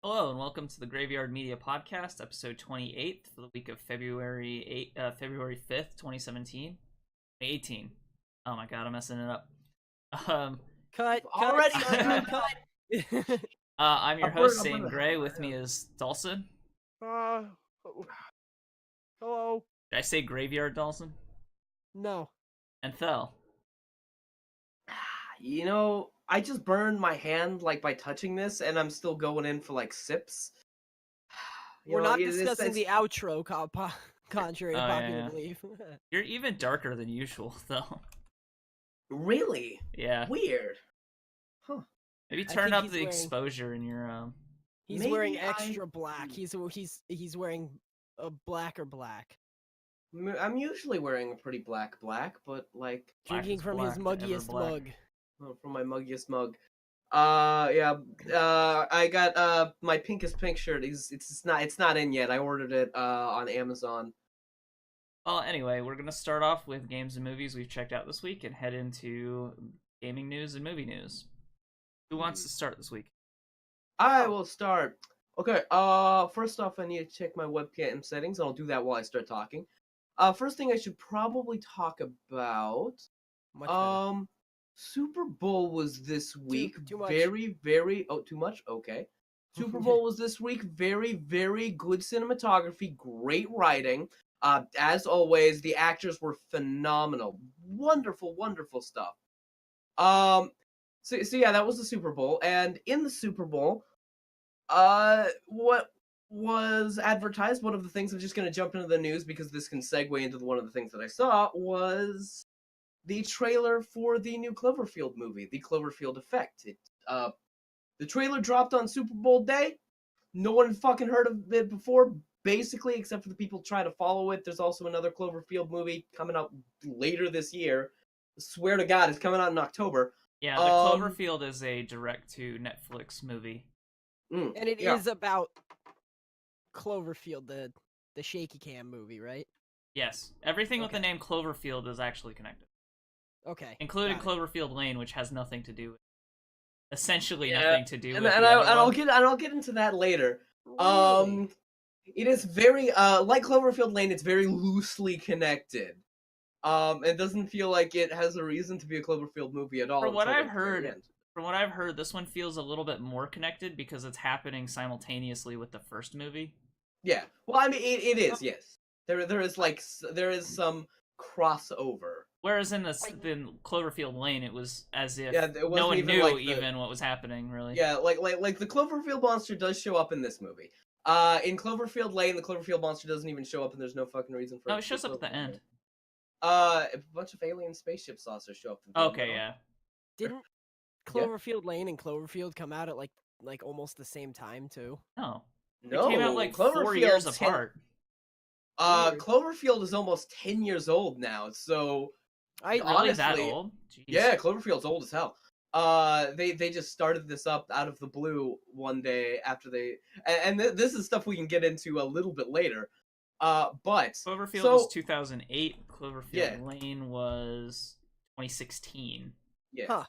Hello and welcome to the Graveyard Media Podcast, episode 28 for the week of February 5th, 2017. 18. Oh my god, I'm messing it up. Um, Cut. Already Cut. I'm your host, Saine Grey. With me is Dalsson. Hello. Did I say Graveyard, Dalsson? No. And Thel. You know, I just burned my hand by touching this, and I'm still going in for sips. We're not discussing the outro, contrary to popular belief. You're even darker than usual, though. Really? Yeah. Weird. Huh. Maybe turn up the exposure in your He's wearing extra black. He's wearing a black. I'm usually wearing a pretty black, but drinking from his muggiest mug. From my muggiest mug. I got my pinkest pink shirt. It's not in yet. I ordered it on Amazon. Well, anyway, we're gonna start off with games and movies we've checked out this week and head into gaming news and movie news. Who wants to start this week? I will start. Okay, first off, I need to check my webcam settings. I'll do that while I start talking. First thing I should probably talk about. Super Bowl was this week. Too much. Too much? Okay. Super Bowl was this week. Very, very good cinematography. Great writing. As always, the actors were phenomenal. Wonderful, wonderful stuff. So yeah, that was the Super Bowl. And in the Super Bowl, what was advertised, one of the things, I'm just going to jump into the news because this can segue into one of the things that I saw, was the trailer for the new Cloverfield movie, The Cloverfield Effect. The trailer dropped on Super Bowl day. No one fucking heard of it before, basically, except for the people trying to follow it. There's also another Cloverfield movie coming out later this year. I swear to God, it's coming out in October. Yeah, the Cloverfield is a direct-to-Netflix movie. And it is about Cloverfield, the shaky cam movie, right? Yes. Everything with the name Cloverfield is actually connected. Okay. Including Cloverfield Lane, which has nothing to do with nothing to do with I'll get into that later. Really? It is very like Cloverfield Lane, it's very loosely connected. It doesn't feel like it has a reason to be a Cloverfield movie at all. From what I've heard, this one feels a little bit more connected because it's happening simultaneously with the first movie. Yeah. Well, I mean, it is, yes. There is some crossover. Whereas in Cloverfield Lane, it was as if no one knew even what was happening, really. Yeah, like the Cloverfield monster does show up in this movie. In Cloverfield Lane, the Cloverfield monster doesn't even show up, and there's no fucking reason for it. No, it shows up at the end. A bunch of alien spaceship saucers show up. Okay, yeah. Didn't Cloverfield Lane and Cloverfield come out at like almost the same time too? No. No, they came out like 4 years apart. Cloverfield is almost 10 years old now, so really that old? Jeez. Yeah, Cloverfield's old as hell. They just started this up out of the blue one day after they, and this is stuff we can get into a little bit later. But Cloverfield was 2008. Cloverfield Lane was 2016. Yeah. Huh.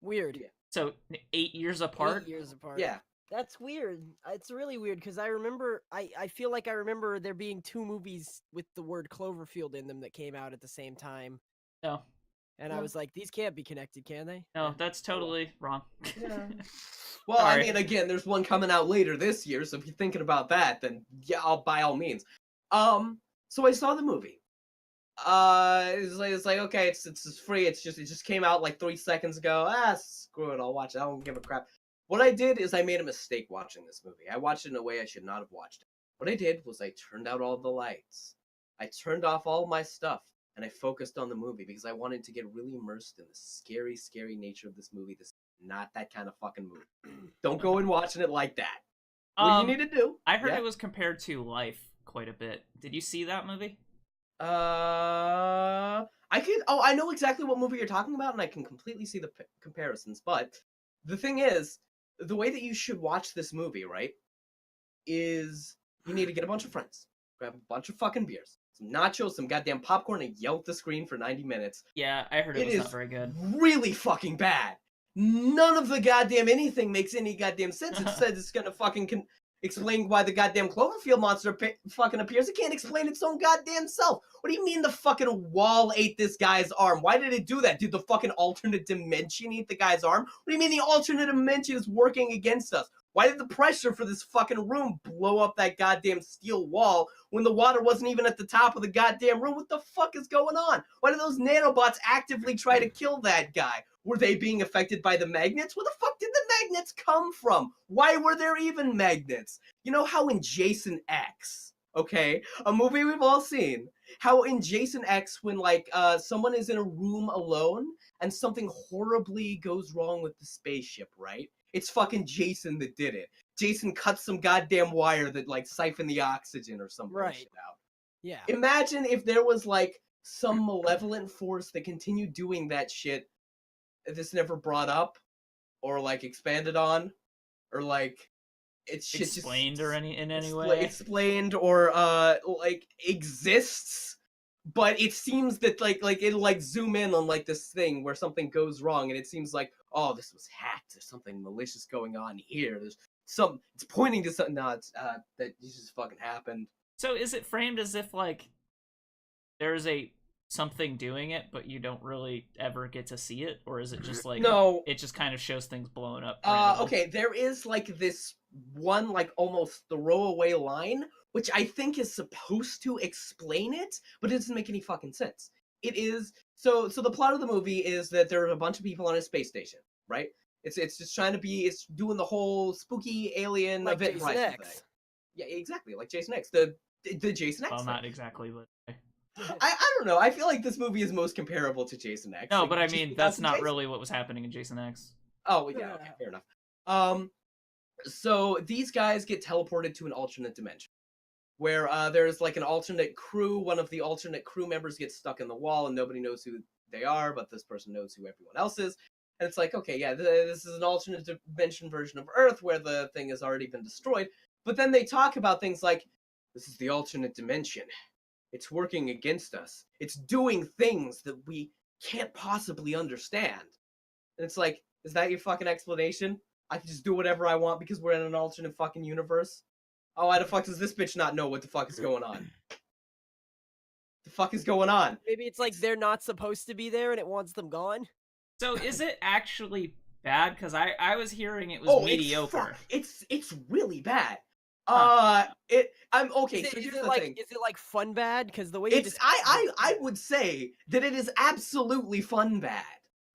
Weird. Yeah. So 8 years apart. 8 years apart. Yeah. That's weird. It's really weird because I remember, I feel like I remember there being two movies with the word Cloverfield in them that came out at the same time. No. And I was like, these can't be connected, can they? No, that's totally wrong. Yeah. Well, sorry. I mean, again, there's one coming out later this year, so if you're thinking about that, then yeah, by all means. So I saw the movie. It's like okay, it's free. It just came out like 3 seconds ago. Screw it, I'll watch it. I don't give a crap. What I did is I made a mistake watching this movie. I watched it in a way I should not have watched it. What I did was I turned out all the lights. I turned off all my stuff, and I focused on the movie because I wanted to get really immersed in the scary, scary nature of this movie. This is not that kind of fucking movie. Don't go in watching it like that. What you need to do? I heard it was compared to Life quite a bit. Did you see that movie? I know exactly what movie you're talking about, and I can completely see the comparisons, but the thing is, the way that you should watch this movie, right, is you need to get a bunch of friends, grab a bunch of fucking beers, some nachos, some goddamn popcorn, and yell at the screen for 90 minutes. Yeah, I heard it was not very good. Really fucking bad. None of the goddamn anything makes any goddamn sense. It says it's gonna fucking explain why the goddamn Cloverfield monster fucking appears. It can't explain its own goddamn self. What do you mean the fucking wall ate this guy's arm? Why did it do that? Did the fucking alternate dimension eat the guy's arm? What do you mean the alternate dimension is working against us? Why did the pressure for this fucking room blow up that goddamn steel wall when the water wasn't even at the top of the goddamn room? What the fuck is going on? Why did those nanobots actively try to kill that guy? Were they being affected by the magnets? Where the fuck did the magnets come from? Why were there even magnets? You know how in Jason X, okay, a movie we've all seen, how in Jason X when like someone is in a room alone and something horribly goes wrong with the spaceship, right? It's fucking Jason that did it. Jason cut some goddamn wire that like siphoned the oxygen or some bullshit out. Yeah. Imagine if there was like some malevolent force that continued doing that shit. This never brought up, or like expanded on, or like it's shit Explained just, or in any way. Explained or like exists. But it seems that like it'll like zoom in on like this thing where something goes wrong, and it seems like, oh, this was hacked. There's something malicious going on here. There's some. It's pointing to something. No, it's that this just fucking happened. So is it framed as if like there's something doing it, but you don't really ever get to see it, or is it just like no? It just kind of shows things blowing up. Okay, there is like this one like almost throwaway line, which I think is supposed to explain it, but it doesn't make any fucking sense. It is so the plot of the movie is that there are a bunch of people on a space station, right? It's just trying to be, it's doing the whole spooky alien Like event Jason horizon X. thing. Yeah, exactly, like Jason X, the Jason X. Well, thing. not exactly, but I don't know. I feel like this movie is most comparable to Jason X. no, like, but I just mean because that's of not Jason. really what was happening in Jason X. Oh yeah, okay, fair enough. So these guys get teleported to an alternate dimension, where there's like an alternate crew. One of the alternate crew members gets stuck in the wall, and nobody knows who they are, but this person knows who everyone else is. And it's like, okay, yeah, this is an alternate dimension version of Earth where the thing has already been destroyed. But then they talk about things like, this is the alternate dimension. It's working against us. It's doing things that we can't possibly understand. And it's like, is that your fucking explanation? I can just do whatever I want because we're in an alternate fucking universe? Oh, why the fuck does this bitch not know what the fuck is going on? The fuck is going on? Maybe it's like they're not supposed to be there and it wants them gone. So is it actually bad? Because I was hearing it was mediocre. It's really bad. Huh. I'm okay. Is So it here's the like thing. is it like fun bad? Because the way It's I would say that it is absolutely fun bad.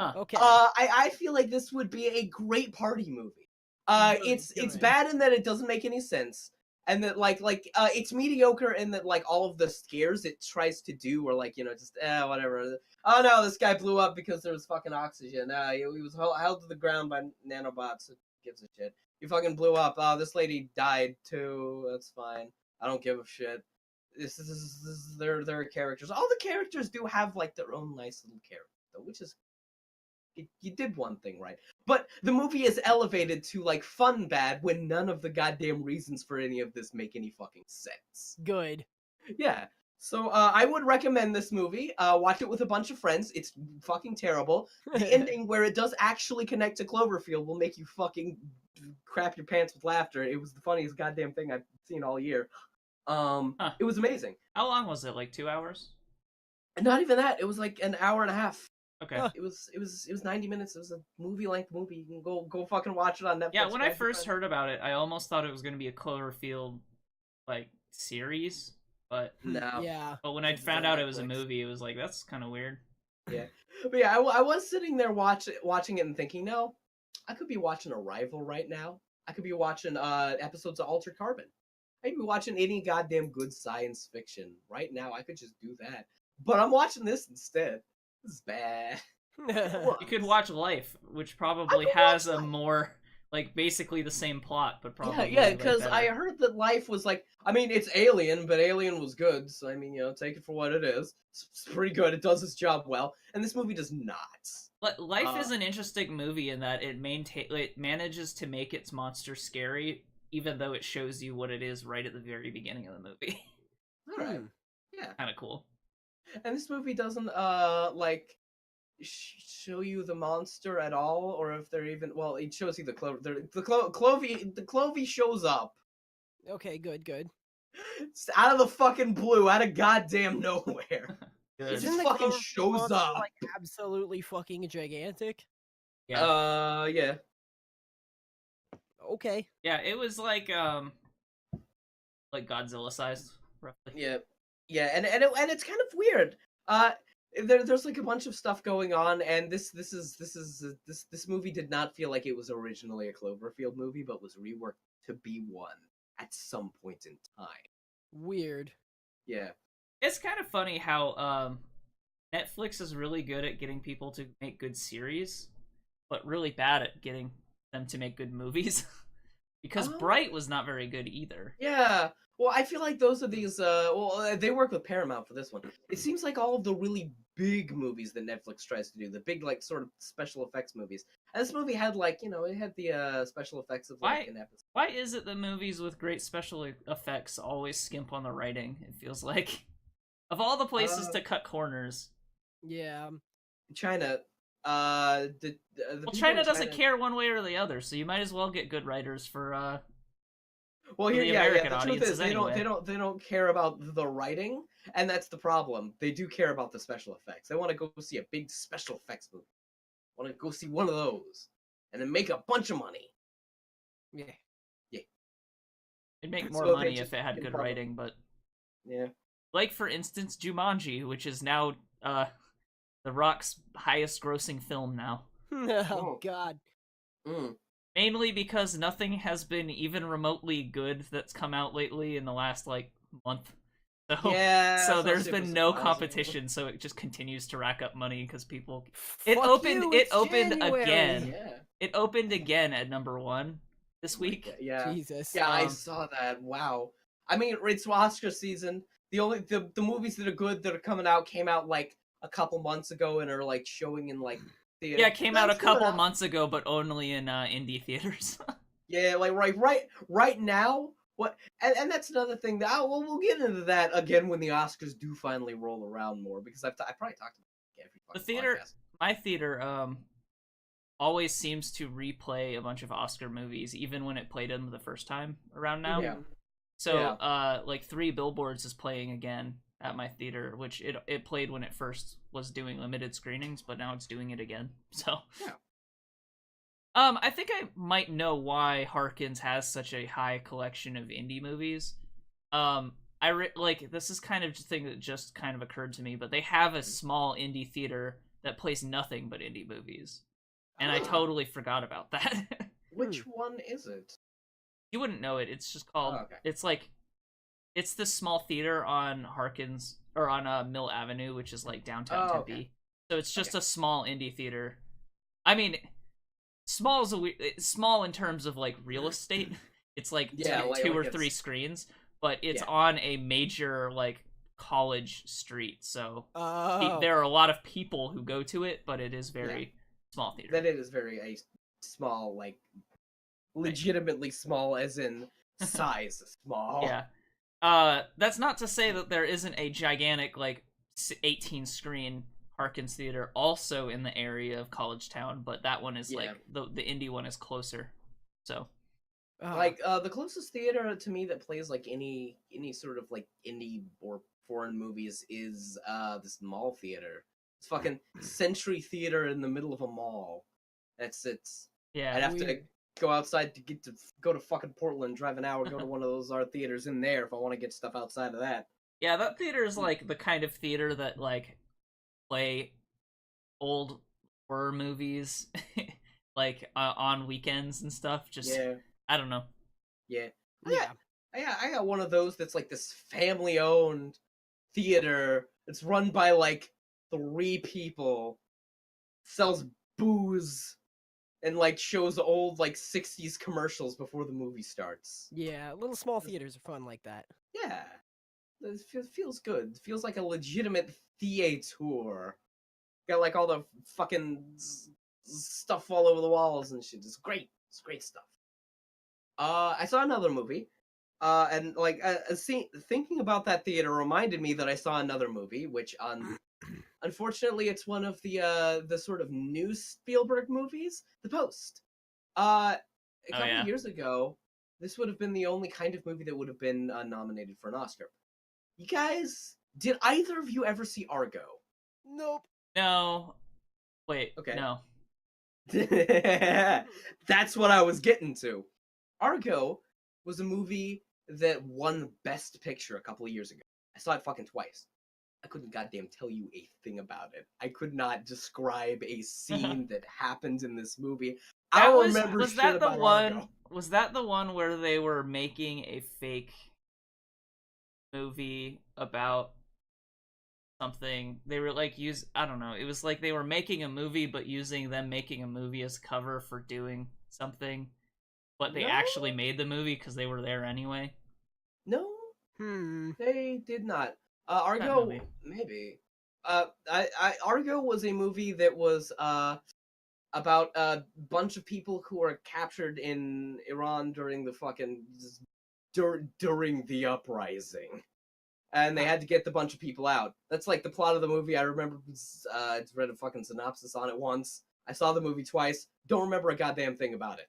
Huh. Okay. I feel like this would be a great party movie. It's good. bad in that it doesn't make any sense, and that like it's mediocre in that like all of the scares it tries to do are like, you know, just whatever. Oh no, this guy blew up because there was fucking oxygen. He was held to the ground by nanobots. Who gives a shit? You fucking blew up. Oh, this lady died too. That's fine. I don't give a shit. This is their characters. All the characters do have like their own nice little character, though, which is, you did one thing right. But the movie is elevated to like fun bad when none of the goddamn reasons for any of this make any fucking sense. Good. Yeah. So I would recommend this movie. Watch it with a bunch of friends. It's fucking terrible. The ending where it does actually connect to Cloverfield will make you fucking crap your pants with laughter. It was the funniest goddamn thing I've seen all year. It was amazing. How long was it? Like 2 hours? Not even that. It was like an hour and a half. Okay. It was 90 minutes. It was a movie-length movie. You can go fucking watch it on Netflix. Yeah, when I first heard about it, I almost thought it was going to be a Cloverfield like series, but no. Yeah. But when I It's found on out it was a Netflix. movie, it was like, that's kind of weird. Yeah. But yeah, I was sitting there watching it and thinking, no, I could be watching Arrival right now. I could be watching episodes of Altered Carbon. I could be watching any goddamn good science fiction right now. I could just do that. But I'm watching this instead. This is bad. You could watch Life, which probably could has watch a Life. more, like, basically the same plot, but probably Yeah, like, because I better. heard that Life was like, I mean, it's Alien, but Alien was good, so I mean, you know, take it for what it is. It's pretty good. It does its job well, and this movie does not. Life is an interesting movie in that it manages to make its monster scary, even though it shows you what it is right at the very beginning of the movie. All right, yeah. Kind of cool. And this movie doesn't like show you the monster at all, or if they're even. Well, it shows you the clover. The Clovey shows up. Okay, good. It's out of the fucking blue, out of goddamn nowhere. Good. It Isn't just the fucking Cloverfield shows monster, up. like absolutely fucking gigantic? Yeah. Yeah. Okay. Yeah, it was like Godzilla sized, roughly. Yeah, yeah, and it's kind of weird. There's like a bunch of stuff going on, and this movie did not feel like it was originally a Cloverfield movie, but was reworked to be one at some point in time. Weird. Yeah. It's kind of funny how Netflix is really good at getting people to make good series, but really bad at getting them to make good movies. Because Bright was not very good either. Yeah. Well, I feel like those are these. They work with Paramount for this one. It seems like all of the really big movies that Netflix tries to do, the big like sort of special effects movies. And this movie had like it had the special effects of like an episode. Why is it that movies with great special effects always skimp on the writing? It feels like, of all the places to cut corners. Yeah. China. Well, China doesn't care one way or the other, so you might as well get good writers for well, here, the yeah. American The truth audiences is, they anyway. don't care about the writing, and that's the problem. They do care about the special effects. They want to go see a big special effects movie. Want to go see one of those, and then make a bunch of money. Yeah. It'd make more So they money just if it had can good probably- writing, but Yeah. like for instance, Jumanji, which is now The Rock's highest grossing film now. Oh God. Mm. Mainly because nothing has been even remotely good that's come out lately in the last like month. So, Yeah. so that's there's super been no surprising. competition, so it just continues to rack up money because people. Fuck It opened. you, It it's opened January. again. Yeah. It opened again at #1 this week. Yeah. Jesus. Yeah, I Um, saw that. Wow. I mean, it's Oscar season. The movies that are good that are coming out came out like a couple months ago and are like showing in like theater. Yeah, it came out a That's coming couple out. months ago, but only in indie theaters. Yeah, like right now. What? And that's another thing that we'll get into that again when the Oscars do finally roll around more because I probably talked about it every The fucking theater, podcast. my theater, always seems to replay a bunch of Oscar movies, even when it played them the first time around now. Yeah. So, Yeah. like Three Billboards is playing again at my theater, which it played when it first was doing limited screenings, but now it's doing it again. So, Yeah. I think I might know why Harkins has such a high collection of indie movies. Like this is kind of a thing that just kind of occurred to me, but they have a small indie theater that plays nothing but indie movies, and I totally forgot about that. Which one is it? You wouldn't know it. It's just called. Oh, okay. It's like, it's this small theater on Harkins or on Mill Avenue, which is like downtown Tempe. Okay. So it's just a small indie theater. I mean, small is small in terms of like real estate. It's like two or three screens, but it's on a major like college street. So there are a lot of people who go to it, but it is very small theater. That it is very a small, like legitimately small, as in size small. Yeah. That's not to say that there isn't a gigantic like 18 screen Harkins Theater also in the area of College Town, but that one is like the indie one is closer. So like the closest theater to me that plays like any sort of like indie or foreign movies is this mall theater. It's fucking Century Theater in the middle of a mall. It's yeah. I'd have to go outside to go to fucking Portland, drive an hour, go to one of those art theaters in there if I want to get stuff outside of that. Yeah, that theater is like the kind of theater that like play old horror movies like on weekends and stuff. Just I don't know. Yeah. I got one of those that's like this family owned theater. It's run by like 3 people. Sells booze and like shows old like 60s commercials before the movie starts. Yeah, little small theaters are fun like that. Yeah. It feels good. It feels like a legitimate theater. Got like all the fucking stuff all over the walls and shit. It's great. It's great stuff. I saw another movie. And like thinking about that theater reminded me that I saw another movie, which on Unfortunately, it's one of the sort of new Spielberg movies, The Post. A couple years ago, this would have been the only kind of movie that would have been nominated for an Oscar. You guys, did either of you ever see Argo? Nope. No. Wait. Okay. No. That's what I was getting to. Argo was a movie that won Best Picture a couple of years ago. I saw it fucking twice. I couldn't goddamn tell you a thing about it. I could not describe a scene that happens in this movie. Was that the one where they were making a fake movie about something? They were like I don't know. It was like they were making a movie but using them making a movie as cover for doing something. But they actually made the movie because they were there anyway. No. They did not. Argo, maybe. Argo was a movie that was about a bunch of people who were captured in Iran during the fucking during the uprising, and they had to get the bunch of people out. That's like the plot of the movie. I remember I read a fucking synopsis on it once. I saw the movie twice. Don't remember a goddamn thing about it.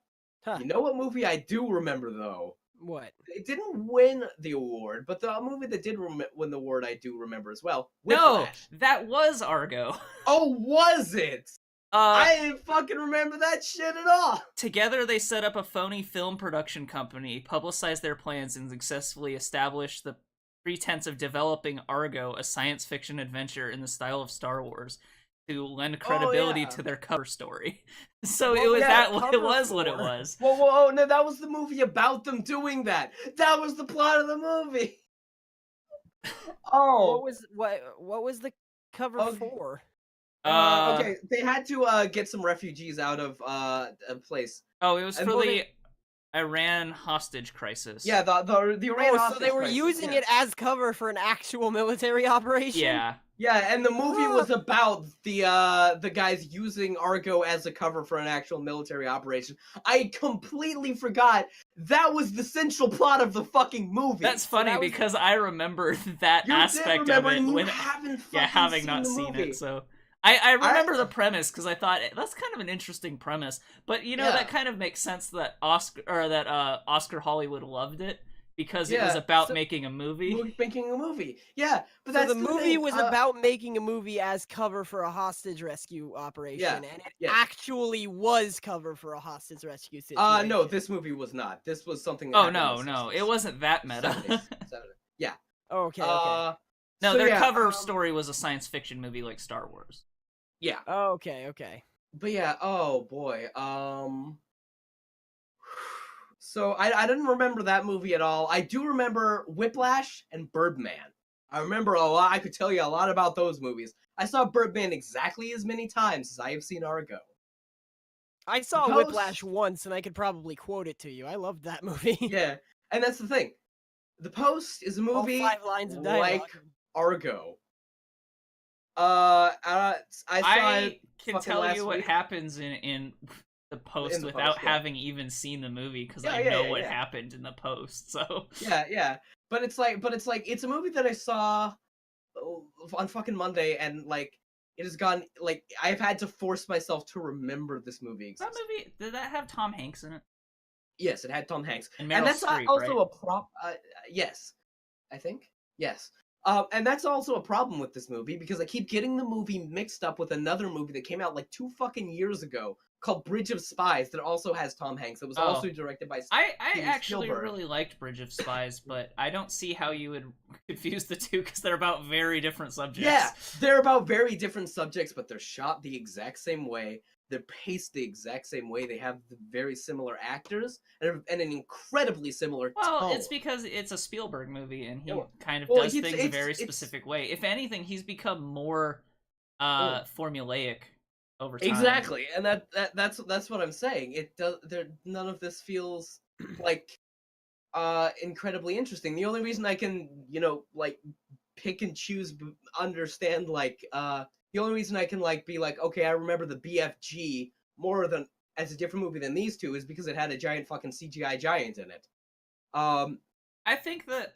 You know what movie I do remember though? What? It didn't win the award, but the movie that did win the award I do remember as well. No, that was Argo. Oh, was it? I didn't fucking remember that shit at all. Together, they set up a phony film production company, publicized their plans, and successfully established the pretense of developing Argo, a science fiction adventure in the style of Star Wars, to lend credibility to their cover story. So it was what it was. Whoa, no, that was the movie about them doing that. That was the plot of the movie. Oh. What was the cover for? Okay, they had to get some refugees out of a place. Oh, it was for the Iran hostage crisis. Yeah, the Iran hostage crisis. So they were using it as cover for an actual military operation? Yeah. Yeah, and the movie was about the guys using Argo as a cover for an actual military operation. I completely forgot that was the central plot of the fucking movie. That's funny because I remember that aspect of it having not seen it. So I remember the premise because I thought that's kind of an interesting premise. But that kind of makes sense that Oscar Hollywood loved it. Because it was about making a movie. Yeah, but that's the movie was about making a movie as cover for a hostage rescue operation, and it actually was cover for a hostage rescue situation. No, this movie was not. This was something. No, it wasn't that meta. Yeah. Okay. No, their cover story was a science fiction movie like Star Wars. Yeah. Okay. But yeah, oh boy. So I didn't remember that movie at all. I do remember Whiplash and Birdman. I remember a lot. I could tell you a lot about those movies. I saw Birdman exactly as many times as I have seen Argo. I saw Whiplash once, and I could probably quote it to you. I loved that movie. Yeah, and that's the thing. The Post is a movie all 5 lines of dialogue. like Argo. I can tell you what happens in The Post without having even seen the movie because I know what happened in The Post. So but it's a movie that I saw on fucking Monday, and like it has gone like I've had to force myself to remember this movie exists. That movie, did that have Tom Hanks in it? Yes, it had Tom Hanks, and that's Streep, also right? a prop. Yes, I think yes. And that's also a problem with this movie because I keep getting the movie mixed up with another movie that came out like 2 fucking years ago called Bridge of Spies that also has Tom Hanks. It was also directed by I actually really liked Bridge of Spies, but I don't see how you would confuse the two because they're about very different subjects. Yeah, they're about very different subjects, but they're shot the exact same way. They're paced the exact same way. They have very similar actors and an incredibly similar tone. Well, it's because it's a Spielberg movie, and he kind of does things a very specific way. If anything, he's become more formulaic over time. Exactly, and that's what I'm saying. It does. None of this feels like incredibly interesting. The only reason I can like pick and choose, understand like the only reason I can like be like, okay, I remember the BFG more than as a different movie than these two is because it had a giant fucking CGI giant in it. I I think that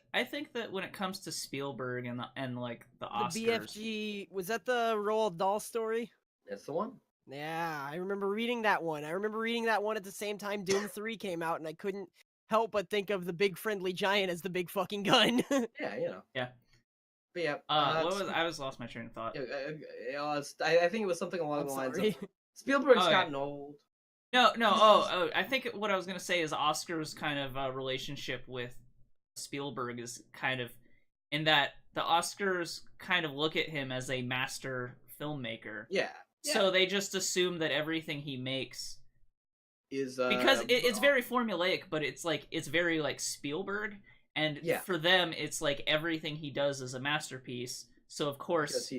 when it comes to Spielberg and like the Oscars, the BFG, was that the Roald Dahl story? That's the one. Yeah, I remember reading that one. At the same time Doom 3 came out, and I couldn't help but think of the big friendly giant as the big fucking gun. Yeah, you know. Yeah. But yeah. I lost my train of thought. I think it was something along the lines of Spielberg's gotten old. No. Oh, I think what I was gonna say is Oscar's kind of relationship with Spielberg is kind of in that the Oscars kind of look at him as a master filmmaker. Yeah. So they just assume that everything he makes is because it's very formulaic, but it's very like Spielberg, and for them it's like everything he does is a masterpiece. So of course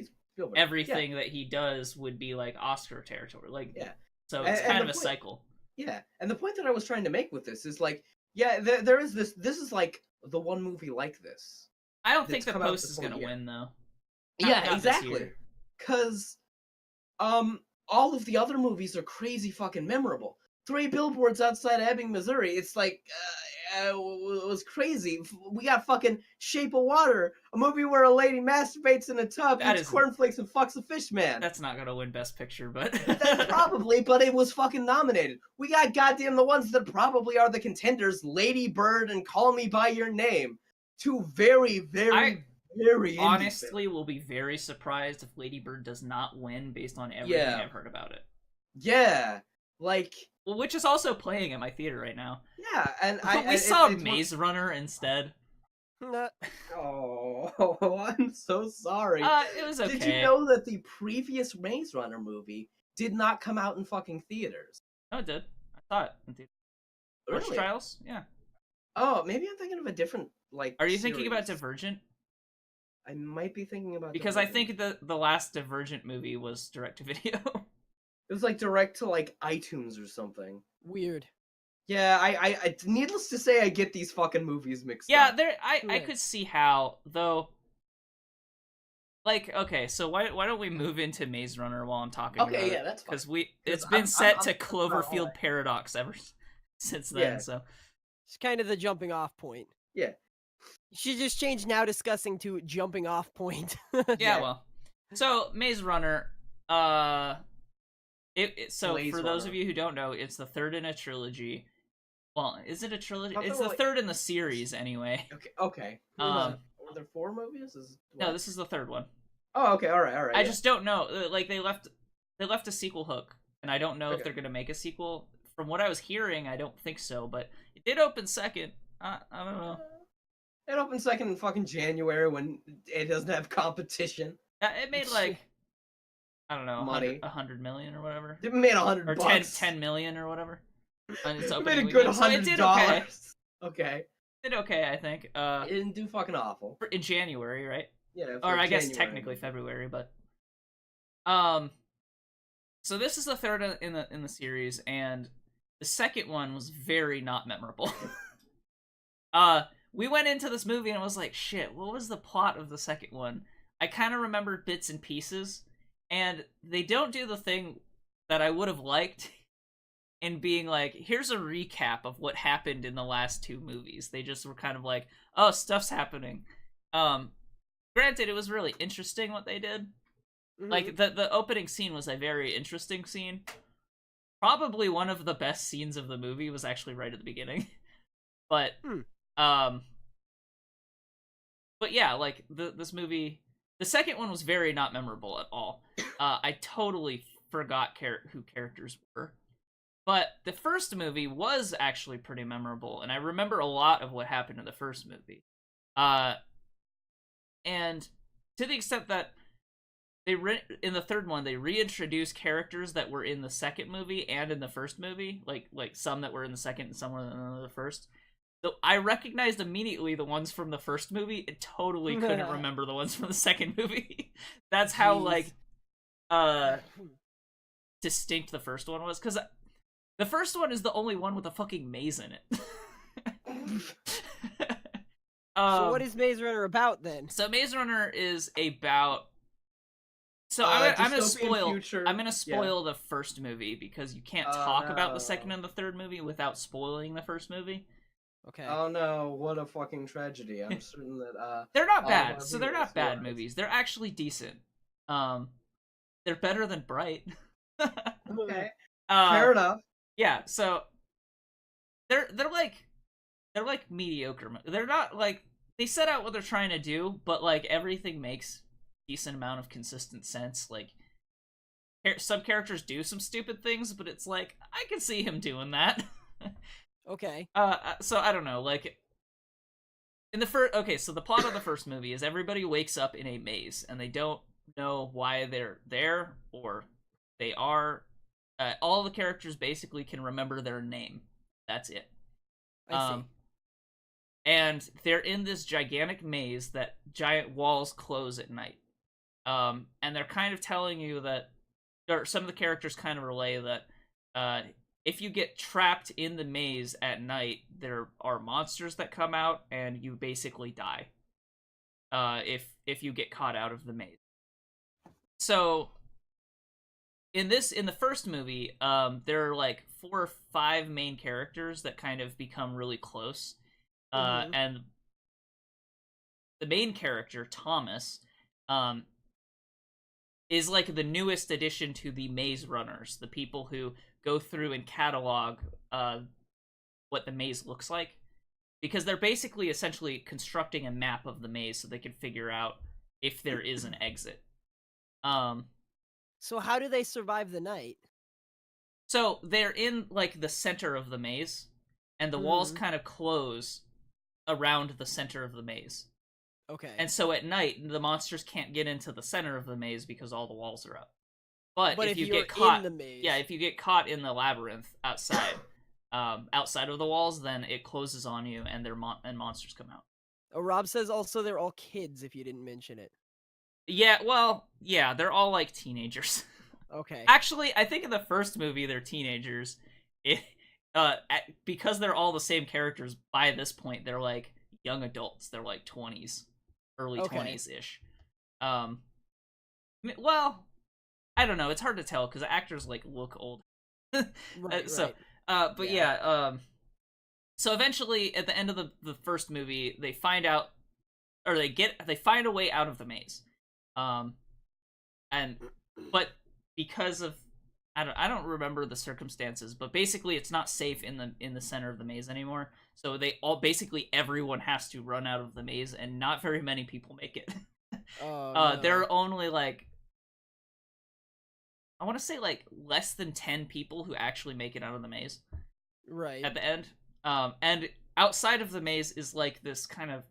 everything that he does would be like Oscar territory. Like so it's kind of a cycle. Yeah, and the point that I was trying to make with this is like, there is this. This is like the one movie like this. I don't think The Post is gonna win though. Not exactly. Because all of the other movies are crazy fucking memorable. 3 Billboards Outside of Ebbing, Missouri. It's like, it was crazy. We got fucking Shape of Water, a movie where a lady masturbates in a tub, eats cornflakes, and fucks a fish man. That's not gonna win Best Picture, but probably, but it was fucking nominated. We got goddamn the ones that probably are the contenders: Lady Bird and Call Me by Your Name. 2 very, very, very honestly will be very surprised if Lady Bird does not win based on everything I've heard about it. Yeah, like, well, which is also playing at my theater right now. Yeah, and we saw Maze Runner instead. Oh, I'm so sorry. It was okay. Did you know that the previous Maze Runner movie did not come out in fucking theaters? No, it did. I saw it in theaters. Really? Witch Trials? Yeah. Oh, maybe I'm thinking of a different, like, Are you thinking about Divergent? I might be thinking about because Divergent. I think the last Divergent movie was direct-to-video. It was like direct to like iTunes or something. Weird. Yeah, I needless to say, I get these fucking movies mixed up. Yeah, I could see how, though. Like, okay, so why don't we move into Maze Runner while I'm talking about it? Okay, yeah, that's fine. Because it's been set to Cloverfield Paradox ever since then, so. It's kind of the jumping off point. Yeah. You should just change now discussing to jumping off point. Yeah, well. So, Maze Runner, so Blaze for Runner. those of you who don't know, it's the third in a trilogy. Well, is it a trilogy? It's the third in the series, anyway. Okay. Were there 4 movies? No, this is the third one. Oh, okay, all right. I just don't know. Like, they left a sequel hook, and I don't know if they're gonna make a sequel. From what I was hearing, I don't think so, but it did open second. I don't know. It opened second in fucking January when it doesn't have competition. It made like, I don't know, money, 100 million or whatever. It made 100 or bucks. 10 million or whatever. It made a good $100. So it did okay. Okay. It did okay, I think. It didn't do fucking awful. In January, right? Yeah. Or I guess technically February, but so this is the third in the series, and the second one was very not memorable. We went into this movie and I was like, shit, what was the plot of the second one? I kind of remembered bits and pieces, and they don't do the thing that I would have liked in being like, here's a recap of what happened in the last 2 movies. They just were kind of like, oh, stuff's happening. Granted, it was really interesting what they did. Mm-hmm. Like, the opening scene was a very interesting scene. Probably one of the best scenes of the movie was actually right at the beginning. But yeah, like this movie, the second one was very not memorable at all. I totally forgot who characters were, but the first movie was actually pretty memorable, and I remember a lot of what happened in the first movie. And to the extent that in the third one they reintroduced characters that were in the second movie and in the first movie, like some that were in the second and some were in the first. So I recognized immediately the ones from the first movie. It totally couldn't remember the ones from the second movie. That's how distinct the first one was, because the first one is the only one with a fucking maze in it. So what is Maze Runner about then? So Maze Runner is about. So I'm gonna spoil the first movie because you can't talk about the second and the third movie without spoiling the first movie. Okay. Oh no, what a fucking tragedy. I'm certain that they're not all of bad. our So they're viewers not bad realize. movies. They're actually decent. They're better than Bright. Okay. uh Fair enough. yeah, so they're like mediocre. They're not like, they set out what they're trying to do, but like everything makes decent amount of consistent sense. Like some characters do some stupid things, but it's like I can see him doing that. Okay. So I don't know, like in the first, okay, so the plot of the first movie is everybody wakes up in a maze and they don't know why they're there or they are. All the characters basically can remember their name. That's it. I see. And they're in this gigantic maze that giant walls close at night. And they're kind of telling you that, or some of the characters kind of relay that if you get trapped in the maze at night, there are monsters that come out and you basically die. If you get caught out of the maze. So in the first movie, there are like 4 or 5 main characters that kind of become really close. And the main character, Thomas, is like the newest addition to the maze runners, the people who go through and catalog what the maze looks like, because they're basically essentially constructing a map of the maze so they can figure out if there is an exit. So how do they survive the night? So they're in like the center of the maze, and the walls kind of close around the center of the maze. Okay. And so at night, the monsters can't get into the center of the maze because all the walls are up. But if you get caught, in the maze, yeah, if you get caught in the labyrinth outside, outside of the walls, then it closes on you, and and monsters come out. Oh, Rob says also they're all kids. If you didn't mention it. Yeah, well, yeah, they're all like teenagers. Okay. Actually, I think in the first movie they're teenagers. Because they're all the same characters, by this point they're like young adults. They're like 20s, early 20s ish. Well, I don't know. It's hard to tell because the actors like look old. Right. But yeah. So eventually, at the end of the first movie, they find out, or they find a way out of the maze. But because of, I don't remember the circumstances, but basically it's not safe in the center of the maze anymore. So basically everyone has to run out of the maze, and not very many people make it. No. There are only like, I want to say like less than 10 people who actually make it out of the maze. Right. At the end. And outside of the maze is like this kind of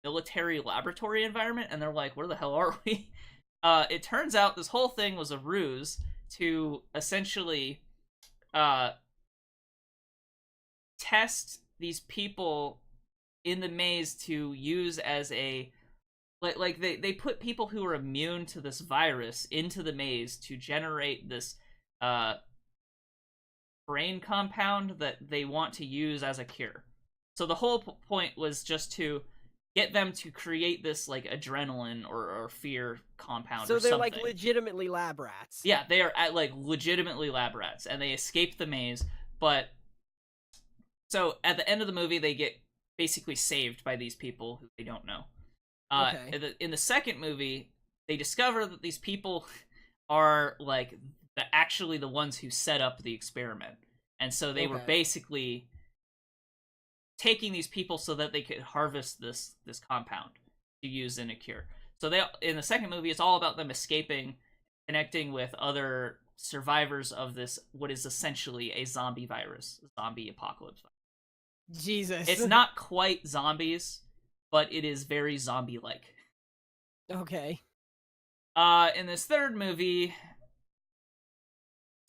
military laboratory environment, and they're like, where the hell are we? It turns out this whole thing was a ruse to essentially test these people in the maze to use as a like they put people who are immune to this virus into the maze to generate this brain compound that they want to use as a cure. So the whole point was just to get them to create this like adrenaline or fear compound. So or they're something. like legitimately lab rats. Yeah, they are like legitimately lab rats, and they escape the maze. But so at the end of the movie, they get basically saved by these people who they don't know. Okay. In the second movie, they discover that these people are like actually the ones who set up the experiment, and so they were basically taking these people so that they could harvest this compound to use in a cure. So in the second movie, it's all about them escaping, connecting with other survivors of this, what is essentially a zombie virus, zombie apocalypse. Jesus. It's not quite zombies, but it is very zombie-like. Okay. In this third movie,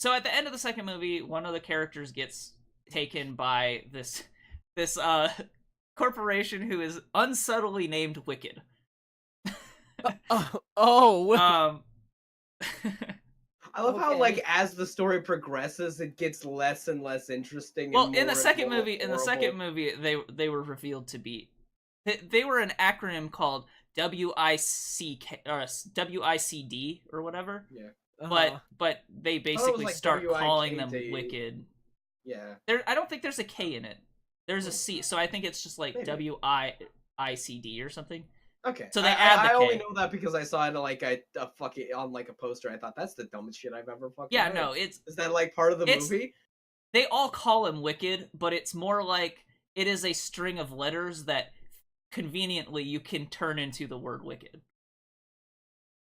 so at the end of the second movie, one of the characters gets taken by this corporation who is unsubtly named Wicked. I love how like as the story progresses, it gets less and less interesting. Well, in the second movie, they were revealed to be, they were an acronym called WICK or WICD or whatever. Yeah. But they basically start calling them WIKD. Wicked. Yeah. I don't think there's a K in it. There's a C, so I think it's just like WICD or something. Okay. So they add the K. I only know that because I saw it like a fucking on like a poster. I thought that's the dumbest shit I've ever fucking heard. No, is that like part of the movie? They all call him Wicked, but it's more like it is a string of letters that conveniently you can turn into the word Wicked.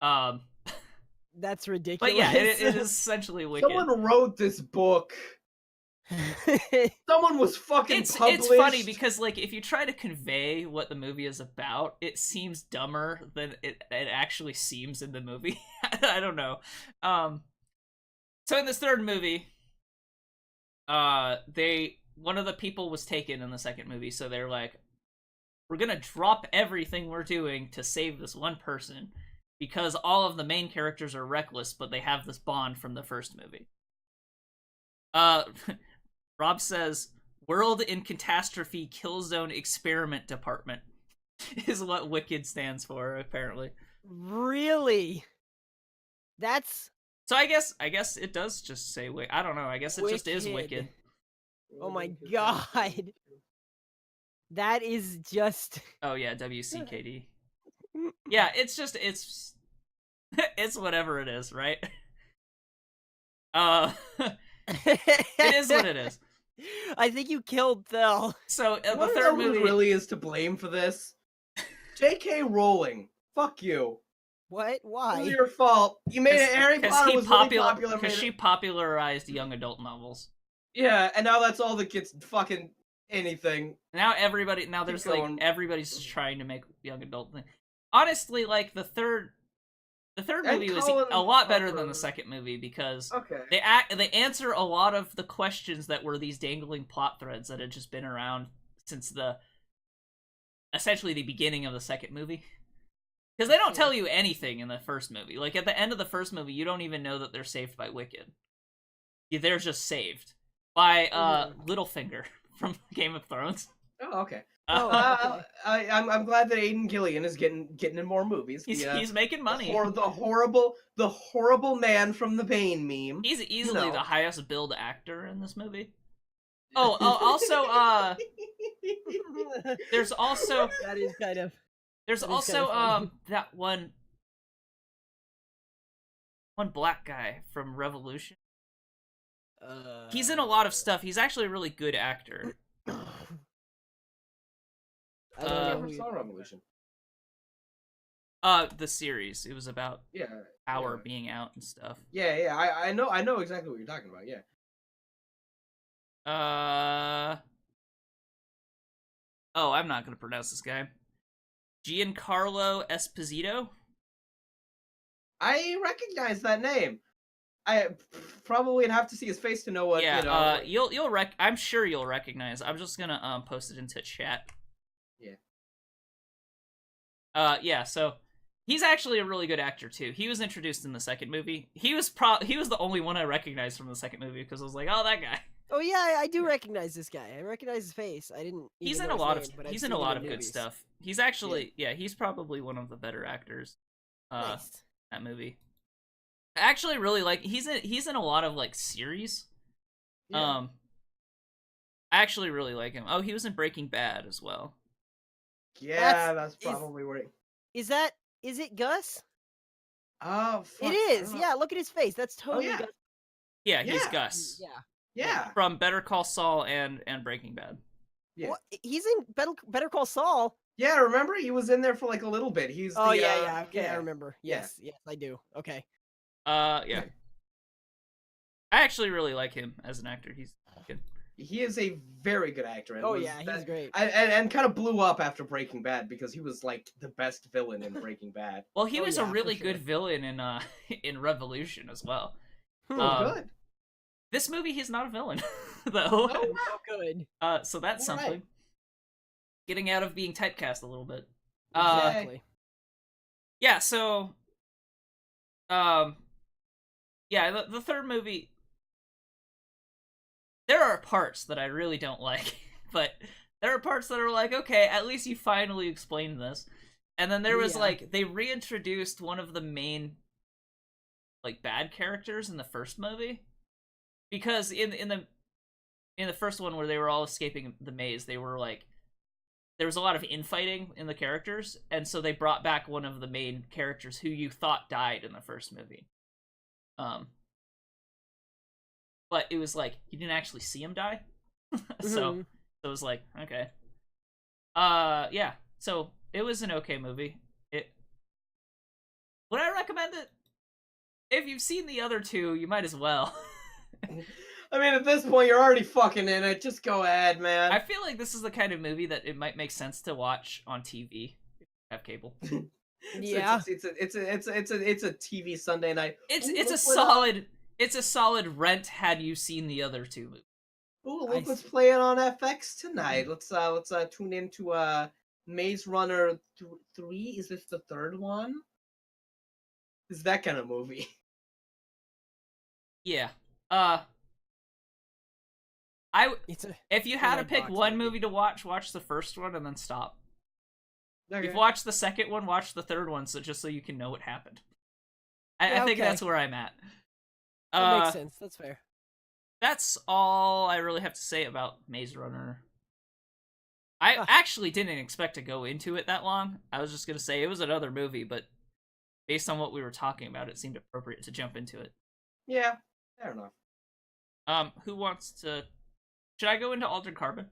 That's ridiculous. But yeah, it is essentially Wicked. Someone wrote this book. Someone was fucking published. It's funny because like if you try to convey what the movie is about, it seems dumber than it actually seems in the movie. I don't know. So in this third movie, one of the people was taken in the second movie, so they're like, we're gonna drop everything we're doing to save this one person because all of the main characters are reckless, but they have this bond from the first movie. Rob says, World in Catastrophe Killzone Experiment Department is what Wicked stands for, apparently. Really? That's... So I guess it does just say Wicked. I don't know, I guess it just is Wicked. Oh my god. That is just... Oh yeah, WCKD. Yeah, it's just, it's whatever it is, right? It is what it is. I think you killed Thel. So the third movie really is to blame for this. J.K. Rowling, fuck you. What? Why? It's your fault. You made it. Harry Potter was really popular because she popularized young adult novels. Yeah, and now that's all that gets fucking anything. Now there's like everybody's just trying to make young adult thing. Honestly, like the third movie was a lot better than the second movie because they answer a lot of the questions that were these dangling plot threads that had just been around since essentially the beginning of the second movie. Because they don't tell you anything in the first movie. Like at the end of the first movie, you don't even know that they're saved by Wicked. They're just saved by Littlefinger from Game of Thrones. Oh, okay. I'm glad that Aidan Gillian is getting in more movies. He's making money. The horrible man from the Bane meme. He's easily the highest billed actor in this movie. Also, there's also that is kind of. There's also that one black guy from Revolution. He's in a lot of stuff. He's actually a really good actor. I never saw Revolution. The series. It was about Power being out and stuff. Yeah. I know exactly what you're talking about. Yeah. Oh, I'm not gonna pronounce this guy. Giancarlo Esposito. I recognize that name. I probably would have to see his face to know what. Yeah. I'm sure you'll recognize. I'm just gonna post it into chat. Yeah. Yeah, so he's actually a really good actor too. He was introduced in the second movie. He was the only one I recognized from the second movie because I was like, oh, that guy. Oh yeah, I do recognize this guy. I recognize his face. I didn't. He's in a lot of good stuff. He's actually he's probably one of the better actors. Nice. That movie. I actually really like. He's in a lot of like series. Yeah. I actually really like him. Oh, he was in Breaking Bad as well. Yeah, that's probably where. Is it Gus? Oh, fuck, it is. Yeah, look at his face. That's totally Gus. Yeah, he's Gus. Yeah. From Better Call Saul and Breaking Bad. Yeah. What? He's in Better Call Saul. Yeah, remember he was in there for like a little bit. He's. Okay, I remember. Yes, I do. Okay. Yeah. I actually really like him as an actor. He's good. He is a very good actor. He's great. And kind of blew up after Breaking Bad because he was like the best villain in Breaking Bad. Well, he was a really good villain in Revolution as well. Good. This movie, he's not a villain, though. Oh, good. So that's something. Right. Getting out of being typecast a little bit. Exactly. Yeah. So. Yeah, the third movie. There are parts that I really don't like, but there are parts that are like, okay, at least you finally explained this. And then there was like they reintroduced one of the main like bad characters in the first movie. Because in the in the first one where they were all escaping the maze, they were like, there was a lot of infighting in the characters, and so they brought back one of the main characters who you thought died in the first movie. But it was like, you didn't actually see him die. So it was like, okay. Yeah, so it was an okay movie. Would I recommend it? If you've seen the other two, you might as well. I mean, at this point, you're already fucking in it. Just go ahead, man. I feel like this is the kind of movie that it might make sense to watch on TV if you have cable. Yeah, it's a TV Sunday night. It's a solid rent had you seen the other two movies. Ooh, let's play it on FX tonight. Let's tune into Maze Runner 3. Is this the third one? Is that kind of movie? Yeah. If you had to pick one movie to watch the first one and then stop. Okay. You've watched the second one, watch the third one, so you can know what happened. I think that's where I'm at. That makes sense. That's fair. That's all I really have to say about Maze Runner. I actually didn't expect to go into it that long. I was just gonna say it was another movie, but based on what we were talking about, it seemed appropriate to jump into it. Yeah, fair enough. Who wants to? Should I go into Altered Carbon?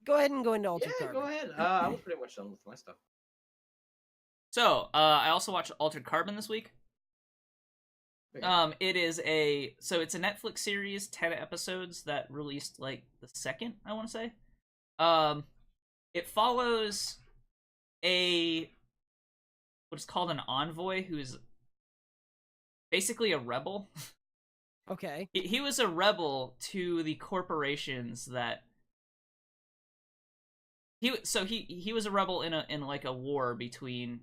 Go ahead and go into Altered Carbon. Yeah, go ahead. I was pretty much done with my stuff. So, I also watched Altered Carbon this week. It's a Netflix series, 10 episodes that released like the 2nd, I want to say. It follows what's called an envoy, who is basically a rebel. Okay. He was a rebel to the corporations that he was a rebel in like a war between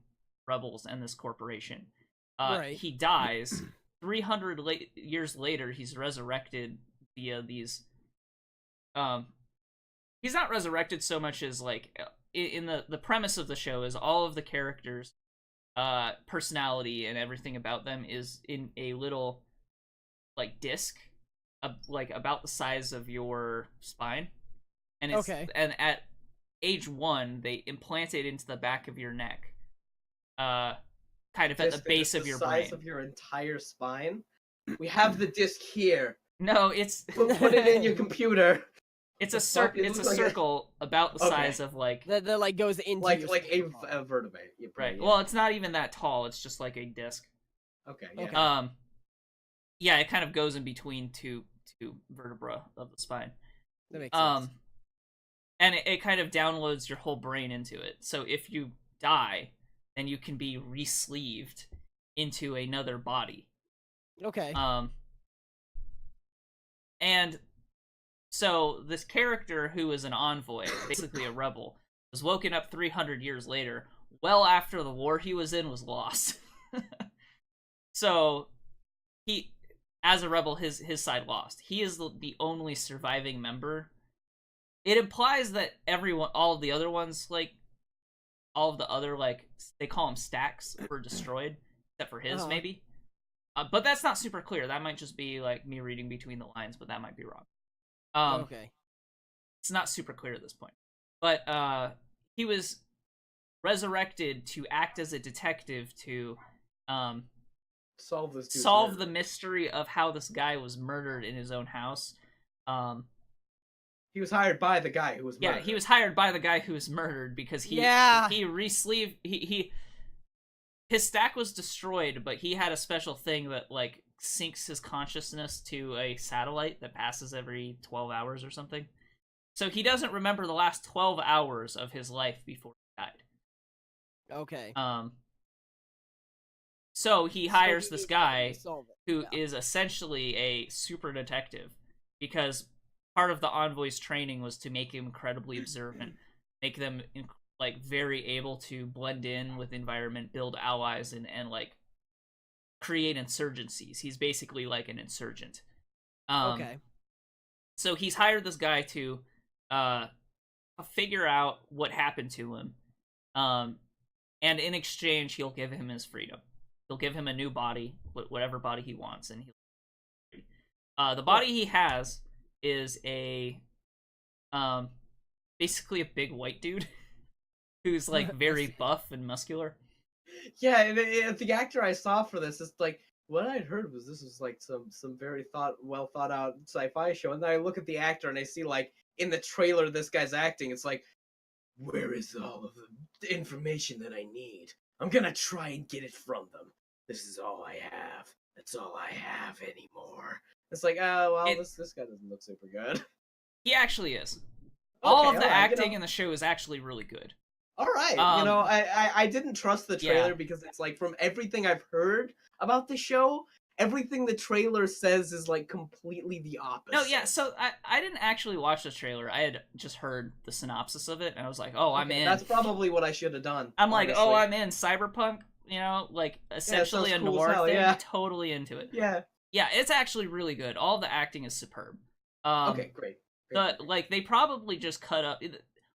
rebels and this corporation. Right. He dies. 300 years later, he's resurrected via these. He's not resurrected so much as like in the premise of the show is all of the characters' personality and everything about them is in a little like disc, like about the size of your spine, and it's and at age 1 they implant it into the back of your neck. Kind of at the base of your brain. Size of your entire spine. We have the disc here. No, it's put it in your computer. It's a circle. It's a circle about the size of like that like goes into like a vertebrae. Right. Yeah. Well, it's not even that tall. It's just like a disc. Okay. Yeah. Yeah, it kind of goes in between two vertebra of the spine. That makes sense. And it kind of downloads your whole brain into it. So if you die, then you can be re-sleeved into another body. Okay. And so this character who is an envoy, basically a rebel, was woken up 300 years later, well after the war he was in was lost. So he, as a rebel, his side lost. He is the only surviving member. It implies that all of the other ones, like all of the other, like they call them stacks, were destroyed, except for his maybe. But that's not super clear. That might just be like me reading between the lines, but that might be wrong. Okay. It's not super clear at this point. But he was resurrected to act as a detective to solve the mystery of how this guy was murdered in his own house. He was hired by the guy who was murdered. Yeah, he was hired by the guy who was murdered because he re-sleeved his stack was destroyed, but he had a special thing that like syncs his consciousness to a satellite that passes every 12 hours or something. So he doesn't remember the last 12 hours of his life before he died. Okay. So he hires this guy who is essentially a super detective, because part of the envoy's training was to make him incredibly observant, make them like very able to blend in with the environment, build allies, and like create insurgencies. He's basically like an insurgent. Okay. So he's hired this guy to figure out what happened to him, and in exchange he'll give him his freedom. He'll give him a new body, whatever body he wants, and the body he has is a Um, basically a big white dude who's like very buff and muscular. Yeah, and the actor I saw for this is like, what I'd heard was this was like some very well thought out sci-fi show, and then I look at the actor and I see like in the trailer this guy's acting. It's like, where is all of the information that I need? I'm gonna try and get it from them. This is all I have. That's all I have anymore. It's like, oh well, this guy doesn't look super good. He actually is. All of the acting in the show is actually really good. All right, I didn't trust the trailer because it's like from everything I've heard about the show, everything the trailer says is like completely the opposite. No, yeah, so I didn't actually watch the trailer. I had just heard the synopsis of it, and I was like, oh, I'm in. That's probably what I should have done. I'm honestly. Like, oh, I'm in. Cyberpunk, like essentially a noir thing. Yeah. Totally into it. Yeah. Yeah, it's actually really good. All the acting is superb. Okay, great. Like, they probably just cut up...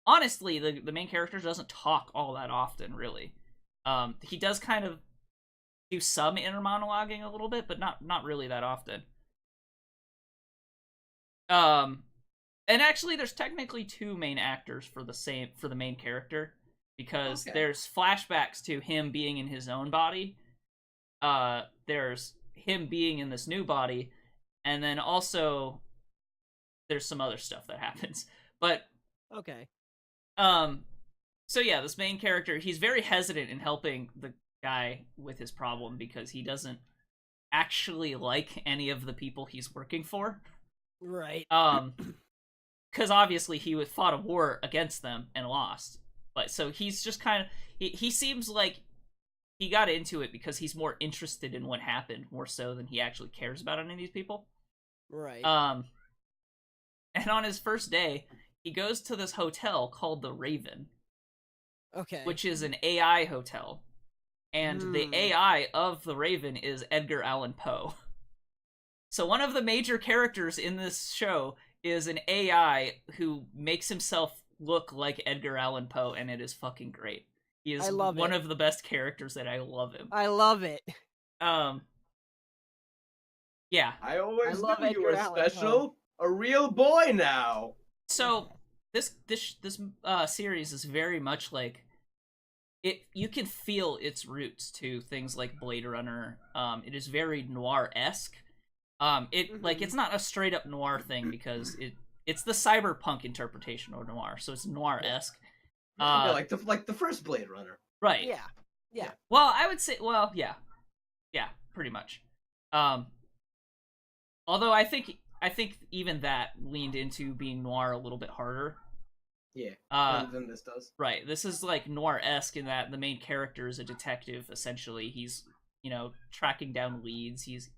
Honestly, the main character doesn't talk all that often, really. He does kind of do some inner monologuing a little bit, but not really that often. And actually, there's technically two main actors for the main character, because there's flashbacks to him being in his own body. There's him being in this new body, and then also there's some other stuff that happens. But okay. So yeah, this main character, he's very hesitant in helping the guy with his problem because he doesn't actually like any of the people he's working for. Right. Because obviously he fought a war against them and lost. But so he's just kind of, he seems like he got into it because he's more interested in what happened more so than he actually cares about any of these people. Right. And on his first day, he goes to this hotel called the Raven. Okay. Which is an AI hotel. And the AI of the Raven is Edgar Allan Poe. So one of the major characters in this show is an AI who makes himself look like Edgar Allan Poe, and it is fucking great. He is one of the best characters, and I love him. I love it. Yeah. I always knew you were special. A real boy now. So this series is very much like it. You can feel its roots to things like Blade Runner. It is very noir-esque. It's not a straight up noir thing because it's the cyberpunk interpretation of noir, so it's noir-esque. Like the first Blade Runner. Right. Yeah. Well, I would say, yeah, pretty much. Although I think even that leaned into being noir a little bit harder. Yeah, than this does. Right. This is like noir-esque in that the main character is a detective, essentially. He's, tracking down leads. He's,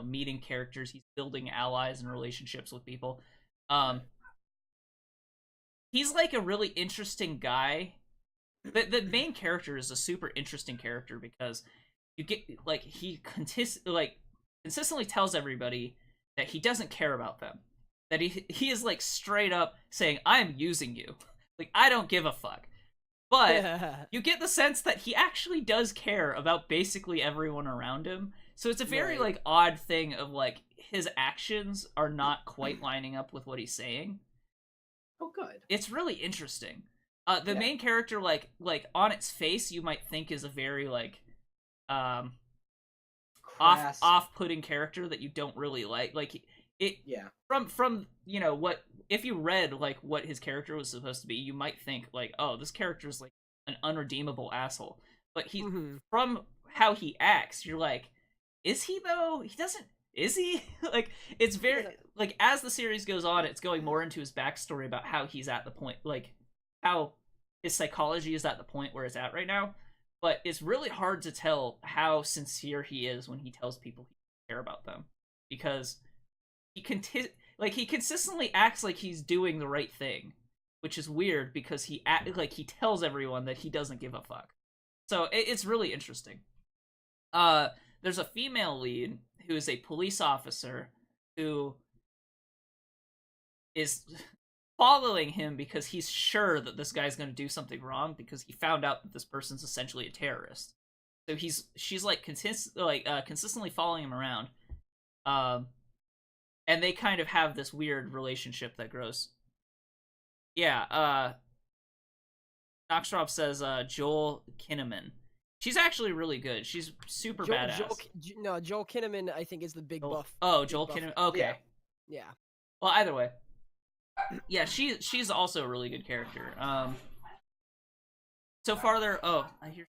meeting characters. He's building allies and relationships with people. He's like a really interesting guy. The main character is a super interesting character because you get, like, he consistently tells everybody that he doesn't care about them. That he is, like, straight up saying, I'm using you. Like, I don't give a fuck. But you get the sense that he actually does care about basically everyone around him. So it's a very, like, odd thing of, like, his actions are not quite lining up with what he's saying. Oh, good. It's really interesting. The main character, like, on its face, you might think is a very, like, off-putting character that you don't really like. Like, from what, if you read like what his character was supposed to be, you might think like, oh, this character's like an unredeemable asshole. But he from how he acts, you're like, is he though? Is he? Like, it's very like, as the series goes on, it's going more into his backstory about how he's at the point, like how his psychology is at the point where it's at right now. But it's really hard to tell how sincere he is when he tells people he care about them, because he consistently acts like he's doing the right thing, which is weird because he tells everyone that he doesn't give a fuck. So it's really interesting. There's a female lead who is a police officer who is following him because he's sure that this guy's going to do something wrong because he found out that this person's essentially a terrorist. So she's like consistently following him around. And they kind of have this weird relationship that grows Yeah, Knockstrop says Joel Kinnaman. She's actually really good. She's super badass. Joel Kinnaman, I think, is the big buff. Oh, Joel Kinnaman. Okay. Yeah. Well, either way. Yeah, she's also a really good character. So far there. Oh, I hear.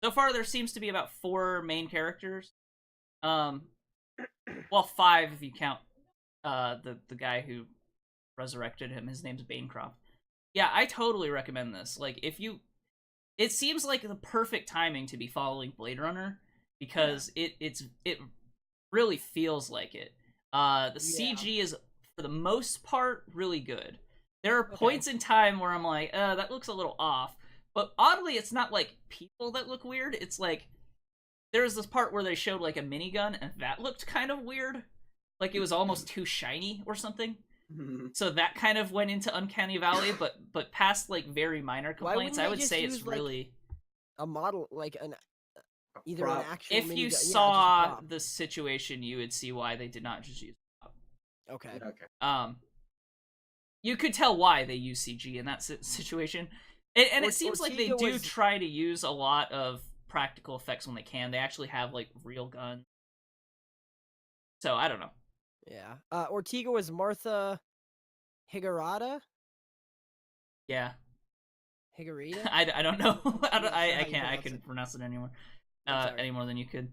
So far there seems to be about 4 main characters. Well, 5 if you count the guy who resurrected him. His name's Bancroft. Yeah, I totally recommend this. Like, if you, it seems like the perfect timing to be following Blade Runner because it really feels like it. The CG is for the most part really good. There are points in time where I'm like, that looks a little off. But oddly, it's not like people that look weird. It's like there's this part where they showed like a minigun, and that looked kind of weird. Like it was almost too shiny or something. So that kind of went into Uncanny Valley, but past like very minor complaints, I would say it's really a model, like either an actual. If you saw the situation, you would see why they did not just use a prop. Okay. You could tell why they use CG in that situation, and it seems like they do try to use a lot of practical effects when they can. They actually have like real guns. So I don't know. Yeah. Ortega was Martha Higurata? Yeah. Higurita? I don't know. I couldn't pronounce it anymore. Any more than you could.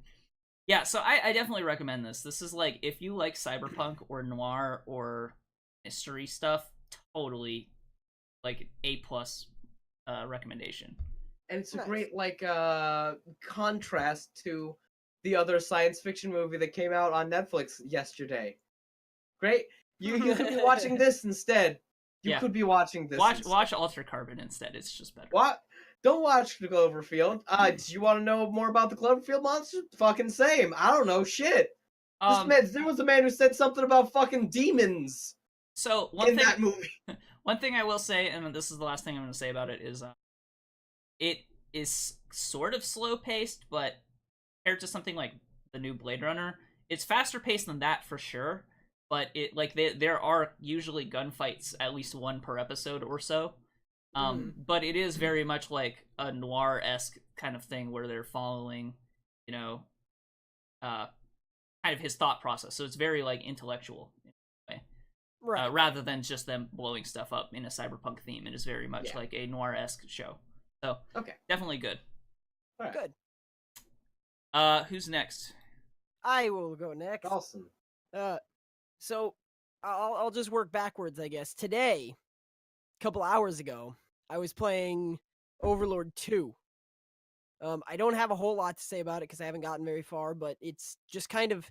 Yeah, so I definitely recommend this. This is like, if you like cyberpunk or noir or mystery stuff, totally like A+ recommendation. And it's a great like contrast to the other science fiction movie that came out on Netflix yesterday. Great. You could be watching this instead. You could be watching this. Watch Altered Carbon instead. It's just better. What? Don't watch the Cloverfield. Do you want to know more about the Cloverfield monster? Fucking same. I don't know shit. There was a man who said something about fucking demons. So that movie. One thing I will say, and this is the last thing I'm going to say about it, is it is sort of slow paced, but compared to something like the new Blade Runner, it's faster paced than that for sure. But it like there are usually gunfights, at least 1 per episode or so. But it is very much like a noir-esque kind of thing where they're following, kind of his thought process. So it's very like intellectual in a way, right? Rather than just them blowing stuff up in a cyberpunk theme. It is very much like a noir-esque show. So definitely good. All right. Good. Who's next? I will go next. Awesome. So I'll just work backwards, I guess. Today, a couple hours ago, I was playing Overlord 2. I don't have a whole lot to say about it because I haven't gotten very far, but it's just kind of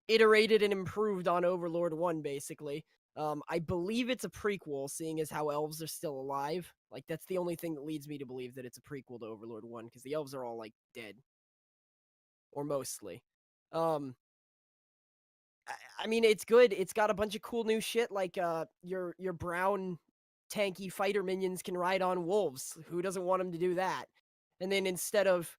iterated and improved on Overlord 1, basically. I believe it's a prequel, seeing as how elves are still alive. Like, that's the only thing that leads me to believe that it's a prequel to Overlord 1, because the elves are all, like, dead. Or mostly. I mean, it's good. It's got a bunch of cool new shit, like your brown tanky fighter minions can ride on wolves. Who doesn't want them to do that? And then instead of,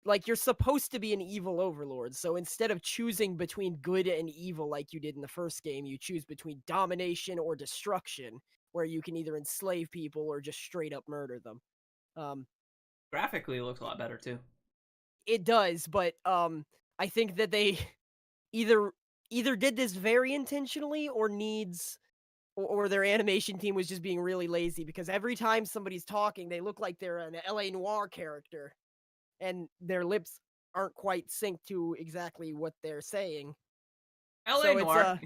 like, you're supposed to be an evil overlord, so instead of choosing between good and evil like you did in the first game, you choose between domination or destruction, where you can either enslave people or just straight up murder them. Graphically, it looks a lot better too. It does, but I think that they either did this very intentionally or their animation team was just being really lazy, because every time somebody's talking, they look like they're an LA Noire character and their lips aren't quite synced to exactly what they're saying. LA Noire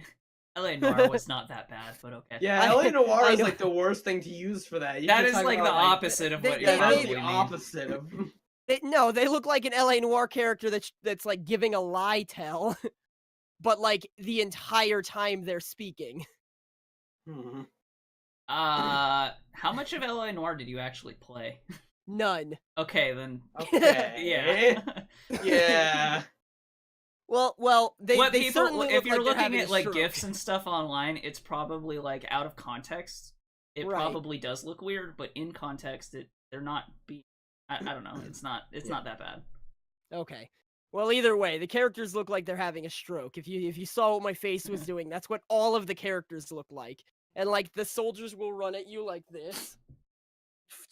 was not that bad, but okay. Yeah, LA Noire is like the worst thing to use for that. That is like the opposite of what you're that's the opposite of. They look like an LA Noire character that's like giving a lie tell, but like the entire time they're speaking. How much of LA Noire did you actually play? None. Okay, then. Okay. Yeah. Well, they certainly if you're like looking at like GIFs and stuff online, it's probably like out of context. It probably does look weird, but in context, they're not being. I don't know. It's not that bad. Okay. Well, either way, the characters look like they're having a stroke. If you saw what my face was doing, that's what all of the characters look like. and like the soldiers will run at you like this.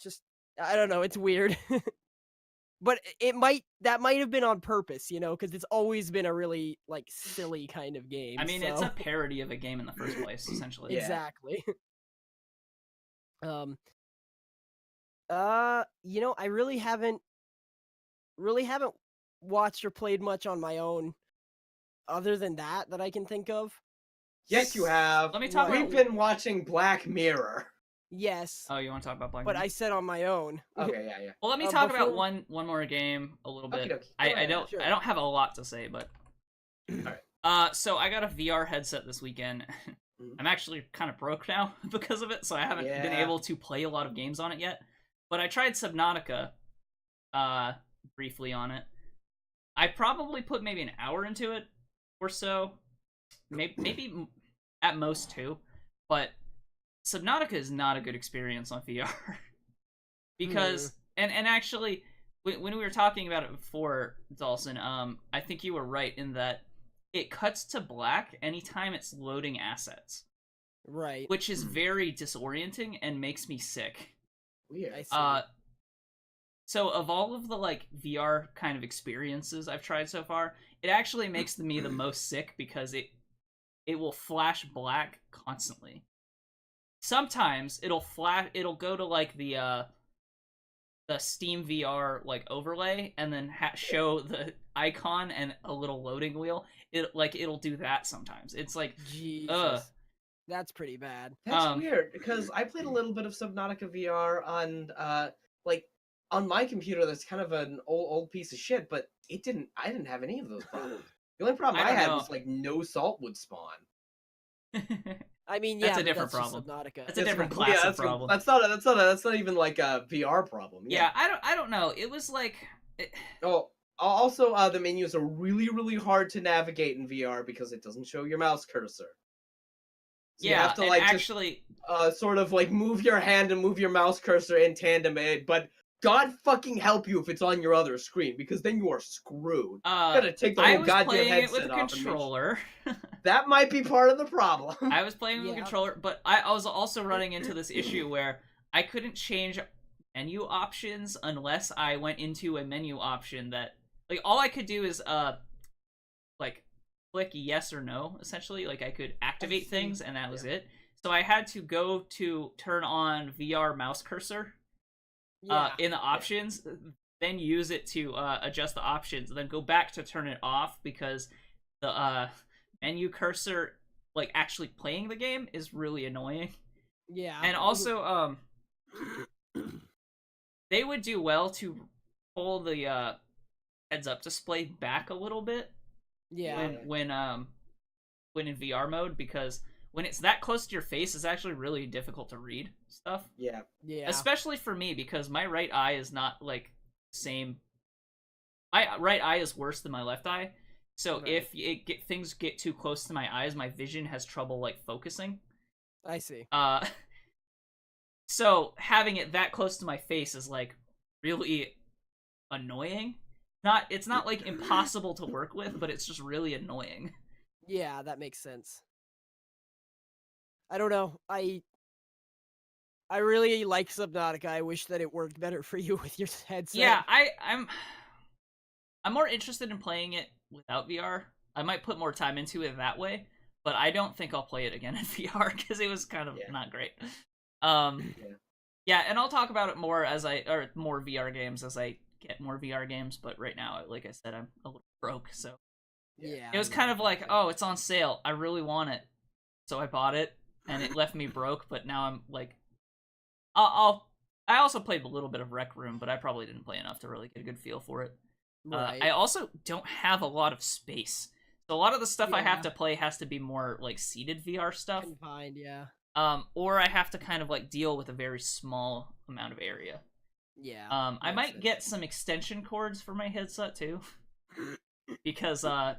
Just I don't know, it's weird. But that might have been on purpose, because it's always been a really like silly kind of game. I mean, it's a parody of a game in the first place, essentially. Exactly. I really haven't watched or played much on my own other than that I can think of. Yes, you have. Let me talk We've been watching Black Mirror. Yes. Oh, you want to talk about Black Mirror? But I said on my own. Okay, yeah. Well, let me talk about one more game a little bit. Okay. I don't have a lot to say, but Alright. So I got a VR headset this weekend. I'm actually kind of broke now because of it, so I haven't been able to play a lot of games on it yet. But I tried Subnautica briefly on it. I probably put maybe an hour into it or so. Maybe at most 2. But Subnautica is not a good experience on VR. Because, and actually, when we were talking about it before, Dalsson, I think you were right in that it cuts to black anytime it's loading assets. Right. Which is very disorienting and makes me sick. Weird. I see. So of all of the like VR kind of experiences I've tried so far, it actually makes me the most sick because it will flash black constantly. Sometimes it'll go to like the Steam VR like overlay and then show the icon and a little loading wheel. It'll do that sometimes. It's like Jesus. That's pretty bad. That's weird because I played a little bit of Subnautica VR on on my computer. That's kind of an old piece of shit, but I didn't have any of those problems. The only problem I had was like no salt would spawn. I mean, that's a different problem. Subnautica. That's a different class of problem. That's not even like a VR problem. Yeah, I don't know. It was like. Oh, also the menus are really, really hard to navigate in VR because it doesn't show your mouse cursor. So yeah, you have to like actually sort of like move your hand and move your mouse cursor in tandem, but God fucking help you if it's on your other screen, because then you are screwed. You gotta take the whole goddamn headset off. I was playing it with a controller. That might be part of the problem. I was playing with a controller, but I was also running into this issue where I couldn't change menu options unless I went into a menu option that, like, all I could do is, like, click yes or no, essentially. Like, I could activate things, and that was it. So I had to go to turn on VR mouse cursor. In the options, then use it to adjust the options, and then go back to turn it off because the menu cursor, like actually playing the game, is really annoying. Yeah. And also, they would do well to pull the heads-up display back a little bit. Yeah. When in VR mode, because when it's that close to your face, it's actually really difficult to read stuff. Yeah. Especially for me, because my right eye is not, like, same... My right eye is worse than my left eye, so if things get too close to my eyes, my vision has trouble, like, focusing. I see. So having it that close to my face is, like, really annoying. It's not, like, impossible to work with, but it's just really annoying. Yeah, that makes sense. I don't know. I really like Subnautica. I wish that it worked better for you with your headset. Yeah, I'm more interested in playing it without VR. I might put more time into it that way, but I don't think I'll play it again in VR because it was kind of not great. Yeah, and I'll talk about it more more VR games as I get more VR games, but right now, like I said, I'm a little broke, so yeah. It was kind of like, oh, it's on sale. I really want it. So I bought it, and it left me broke, but now I'm like, I also played a little bit of Rec Room, but I probably didn't play enough to really get a good feel for it. Right. I also don't have a lot of space. So a lot of the stuff I have to play has to be more, like, seated VR stuff. Confined, yeah. Or I have to kind of, like, deal with a very small amount of area. Yeah. I might get some extension cords for my headset, too. Because it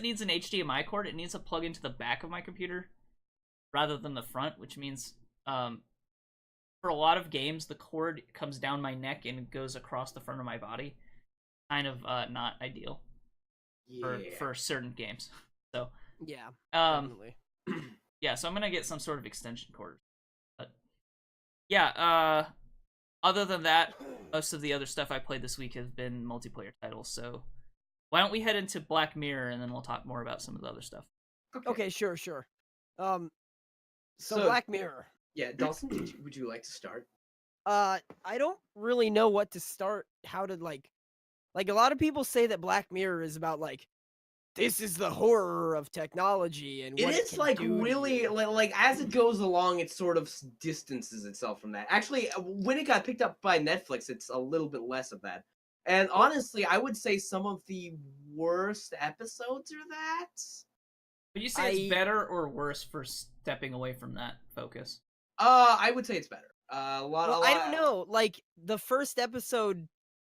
needs an HDMI cord, it needs to plug into the back of my computer rather than the front, which means for a lot of games the cord comes down my neck and goes across the front of my body. Kind of not ideal for certain games. So yeah, definitely. yeah, so I'm gonna get some sort of extension cord. But yeah, other than that, most of the other stuff I played this week has been multiplayer titles. So why don't we head into Black Mirror and then we'll talk more about some of the other stuff. Okay, sure. So Black Mirror. Yeah, Dalsson, would you like to start? I don't really know what to start. How to like a lot of people say that Black Mirror is about like this is the horror of technology and what it is like really like as it goes along, it sort of distances itself from that. Actually, when it got picked up by Netflix, it's a little bit less of that. And honestly, I would say some of the worst episodes are that. Would you say it's better or worse for stepping away from that focus? I would say it's better. I don't know. Like the first episode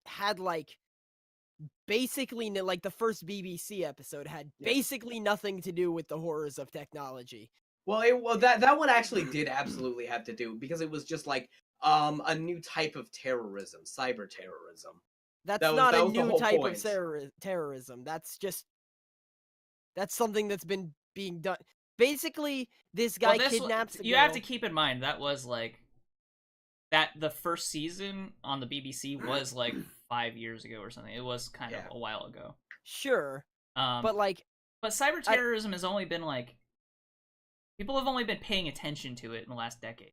had like basically like the first BBC episode had basically nothing to do with the horrors of technology. Well, that one actually did absolutely have to do because it was just like a new type of terrorism, cyber terrorism. That's not a new type of terrorism. That's something that's been being done. Basically, this guy kidnaps. You have to keep in mind that was like that. The first season on the BBC was like 5 years ago or something. It was kind of a while ago. Sure, but cyber terrorism has only been like people have only been paying attention to it in the last decade.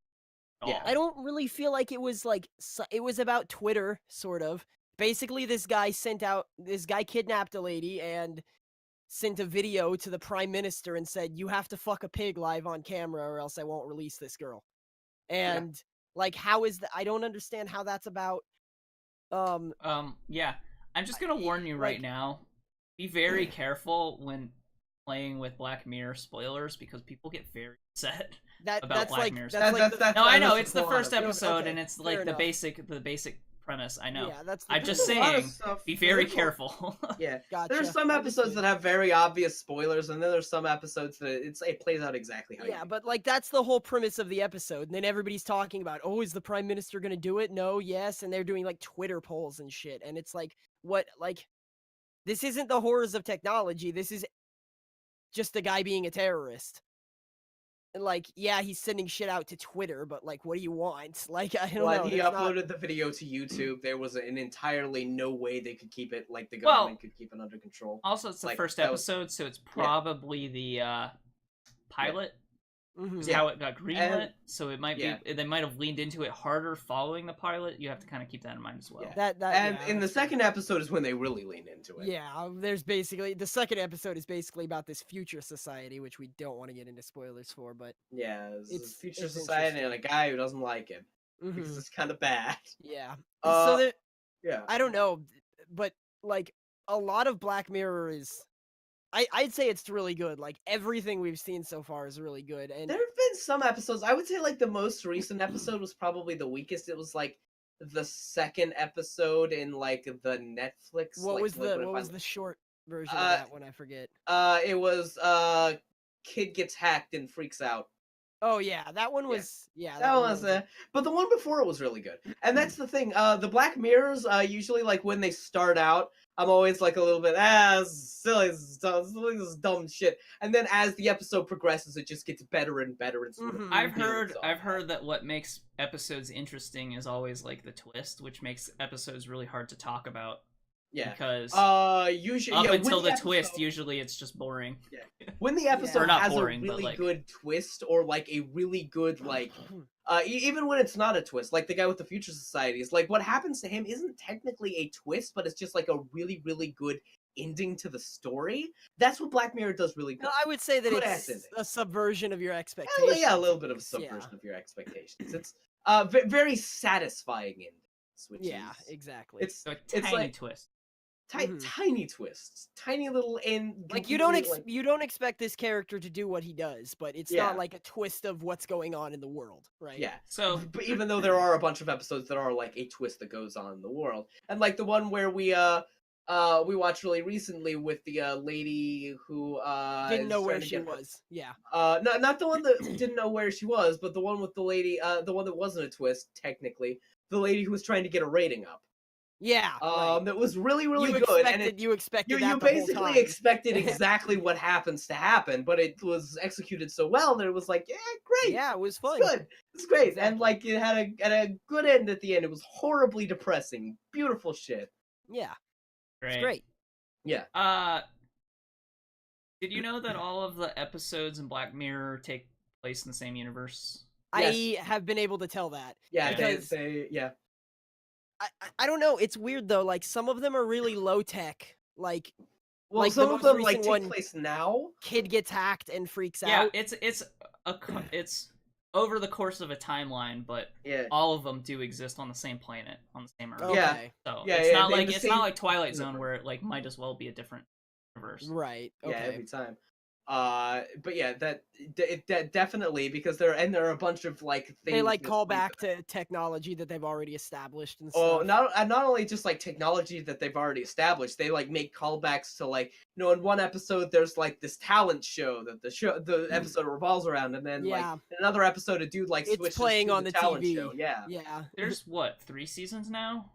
Yeah, I don't really feel like it was like it was about Twitter, sort of. Basically, this guy kidnapped a lady and sent a video to the prime minister and said, "You have to fuck a pig live on camera or else I won't release this girl." And like, how is that? I don't understand how that's about. Yeah, I'm just gonna warn you right now. Be very careful when playing with Black Mirror spoilers because people get very upset about Black Mirror. No, I know it's the first episode and it's like the basic premise. I know. Yeah, I'm just saying, be very careful. Yeah, gotcha. There's some episodes that have very obvious spoilers, and then there's some episodes that it plays out exactly how. Yeah, but like that's the whole premise of the episode, and then everybody's talking about, oh, is the prime minister gonna do it? No, yes, and they're doing like Twitter polls and shit, and it's like, what? Like, this isn't the horrors of technology. This is just a guy being a terrorist. And like, yeah, he's sending shit out to Twitter, but like, what do you want? Like, I don't know. When he uploaded the video to YouTube, there was an entirely no way they could keep it, like the government could keep it under control. Also, it's the first episode, so it's probably the pilot. Is how it got greenlit, so it might be they might have leaned into it harder following the pilot. You have to kind of keep that in mind as well. In the second episode is when they really lean into it. Yeah, there's basically the second episode is basically about this future society, which we don't want to get into spoilers for, but it's future society and a guy who doesn't like it because it's kind of bad. Yeah. So I don't know, but like a lot of Black Mirror is. I'd say it's really good. Like everything we've seen so far is really good. And there have been some episodes. I would say like the most recent episode was probably the weakest. It was like the second episode in like the Netflix. What was the short version of that one? I forget. It was kid gets hacked and freaks out. Oh yeah, that one was that one was but the one before it was really good. And that's the thing. The Black Mirrors usually like when they start out, I'm always like a little bit silly, this is dumb shit. And then as the episode progresses, it just gets better and better. And sort of I've heard that what makes episodes interesting is always like the twist, which makes episodes really hard to talk about. Yeah, because usually until the twist, usually it's just boring. Yeah, when the episode has a really good twist or like a really good like, even when it's not a twist, like the guy with the future societies, like what happens to him isn't technically a twist, but it's just like a really really good ending to the story. That's what Black Mirror does really good. No, I would say that it's a subversion of your expectations. Yeah, a little bit of a subversion of your expectations. It's very satisfying ending. Exactly. It's a tiny twist. Tiny twists, tiny little end. Like you don't expect this character to do what he does, but it's not like a twist of what's going on in the world, right? Yeah. So, but even though there are a bunch of episodes that are like a twist that goes on in the world, and like the one where we watched really recently with the lady who didn't know where she was. Yeah. Not the one that didn't know where she was, but the one with the lady, the one that wasn't a twist technically, the lady who was trying to get a rating up. Yeah. Right. That was really, really good. You expected you that the whole basically time. expected exactly what happens to happen, but it was executed so well that it was like, yeah, great. Yeah, it was fun. It's good. It's great. Exactly. And like it had a good end at the end. It was horribly depressing. Beautiful shit. Yeah. Great. It's great. Yeah. Did you know that all of the episodes in Black Mirror take place in the same universe? Yes. I have been able to tell that. Yeah, because yeah. I don't know. It's weird though. Like some of them are really low tech. Like some the of them most recent take one, place now. Kid gets hacked and freaks Yeah, out. it's over the course of a timeline, but all of them do exist on the same planet, on the same Earth. Okay. So it's not like Twilight Zone where it like might as well be a different universe. Right. Okay. Yeah, every time. But yeah, that definitely, because there are a bunch of like things they like call back to technology that they've already established and stuff. stuff. Not only just like technology that they've already established, they like make callbacks to like, you know, in one episode there's like this talent show that the episode revolves around, and then like in another episode a dude like switches playing to on the talent TV. show. Yeah. There's what, 3 seasons now?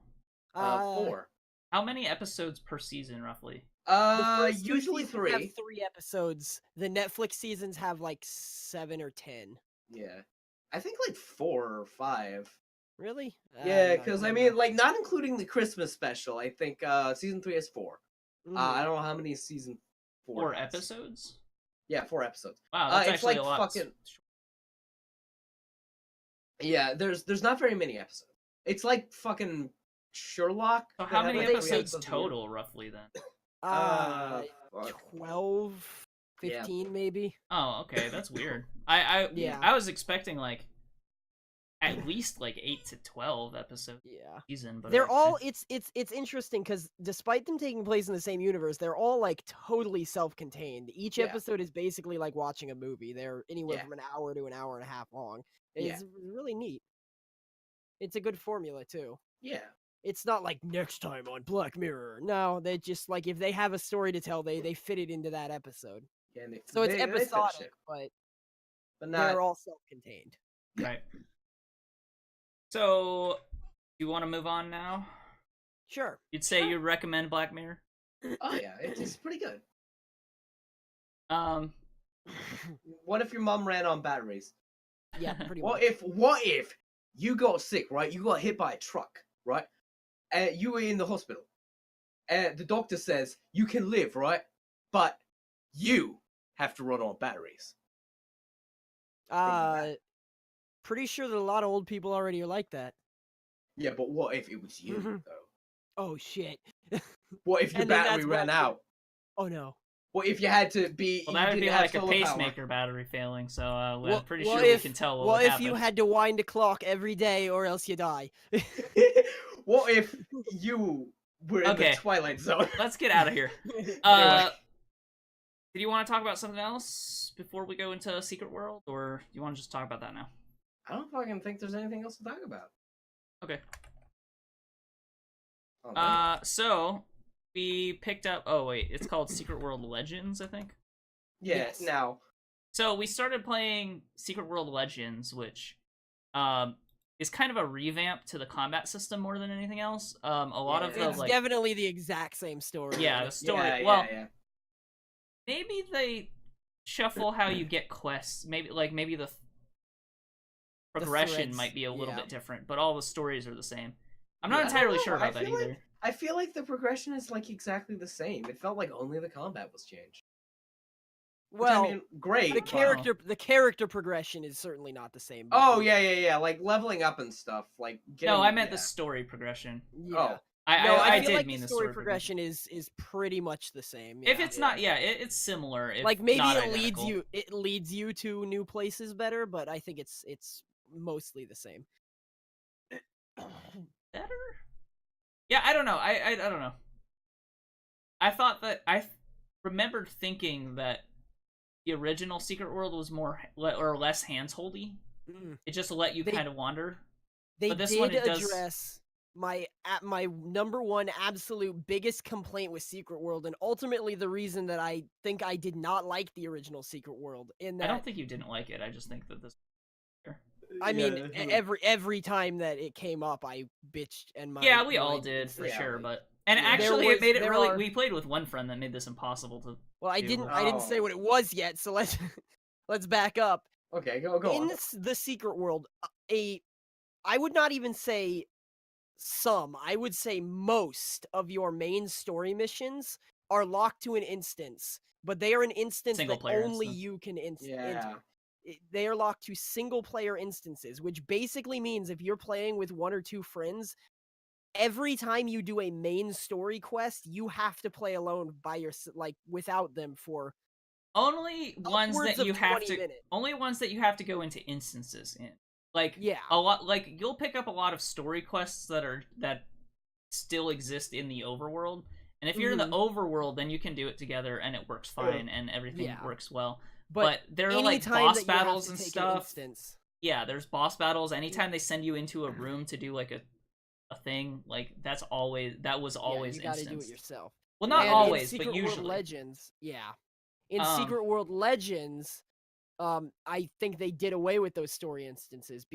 4. How many episodes per season roughly? Usually 3. Have 3 episodes. The Netflix seasons have like 7 or 10. Yeah, I think like 4 or 5. Really? Yeah, because I mean, like not including the Christmas special. I think season 3 has 4. I don't know how many season 4 has. Episodes. Yeah, 4 episodes. Wow, that's it's actually like a lot. Fucking... Yeah, there's not very many episodes. It's like fucking Sherlock. So how many episodes total, roughly, then? 12, 15 maybe. Oh, okay, that's weird. I was expecting like at least like 8 to 12 episodes. Season, but they're all it's interesting because despite them taking place in the same universe, they're all like totally self-contained. Each episode is basically like watching a movie. They're anywhere from an hour to an hour and a half long. It's really neat. It's a good formula too. Yeah. It's not like next time on Black Mirror. No, they just like if they have a story to tell, they fit it into that episode. Yeah, so it's episodic, but they're all self-contained. Right. So, you want to move on now? Sure. You'd say you recommend Black Mirror? Oh yeah, it's pretty good. What if your mom ran on batteries? Yeah, pretty much. What if you got sick, right? You got hit by a truck, right? And you were in the hospital. And the doctor says you can live, right? But you have to run on batteries. Pretty sure that a lot of old people already are like that. Yeah, but what if it was you, though? Oh, shit. What if your battery ran out? Oh, no. What if you had to be... Well, that would be like a pacemaker battery failing, so I'm pretty sure we can tell what would happen. What if you had to wind a clock every day or else you die? What if you were in the Twilight Zone? Let's get out of here. Anyway. Did you want to talk about something else before we go into Secret World, or do you want to just talk about that now? I don't fucking think there's anything else to talk about. Okay. Oh, so we picked up. Oh wait, it's called Secret World Legends, I think. Yeah. Yes. Now. So we started playing Secret World Legends, which, is kind of a revamp to the combat system more than anything else. A lot of the it's definitely the exact same story. Yeah, the story. Yeah. Maybe they shuffle how you get quests. Maybe the progression might be a little bit different, but all the stories are the same. I'm not entirely sure about that either. I feel like the progression is like exactly the same. It felt like only the combat was changed. Well, I mean, great. The character progression is certainly not the same. Oh yeah. Like leveling up and stuff. Like I meant the story progression. Yeah. Oh. I feel did like mean the story progression is pretty much the same. If it's not, it's similar. Like maybe it leads you to new places better, but I think it's mostly the same. Better? Yeah, I don't know. I don't know. I thought that I remembered thinking that the original Secret World was more or less hands-holdy. It just let you kind of wander. But this one address my number one absolute biggest complaint with Secret World, and ultimately the reason that I think I did not like the original Secret World. I don't think you didn't like it. I just think that this. I mean, every time that it came up, I bitched and my yeah, we all did for sure, but actually it made it really. We played with one friend that made this impossible to. Well, I didn't say what it was yet, so let's back up. Okay, go on. In the secret world, I would not even say some. I would say most of your main story missions are locked to an instance, but they are an instance that only you can enter. They are locked to single player instances, which basically means if you're playing with 1 or 2 friends, every time you do a main story quest, you have to play alone by without them for only ones that you have to minutes. Only ones that you have to go into instances in. Like a lot, like you'll pick up a lot of story quests that still exist in the overworld, and if you're in the overworld, then you can do it together and it works fine and everything works well. But there are like boss battles and stuff. Yeah, there's boss battles. Anytime they send you into a room to do like a thing, like that was always you gotta instance. do it yourself. Well, not always, but usually. World Legends, in Secret World Legends, I think they did away with those story instances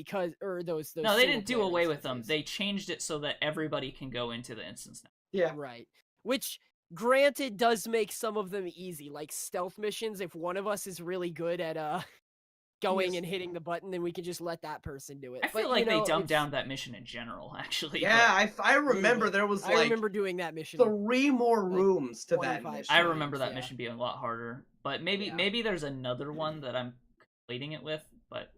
those. No, they didn't do away with them. They changed it so that everybody can go into the instance now. Yeah, right. Which, granted, does make some of them easy, like stealth missions. If one of us is really good at going and hitting the button, then we can just let that person do it. I feel like they dumbed down that mission in general, actually. Yeah, I remember there was I remember doing that mission. 3 more rooms to that mission. I remember that mission being a lot harder, but maybe there's another one that I'm completing it with, but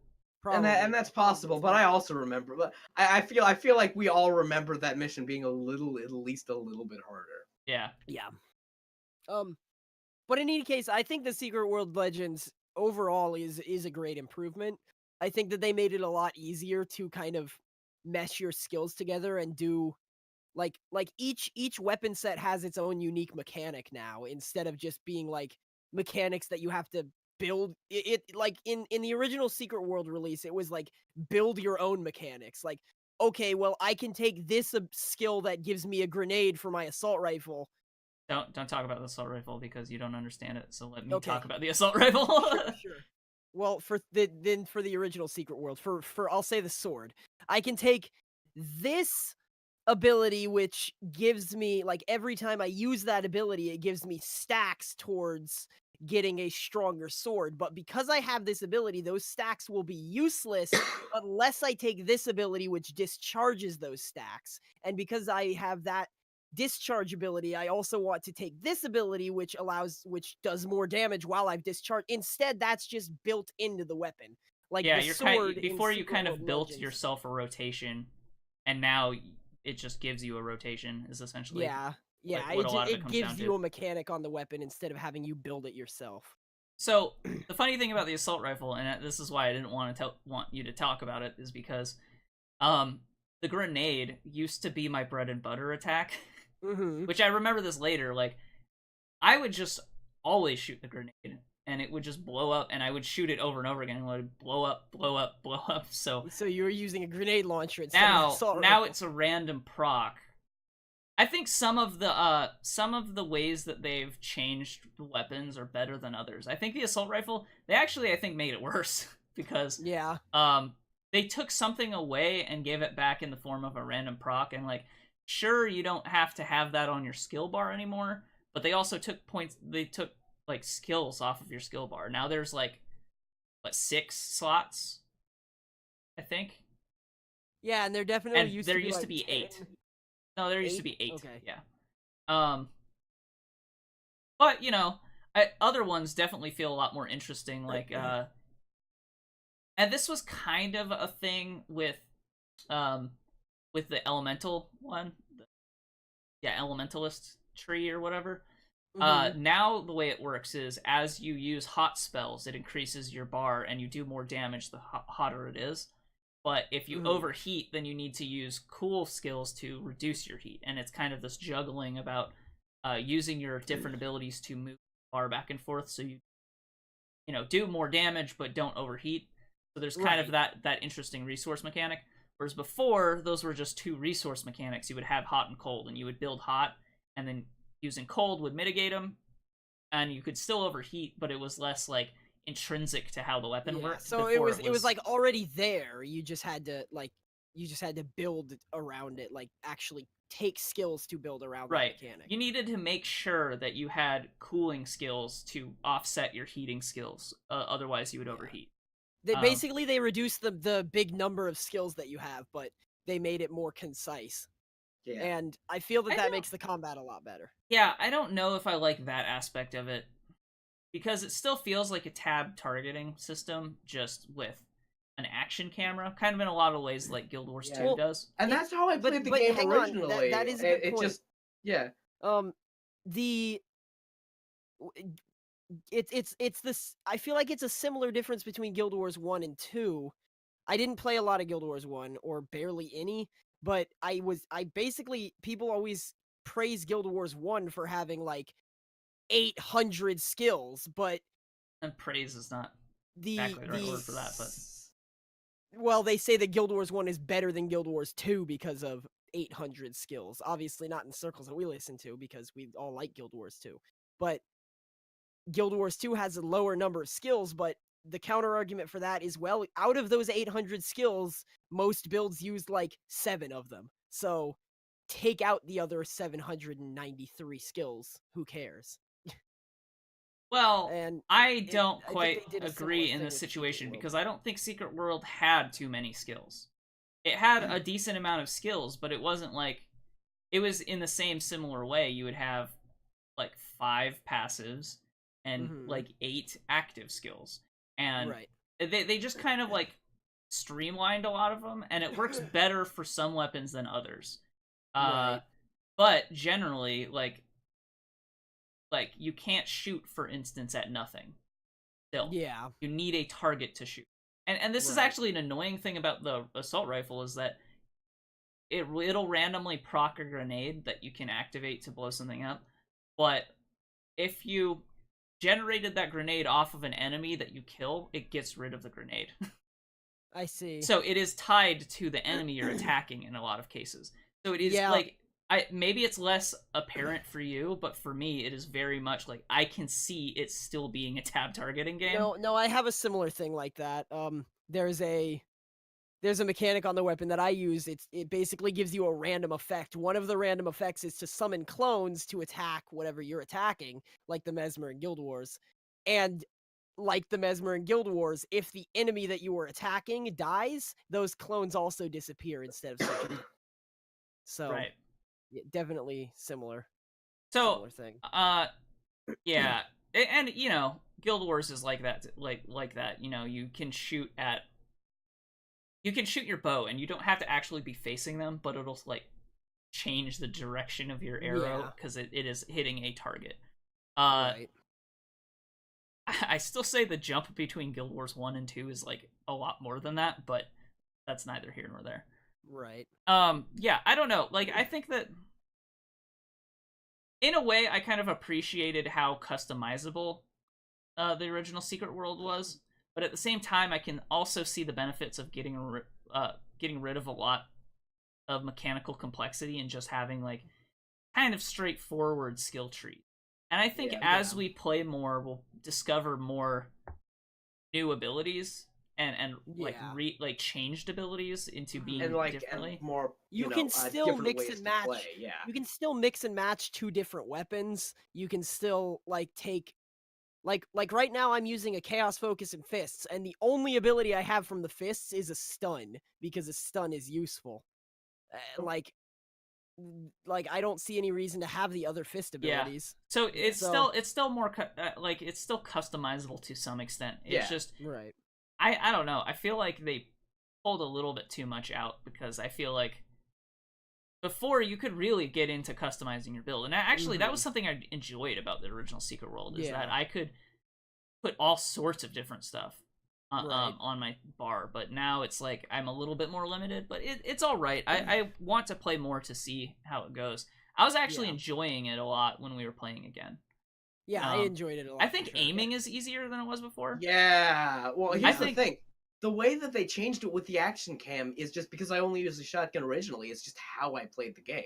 and that's possible. But I also remember, but I feel like we all remember that mission being at least a little bit harder. Yeah. But in any case, I think the Secret World Legends overall is a great improvement. I think that they made it a lot easier to kind of mesh your skills together and do like each weapon set has its own unique mechanic now, instead of just being like mechanics that you have to build it like in the original Secret World release. It was like build your own mechanics. Like, okay, well, I can take this skill that gives me a grenade for my assault rifle. Don't talk about the assault rifle because you don't understand it. So let me talk about the assault rifle. Sure. Well, for the original Secret World, for I'll say the sword, I can take this ability, which gives me, like, every time I use that ability, it gives me stacks towards getting a stronger sword. But because I have this ability, those stacks will be useless unless I take this ability, which discharges those stacks. And because I have that discharge ability, I also want to take this ability, which does more damage while I've discharged. Instead, that's just built into the weapon. Like, yeah, you're kind before you kind of built yourself a rotation, and now it just gives you a rotation, is essentially it gives you a mechanic on the weapon instead of having you build it yourself. So the funny thing about the assault rifle, and this is why I didn't want you to talk about it, is because the grenade used to be my bread and butter attack. Mm-hmm. Which I remember this later, like, I would just always shoot the grenade, and it would just blow up, and I would shoot it over and over again, and let it blow up, blow up, blow up, so you were using a grenade launcher instead of an assault rifle. Now it's a random proc. I think some of the ways that they've changed the weapons are better than others. I think the assault rifle, they actually, I think, made it worse, because they took something away and gave it back in the form of a random proc, and, like, sure, you don't have to have that on your skill bar anymore, but they also took points. They took, like, skills off of your skill bar. Now there's, like, 6 slots, I think. Yeah, and there definitely used to be 8. No, there used to be 8. Okay. Yeah. But other ones definitely feel a lot more interesting. Like, and this was kind of a thing with the elemental one, elementalist tree or whatever. Mm-hmm. Now the way it works is, as you use hot spells, it increases your bar and you do more damage the hotter it is. But if you overheat, then you need to use cool skills to reduce your heat. And it's kind of this juggling about using your different abilities to move the bar back and forth, so you do more damage but don't overheat. So there's kind of that interesting resource mechanic. Whereas before, those were just 2 resource mechanics. You would have hot and cold, and you would build hot, and then using cold would mitigate them, and you could still overheat, but it was less, like, intrinsic to how the weapon worked. So it was like already there. You just had to build around it, like actually take skills to build around that mechanic. You needed to make sure that you had cooling skills to offset your heating skills. Otherwise, you would overheat. Basically they reduced the big number of skills that you have, but they made it more concise. Yeah. And I feel that makes the combat a lot better. Yeah, I don't know if I like that aspect of it, because it still feels like a tab targeting system, just with an action camera, kind of in a lot of ways like Guild Wars 2 does. And that's how I played the game originally. That is a good point. Just, yeah. It's this. I feel like it's a similar difference between Guild Wars 1 and 2. I didn't play a lot of Guild Wars 1, or barely any, but I basically, people always praise Guild Wars 1 for having like 800 skills, but and praise is not exactly the right word for that, but well, they say that Guild Wars 1 is better than Guild Wars 2 because of 800 skills. Obviously not in circles that we listen to, because we all like Guild Wars 2. But Guild Wars 2 has a lower number of skills, but the counter argument for that is, well, out of those 800 skills, most builds used like 7 of them. So take out the other 793 skills. Who cares? Well, and I don't quite agree in this situation, because I don't think Secret World had too many skills. It had a decent amount of skills, but it wasn't like... It was in the same similar way. You would have like 5 passives and like 8 active skills. And they just kind of like streamlined a lot of them, and it works better for some weapons than others. But generally, like you can't shoot, for instance, at nothing. Still, you need a target to shoot, and this is actually an annoying thing about the assault rifle, is that it'll randomly proc a grenade that you can activate to blow something up, but if you generated that grenade off of an enemy that you kill, it gets rid of the grenade. I see. So it is tied to the enemy you're attacking in a lot of cases. So it is like, maybe it's less apparent for you, but for me, it is very much like I can see it still being a tab targeting game. No, I have a similar thing like that. There's a mechanic on the weapon that I use. It basically gives you a random effect. One of the random effects is to summon clones to attack whatever you're attacking, like the Mesmer in Guild Wars. And like the Mesmer in Guild Wars, if the enemy that you were attacking dies, those clones also disappear instead of switching. So, definitely similar. So, similar thing. Yeah, and you know, Guild Wars is like that. Like that. You know, you can shoot your bow, and you don't have to actually be facing them, but it'll like change the direction of your arrow because it is hitting a target. I still say the jump between Guild Wars 1 and 2 is like a lot more than that, but that's neither here nor there. Right. Yeah, I don't know. Like, I think that in a way I kind of appreciated how customizable the original Secret World was, but at the same time I can also see the benefits of getting rid of a lot of mechanical complexity and just having like kind of straightforward skill tree. And I think as we play more, we'll discover more new abilities and like changed abilities into being differently. And more, you can still mix and match. You can still mix and match 2 different weapons. You can still like take like right now I'm using a Chaos Focus and Fists, and the only ability I have from the Fists is a stun, because a stun is useful. Like I don't see any reason to have the other fist abilities. So it's still more it's still customizable to some extent. It's just I don't know. I feel like they pulled a little bit too much out, because I feel like before you could really get into customizing your build, and actually that was something I enjoyed about the original Secret World, is that I could put all sorts of different stuff on my bar, but now it's like I'm a little bit more limited, but it's all right. I want to play more to see how it goes. I was actually enjoying it a lot when we were playing again. Yeah, I enjoyed it a lot. I think aiming is easier than it was before. Yeah, well, here's the thing. The way that they changed it with the action cam is just because I only used the shotgun originally. It's just how I played the game.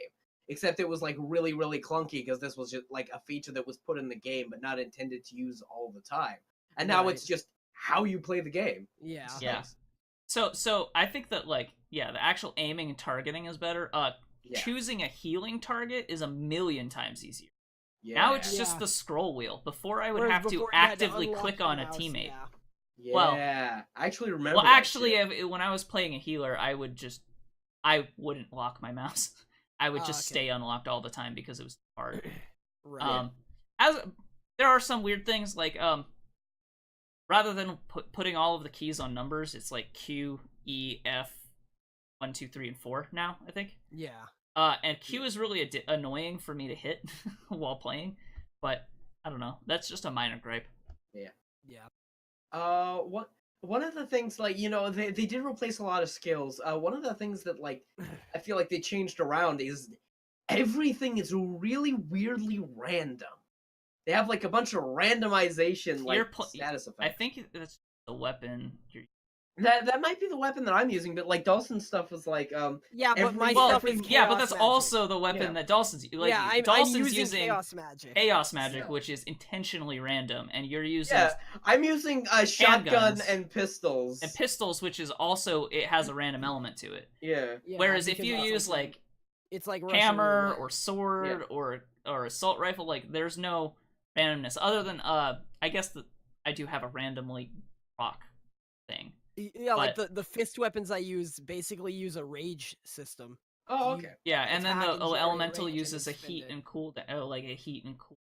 Except it was like really, really clunky, because this was just like a feature that was put in the game but not intended to use all the time. and now it's just how you play the game. Yeah. Yeah. So I think that the actual aiming and targeting is better. Choosing a healing target is 1,000,000 times easier. Yeah. Now it's just the scroll wheel. Before I would have to actively click on a teammate. Yeah. Well, I actually remember. Well, actually, when I was playing a healer, I wouldn't lock my mouse. I would just stay unlocked all the time because it was hard. Right. There are some weird things like rather than putting all of the keys on numbers, it's like Q, E, F, 1, 2, 3, and 4 now, I think. Yeah. And Q is really annoying for me to hit while playing, but I don't know. That's just a minor gripe. Yeah. Yeah. One of the things, like, they did replace a lot of skills. One of the things that, like, I feel like they changed around is everything is really weirdly random. They have, like, a bunch of randomization, like, status effects. I think that's the weapon you're... That might be the weapon that I'm using, but like Dalson's stuff was like yeah, but my stuff is but that's magic. Also the weapon that Dalson's like. Yeah, I'm using chaos magic, which is intentionally random, and you're using. Yeah, I'm using shotgun and pistols. And pistols, which is also it has a random element to it. Yeah. Whereas if you use like it's like hammer or sword or assault rifle, like there's no randomness other than I guess I do have a randomly rock thing. Yeah, like the fist weapons I use basically use a rage system. Oh, okay. Yeah, and then the elemental uses a heat and cool, like a heat and cool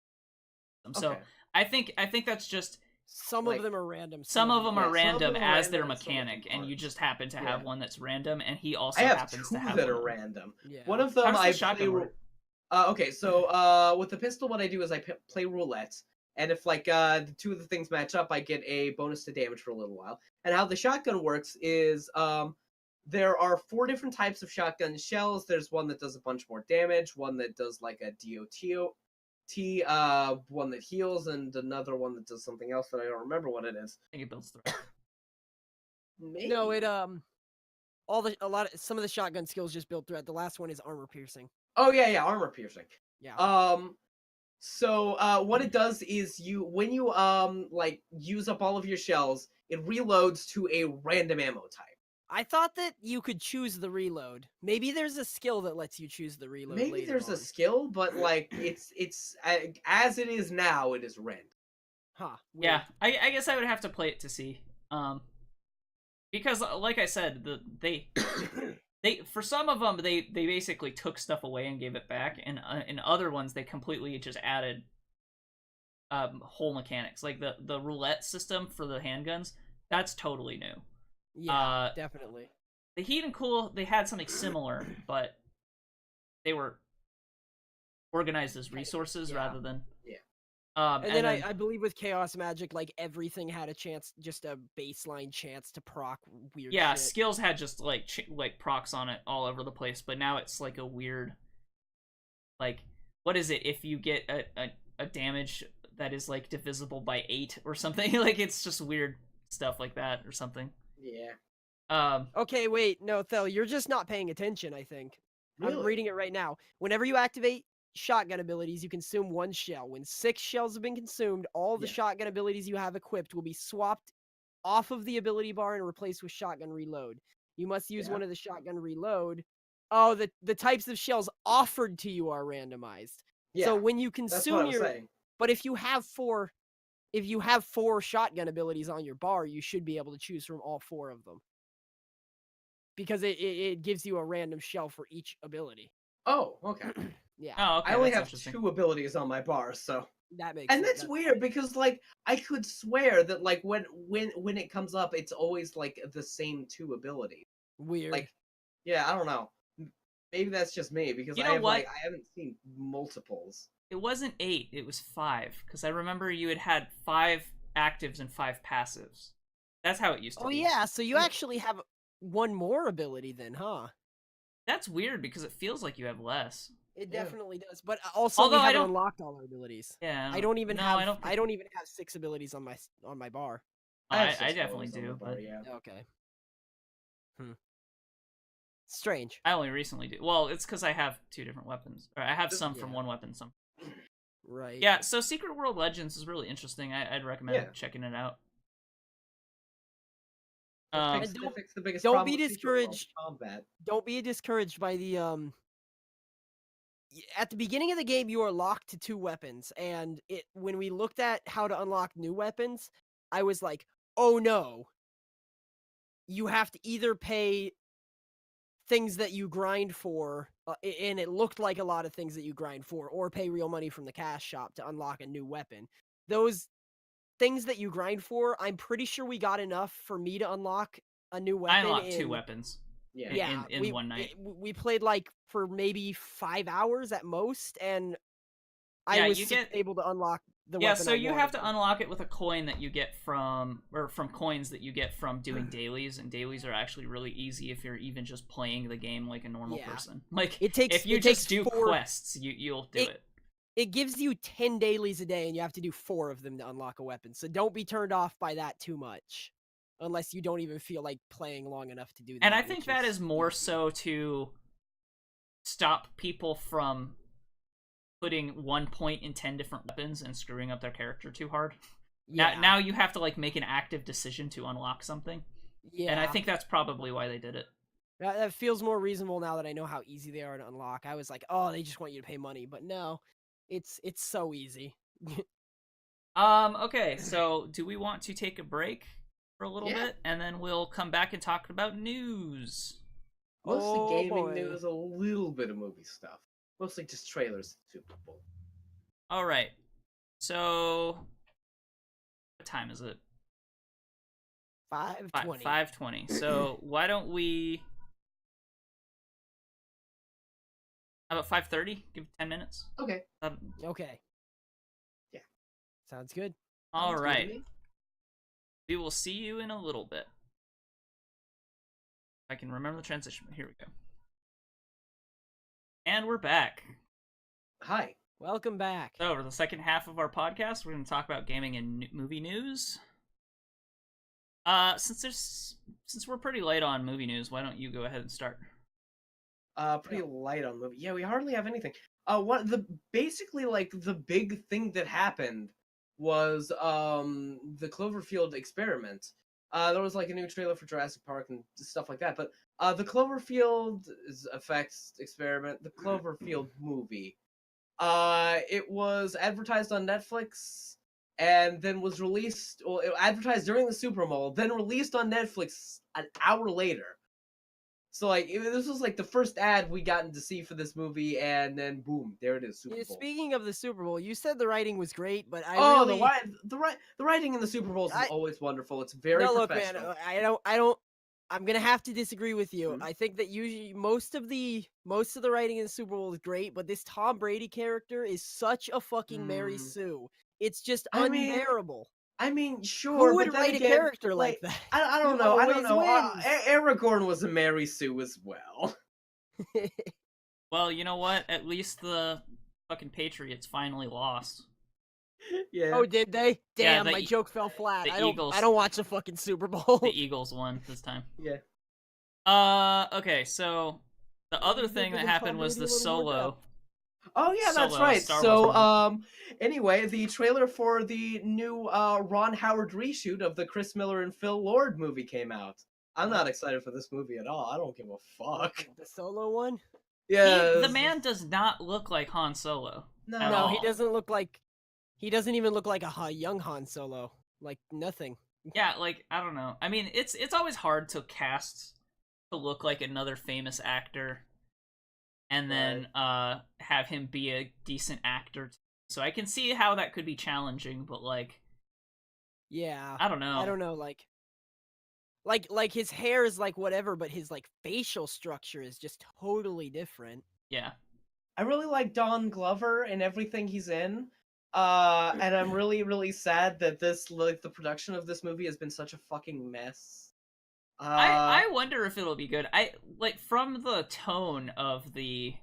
system. So I think that's just some of them are random. Some of them are random as their mechanic, and you just happen to have one that's random, and he also happens to have two that are random. Yeah. One of them I play. Okay, so with the pistol, what I do is I play roulette. And if, like, the two of the things match up, I get a bonus to damage for a little while. And how the shotgun works is there are 4 different types of shotgun shells. There's one that does a bunch more damage, one that does, like, a DOT, one that heals, and another one that does something else that I don't remember what it is. I think it builds threat. Maybe. No, it some of the shotgun skills just build threat. The last one is armor piercing. Oh, yeah, armor piercing. Yeah. So what it does is when you like use up all of your shells, it reloads to a random ammo type. I thought that you could choose the reload. Maybe there's a skill that lets you choose the reload. Maybe there's a skill, but like it's as it is now, it is random. Huh. Weird. Yeah, I guess I would have to play it to see. Because like I said, they for some of them they basically took stuff away and gave it back, and in other ones they completely just added whole mechanics, like the roulette system for the handguns. That's totally new. Yeah, definitely. The heat and cool, they had something similar, but they were organized as resources rather than and then I believe with chaos magic, like everything had a chance, just a baseline chance to proc weird. Yeah, shit. Skills had just like procs on it all over the place, but now it's like a weird, like, what is it if you get a damage that is like divisible by 8 or something? Like it's just weird stuff like that or something. Yeah. Okay, wait, no, Thel, you're just not paying attention. I think really? I'm reading it right now. Whenever you activate shotgun abilities, you consume 1 shell. When 6 shells have been consumed, all the shotgun abilities you have equipped will be swapped off of the ability bar and replaced with shotgun reload. You must use one of the shotgun reload. Oh, the types of shells offered to you are randomized. So when you consume but if you have 4 shotgun abilities on your bar, you should be able to choose from all 4 of them. Because it gives you a random shell for each ability. Oh, okay. Yeah. Oh, okay. I only have 2 abilities on my bar, so that makes sense. that's weird because like I could swear that like when it comes up, it's always like the same 2 abilities. Weird. Like, yeah, I don't know. Maybe that's just me because I haven't seen multiples. It wasn't 8; it was 5 because I remember you had 5 actives and 5 passives. That's how it used to be. Oh yeah, so you actually have 1 more ability then, huh? That's weird because it feels like you have less. It definitely does, but also we haven't unlocked all our abilities. Yeah, I don't even have 6 abilities on my bar. I definitely do, but okay. Strange. I only recently do. Well, it's because I have 2 different weapons. Or I have some from one weapon, some. Right. Yeah. So Secret World Legends is really interesting. I'd recommend checking it out. Fix the biggest don't problem be with feature film discouraged. combat. Don't be discouraged by the At the beginning of the game, you are locked to 2 weapons, and when we looked at how to unlock new weapons, I was like, oh no. You have to either pay things that you grind for, and it looked like a lot of things that you grind for, or pay real money from the cash shop to unlock a new weapon. Those things that you grind for, I'm pretty sure we got enough for me to unlock a new weapon. I unlocked 2 weapons. Yeah, in one night. We played like for maybe 5 hours at most, and I was able to unlock the weapon. Yeah, so you have to unlock it with a coin that you get from coins that you get from doing dailies, and dailies are actually really easy if you're even just playing the game like a normal person. Like, if you just do quests, you'll do it. It gives you 10 dailies a day, and you have to do 4 of them to unlock a weapon, so don't be turned off by that too much. Unless you don't even feel like playing long enough to do that. And I think that is more so to stop people from putting 1 point in 10 different weapons and screwing up their character too hard. Yeah. Now you have to like make an active decision to unlock something. Yeah. And I think that's probably why they did it. That feels more reasonable now that I know how easy they are to unlock. I was like, oh, they just want you to pay money, but no, it's so easy. Okay, so do we want to take a break for a little bit, and then we'll come back and talk about news? Mostly gaming news, a little bit of movie stuff. Mostly just trailers to Super Bowl. All right. So, what time is it? 5:20. 5:20. So why don't we? How about 5:30? Give it 10 minutes. Okay. Okay. Yeah. Sounds good. All right. We will see you in a little bit. If I can remember the transition. Here we go. And we're back. Hi. Welcome back. So, for the second half of our podcast, we're going to talk about gaming and movie news. Since we're pretty light on movie news, why don't you go ahead and start? Pretty light on movie. Yeah, we hardly have anything. Basically like the big thing that happened was the Cloverfield experiment. There was like a new trailer for Jurassic Park and stuff like that, but the Cloverfield effects experiment, the Cloverfield movie, it was advertised on Netflix and then was released, well, it was advertised during the Super Bowl, then released on Netflix an hour later. So, like, this was, like, the first ad we gotten to see for this movie, and then, boom, there it is, Super Bowl. Speaking of the Super Bowl, you said the writing was great, but the writing in the Super Bowl is always wonderful. It's very professional. Look, man, I'm gonna have to disagree with you. Mm-hmm. I think that usually most of the writing in the Super Bowl is great, but this Tom Brady character is such a fucking Mary Sue. It's just unbearable. I mean, sure. Who would write a character like that? I don't know. Aragorn was a Mary Sue as well. Well, you know what? At least the fucking Patriots finally lost. Yeah. Oh, did they? Damn, my joke fell flat. I don't watch the fucking Super Bowl. The Eagles won this time. Yeah. Okay, so the other thing that happened was the Solo. Oh yeah, that's right. So anyway, the trailer for the new Ron Howard reshoot of the Chris Miller and Phil Lord movie came out. I'm not excited for this movie at all. I don't give a fuck. The Solo one? Yeah. The man does not look like Han Solo. No, he doesn't look like. He doesn't even look like a young Han Solo. Like nothing. Yeah, like I don't know. I mean, it's always hard to cast to look like another famous actor. And then have him be a decent actor. So I can see how that could be challenging, but like, yeah, I don't know. Like his hair is like whatever, but his like facial structure is just totally different. Yeah, I really like Don Glover and everything he's in. And I'm really, really sad that the production of this movie has been such a fucking mess. I wonder if it'll be good. I like from the tone of the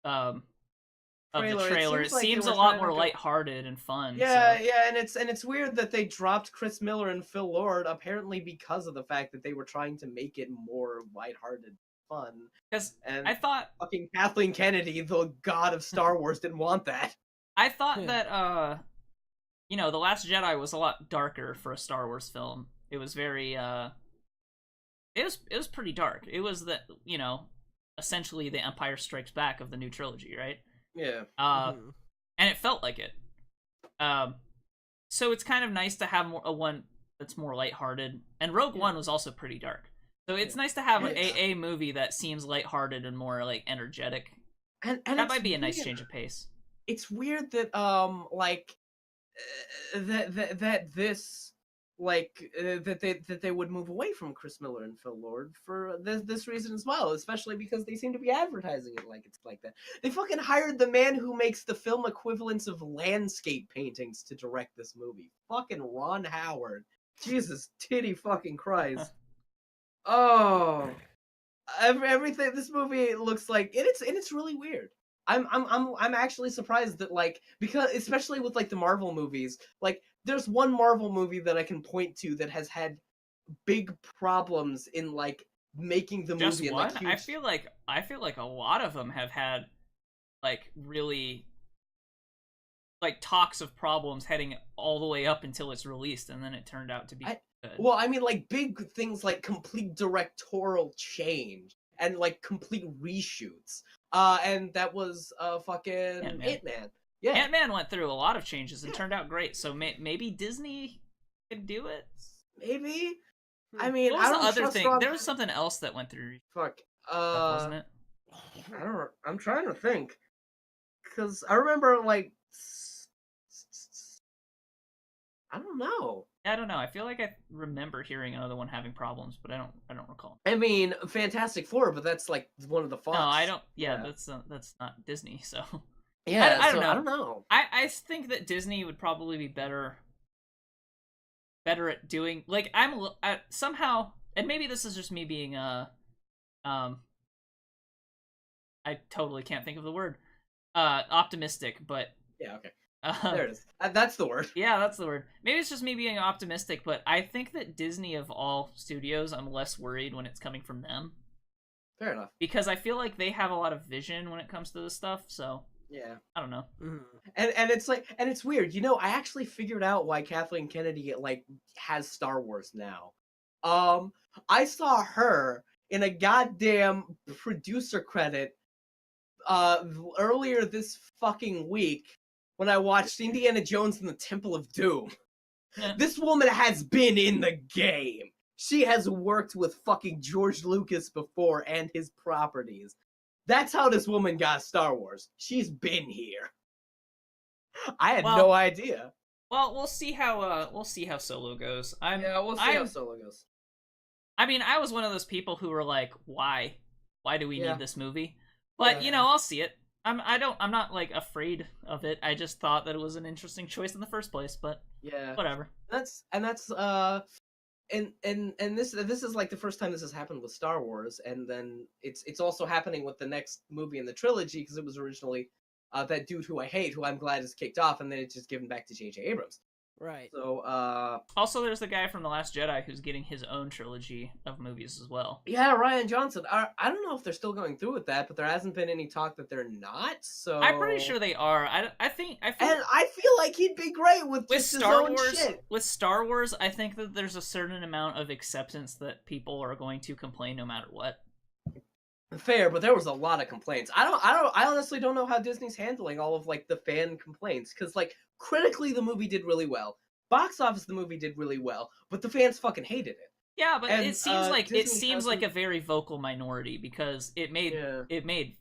trailer. It seems a lot more lighthearted and fun. Yeah, yeah, and it's weird that they dropped Chris Miller and Phil Lord apparently because of the fact that they were trying to make it more lighthearted, fun. Because I thought fucking Kathleen Kennedy, the god of Star Wars, didn't want that. I thought that The Last Jedi was a lot darker for a Star Wars film. It was very it was pretty dark. It was the, essentially the Empire Strikes Back of the new trilogy, right? Yeah. And it felt like it. So it's kind of nice to have a one that's more lighthearted. And Rogue One was also pretty dark. So it's nice to have a movie that seems lighthearted and more like energetic. And that might be a nice change of pace. It's weird that that they would move away from Chris Miller and Phil Lord for this reason as well, especially because they seem to be advertising it like it's like that. They fucking hired the man who makes the film equivalents of landscape paintings to direct this movie. Fucking Ron Howard. Jesus titty fucking Christ. Oh, everything this movie looks like, and it's really weird. I'm actually surprised that, like, because especially with like the Marvel movies, like there's one Marvel movie that I can point to that has had big problems in like making the Just movie. One? And, like, huge... I feel like a lot of them have had like really like talks of problems heading all the way up until it's released, and then it turned out to be good. Well, I mean, like big things like complete directorial change and like complete reshoots. And that was fucking Ant-Man. Yeah, Ant-Man went through a lot of changes and turned out great. So maybe Disney could do it. Maybe. I mean, what was the other thing? There was something else that went through. Fuck. Wasn't it? I don't know. I'm trying to think, because I remember like I don't know. I don't know. I feel like I remember hearing another one having problems, but I don't recall. I mean, Fantastic Four, but that's like one of the Fox. No, I don't. Yeah, that's not Disney. So yeah, I don't know. I don't know. I think that Disney would probably be better at doing, like, somehow, and maybe this is just me being I totally can't think of the word, optimistic, but yeah, okay. There it is. That's the word. Yeah, that's the word. Maybe it's just me being optimistic, but I think that Disney, of all studios, I'm less worried when it's coming from them. Fair enough. Because I feel like they have a lot of vision when it comes to this stuff, so... Yeah. I don't know. Mm-hmm. And it's like, and it's weird. You know, I actually figured out why Kathleen Kennedy, like, has Star Wars now. I saw her in a goddamn producer credit earlier this fucking week when I watched Indiana Jones and the Temple of Doom. Yeah. This woman has been in the game. She has worked with fucking George Lucas before and his properties. That's how this woman got Star Wars. She's been here. I had no idea. Well, we'll see how Solo goes. We'll see how Solo goes. I mean, I was one of those people who were like, "Why? Why do we need this movie?" But I'll see it. I'm not like afraid of it. I just thought that it was an interesting choice in the first place, but whatever. This is like the first time this has happened with Star Wars, and then it's also happening with the next movie in the trilogy, because it was originally that dude who I hate, who I'm glad is kicked off, and then it's just given back to J.J. Abrams. Right. So, also, there's the guy from The Last Jedi who's getting his own trilogy of movies as well. Yeah, Rian Johnson. I don't know if they're still going through with that, but there hasn't been any talk that they're not, so... I'm pretty sure they are. And I feel like he'd be great with Star his own Wars. shit. With Star Wars, I think that there's a certain amount of acceptance that people are going to complain no matter what. Fair, but there was a lot of complaints. I honestly don't know how Disney's handling all of like the fan complaints, because like critically the movie did really well, box office the movie did really well, but the fans fucking hated it. Yeah, but it seems like a very vocal minority, because it made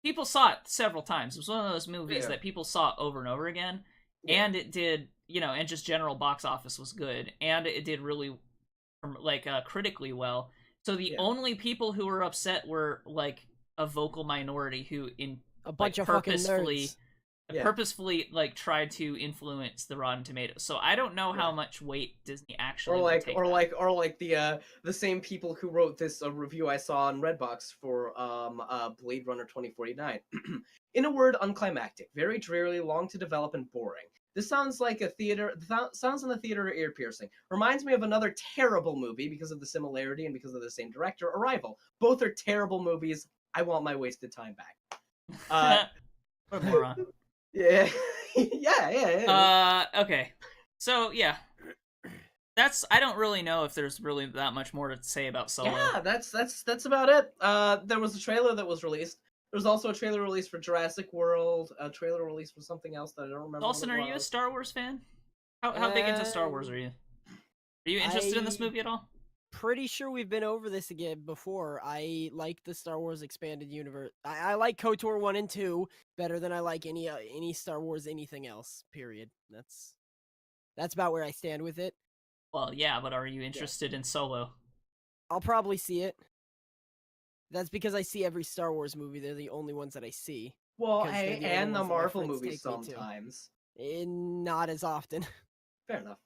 people saw it several times. It was one of those movies that people saw over and over again, and it did, and just general box office was good, and it did really like critically well. So the only people who were upset were like a vocal minority who a bunch of fucking nerds. Purposefully like tried to influence the Rotten Tomatoes. So I don't know how much weight Disney actually or like the same people who wrote this review I saw on Redbox for Blade Runner 2049. In a word, unclimactic, very dreary, long to develop, and boring. This sounds like sounds in the theater ear piercing. Reminds me of another terrible movie because of the similarity and because of the same director, Arrival. Both are terrible movies. I want my wasted time back. What a moron. Yeah. yeah. Okay. So, yeah. I don't really know if there's really that much more to say about Solo. Yeah, that's about it. There was a trailer that was released. There was also a trailer released for Jurassic World, a trailer released for something else that I don't remember. Dalsson, are you a Star Wars fan? How big into Star Wars are you? Are you interested in this movie at all? Pretty sure we've been over this again before. I like the Star Wars expanded universe. I like KOTOR 1 and 2 better than I like any Star Wars anything else. Period. That's about where I stand with it. Well, yeah, but are you interested in Solo? I'll probably see it. That's because I see every Star Wars movie. They're the only ones that I see. Well, hey, and the Marvel movies sometimes. Not as often. Fair enough.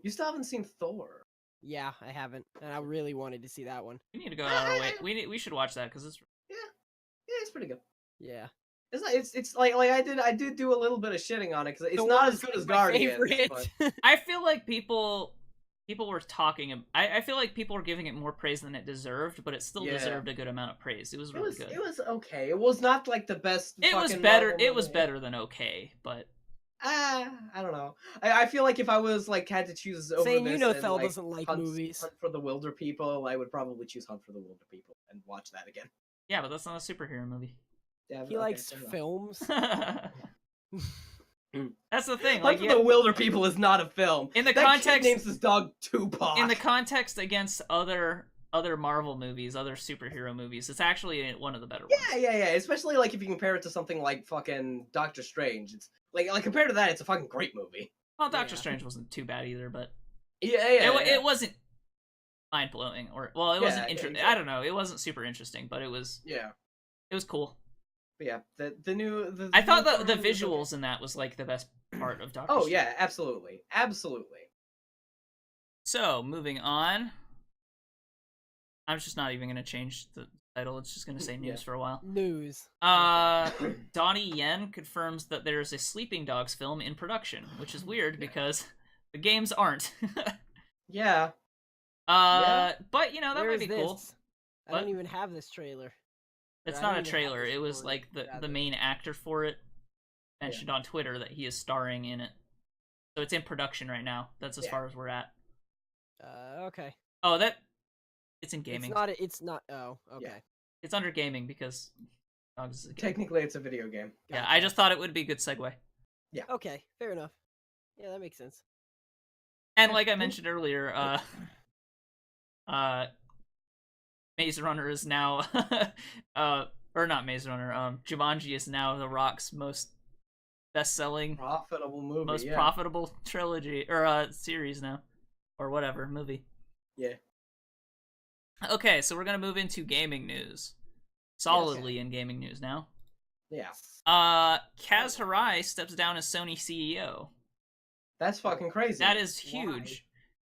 You still haven't seen Thor. Yeah, I haven't, and I really wanted to see that one. We need to go out of our way. We should watch that because it's it's pretty good. Yeah, it's like I did do a little bit of shitting on it because it's not as good as Guardians. But... I feel like people were talking. I feel like people were giving it more praise than it deserved, but it still deserved a good amount of praise. It was really good. It was okay. It was not like the best. It was better. It was better than okay, but. I don't know. I feel like if I was like had to choose over Saying, this, Thel doesn't like movies. Hunt for the Wilder People, I would probably choose Hunt for the Wilder People and watch that again. Yeah, but that's not a superhero movie. Yeah, he likes films. That's the thing. Hunt for the Wilder People is not a film. In the that context, kid names his dog Tupac. In the context against other Marvel movies, other superhero movies, it's actually one of the better ones. Yeah. Especially like if you compare it to something like fucking Doctor Strange. It's like compared to that, it's a fucking great movie. Well, Doctor Strange wasn't too bad either, but it wasn't mind blowing or it wasn't interesting. I don't know, it wasn't super interesting, but it was it was cool. But yeah, the new I thought the visuals in that was like the best part of Doctor Strange. Yeah, absolutely. So moving on. I'm just not even going to change the title. It's just going to say news for a while. News. Donnie Yen confirms that there's a Sleeping Dogs film in production, which is weird because the games aren't. Yeah. But, that might be cool. I don't even have this trailer. It's not a trailer. It was like the main actor for it mentioned on Twitter that he is starring in it. So it's in production right now. That's as far as we're at. Okay. Oh, it's in gaming. It's not. Oh, okay. Yeah. It's under gaming because Dogs is a game. Technically, it's a video game. Yeah, I just thought it would be a good segue. Yeah. Okay, fair enough. Yeah, that makes sense. And like I mentioned earlier, Maze Runner is now, or not Maze Runner. Jumanji is now The Rock's most best-selling, profitable movie, most profitable trilogy or series now, or whatever movie. Yeah. Okay, so we're gonna move into gaming news. Solidly in gaming news now. Yeah. Kaz Hirai steps down as Sony CEO. That's fucking crazy. That is huge.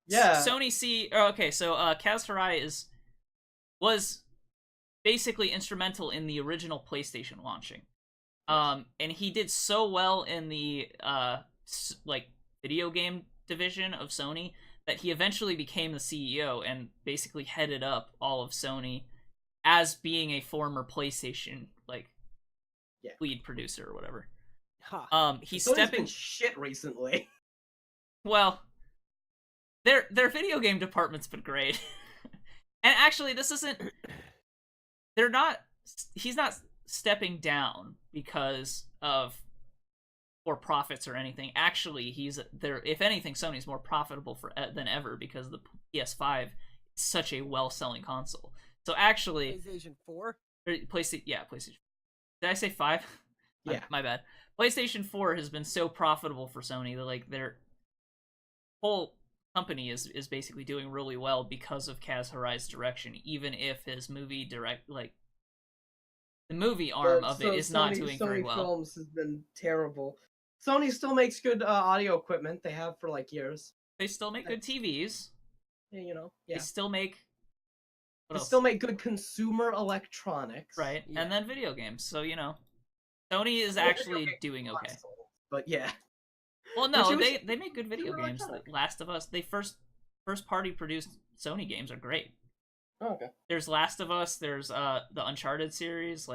Why? Yeah. Sony CEO. Okay, so Kaz Hirai was basically instrumental in the original PlayStation launching. And he did so well in the video game division of Sony that he eventually became the CEO and basically headed up all of Sony as being a former PlayStation lead producer or whatever. He's stepping shit recently. Well, their video game department's been great. And actually this isn't he's not stepping down because of or profits or anything. Actually, he's there. If anything, Sony's more profitable than ever because the PS5 is such a well-selling console. So actually, PlayStation 4. PlayStation. Did I say 5? Yeah, my bad. PlayStation 4 has been so profitable for Sony that their whole company is basically doing really well because of Kaz Hirai's direction. Even if his movie the movie arm of it is not doing very well. Sony Films has been terrible. Sony still makes good audio equipment. They have for years. They still make good TVs. Yeah, They still make. They still make good consumer electronics. Right, and then video games. So Sony is actually doing okay. But yeah. Well, no, they make good video games. Last of Us, they first party produced Sony games are great. Oh, okay. There's Last of Us. There's the Uncharted series.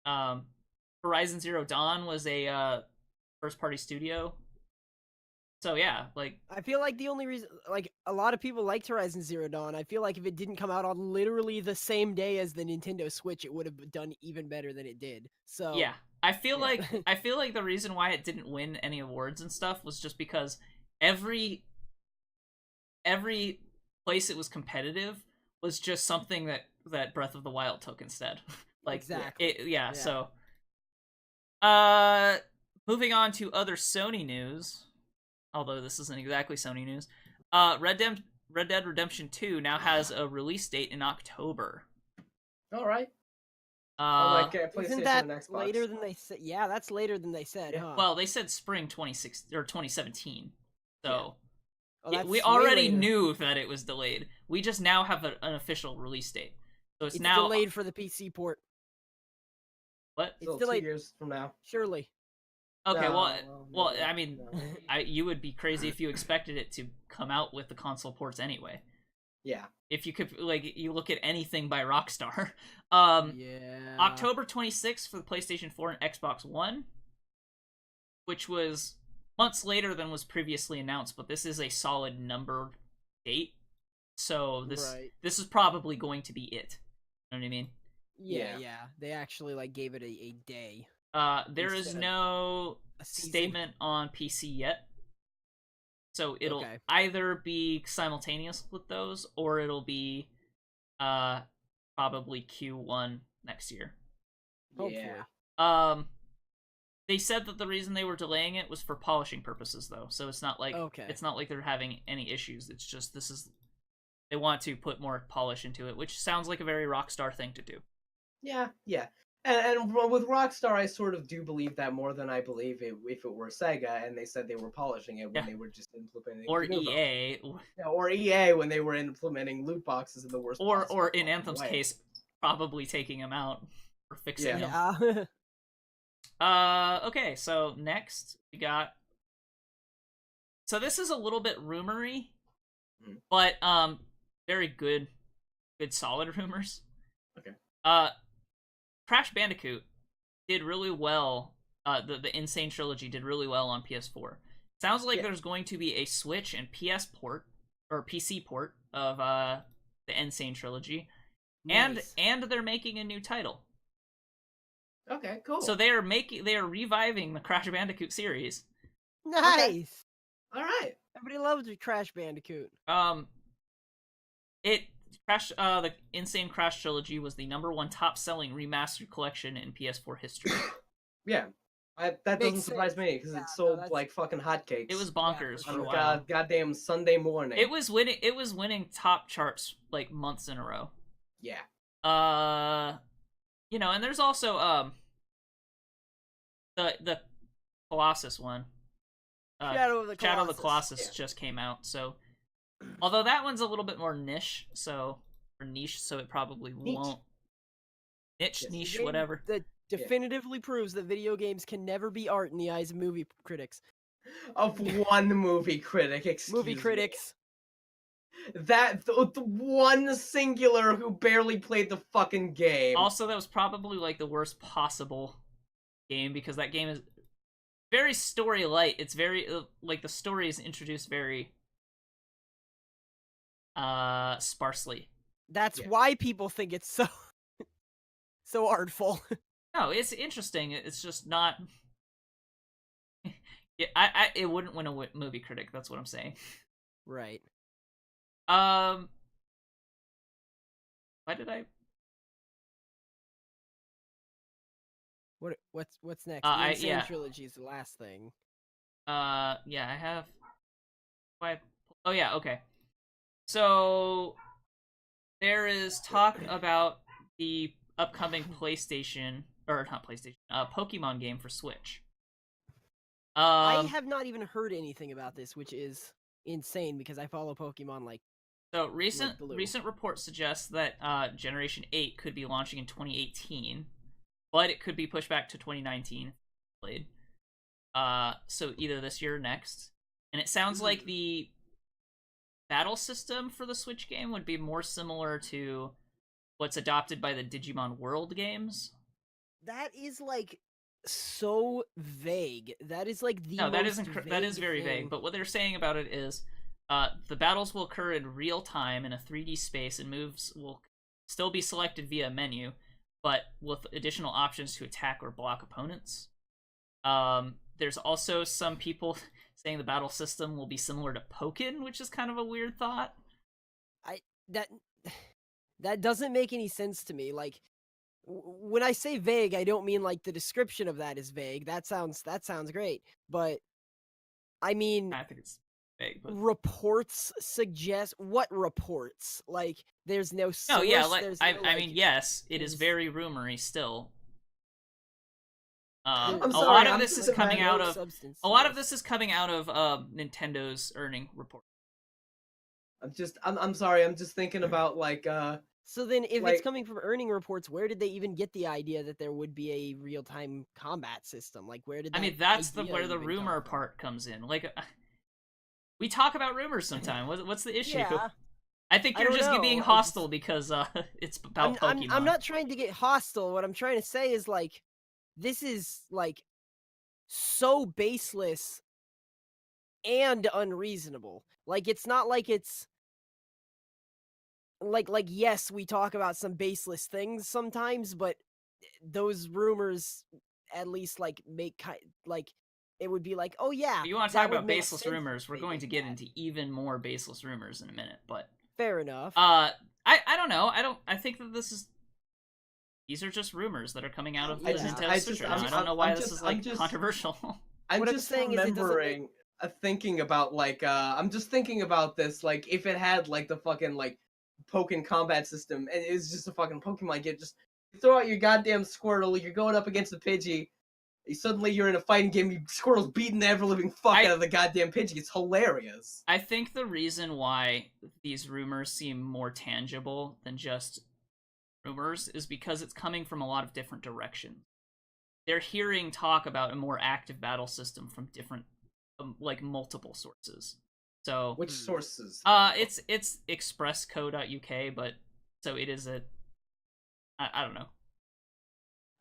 Horizon Zero Dawn was a first party studio. So yeah, like I feel like the only reason, like a lot of people liked Horizon Zero Dawn. I feel like if it didn't come out on literally the same day as the Nintendo Switch, it would have done even better than it did. So yeah, I feel like the reason why it didn't win any awards and stuff was just because every place it was competitive was just something that Breath of the Wild took instead. Like exactly. Yeah. So moving on to other Sony news, although this isn't exactly Sony news. Red Dead Redemption 2 now has a release date in October. All right. Like isn't that and Xbox. Later than they said? Yeah, that's later than they said, huh? Well, they said spring 2016 or 2017. So we already knew that it was delayed. We just now have an official release date. So it's now delayed for the PC port. What? It's delayed 2 years from now. Surely. Okay, well, I mean, you would be crazy if you expected it to come out with the console ports anyway. Yeah. If you could, you look at anything by Rockstar. Yeah. October 26th for the PlayStation 4 and Xbox One, which was months later than was previously announced, but this is a solid numbered date. So this is probably going to be it. You know what I mean? Yeah. They actually gave it a day. There is no statement on PC yet. So it'll either be simultaneous with those, or it'll be probably Q1 next year. Hopefully. They said that the reason they were delaying it was for polishing purposes, though. So it's not like it's not like they're having any issues. It's just they want to put more polish into it, which sounds like a very Rockstar thing to do. Yeah. And with Rockstar, I sort of do believe that more than I believe if it were Sega and they said they were polishing it when they were just implementing or EA. Or EA when they were implementing loot boxes in the worst or in Anthem's case, probably taking them out or fixing them. Okay, so next we got. So this is a little bit rumory, but very good solid rumors. Okay. Crash Bandicoot did really well. The Insane Trilogy did really well on PS4. Sounds like there's going to be a Switch and PS port or PC port of the Insane Trilogy, nice. and they're making a new title. Okay, cool. So they are reviving the Crash Bandicoot series. Nice. Okay. All right. Everybody loves Crash Bandicoot. The Insane Crash Trilogy was the #1 top-selling remastered collection in PS4 history. Yeah, that doesn't surprise me because it's sold like fucking hotcakes. It was bonkers for a while. Goddamn Sunday morning. It was winning top charts like months in a row. Yeah. And there's also the Colossus one. Shadow of the Colossus just came out, so. Although that one's a little bit more niche, so it probably won't. Niche, whatever. That definitively proves that video games can never be art in the eyes of movie critics. Of one movie critic, excuse me. Critics. That the one singular who barely played the fucking game. Also, that was probably the worst possible game because that game is very story light. It's very the story is introduced very sparsely. That's why people think it's so artful. No, it's interesting. It's just not. It wouldn't win a movie critic. That's what I'm saying. Right. Why did I? What's next? The Insane Trilogy is the last thing. I have. Oh yeah, okay. So there is talk about the upcoming Pokemon game for Switch. I have not even heard anything about this, which is insane because I follow Pokemon So recent reports suggest that Generation 8 could be launching in 2018, but it could be pushed back to 2019. So either this year or next. And it sounds like the battle system for the Switch game would be more similar to what's adopted by the Digimon World games. That is so vague. That is like the no, that is vague that is very thing. vague. But what they're saying about it is, the battles will occur in real time in a 3D space, and moves will still be selected via a menu, but with additional options to attack or block opponents. There's also some people saying the battle system will be similar to Pokken, which is kind of a weird thought. That doesn't make any sense to me. Like, when I say vague, I don't mean like the description of that is vague. That sounds great, but I mean, I think it's vague. But... reports suggest what reports? Like, there's no source. No, yeah, I mean, yes, it is very rumory still. A lot of this is coming out of Nintendo's earning report. I'm sorry. I'm just thinking about like. So then, if it's coming from earning reports, where did they even get the idea that there would be a real-time combat system? Like, where did that? I mean, that's where the rumor part comes in. Like, we talk about rumors sometime. What's the issue? Yeah. I think you're just being hostile because it's about Pokemon. I'm not trying to get hostile. What I'm trying to say is, like, this is like so baseless and unreasonable. Like, it's not like it's like yes, we talk about some baseless things sometimes, but those rumors at least like make like it would be like, oh yeah. If you want to talk about baseless rumors, we're going to get into even more baseless rumors in a minute, but fair enough. I don't know. I think that these are just rumors that are coming out of the Nintendo Switch right now. I don't know why this is like controversial. I'm just remembering thinking about like I'm just thinking about this like if it had like the fucking like Pokken combat system and it's just a fucking Pokemon game, just throw out your goddamn Squirtle, you're going up against a Pidgey, suddenly you're in a fighting game, Squirtle's beating the ever-living fuck out of the goddamn Pidgey. It's hilarious. I think the reason why these rumors seem more tangible than just rumors is because it's coming from a lot of different directions. They're hearing talk about a more active battle system from different like multiple sources. So which sources? It's expressco.uk, but so it is I don't know.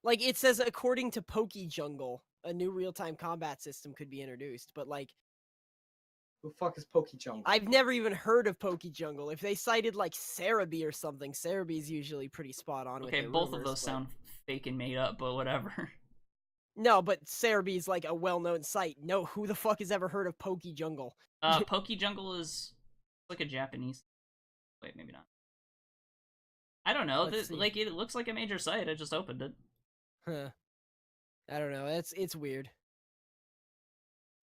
Like, it says, according to PokeJungle, a new real-time combat system could be introduced, but like, who the fuck is PokeJungle? I've never even heard of PokeJungle. If they cited like Cerebi or something, Cerebi's usually pretty spot on. Okay, with both rumors, of those sound fake and made up, but whatever. No, but Cerebi's like a well-known site. No, who the fuck has ever heard of PokeJungle? PokeJungle is like a Japanese. Wait, maybe not. I don't know. Like, it looks like a major site. I just opened it. Huh. I don't know. It's weird.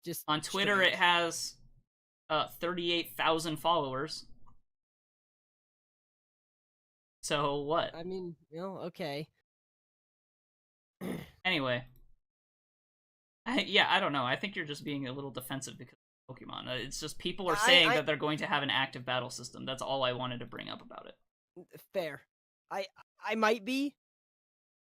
Just on Twitter, strange. It has 38,000 followers. So what? I mean, okay. Anyway. I don't know. I think you're just being a little defensive because of Pokemon. It's just people are saying that they're going to have an active battle system. That's all I wanted to bring up about it. Fair. I might be,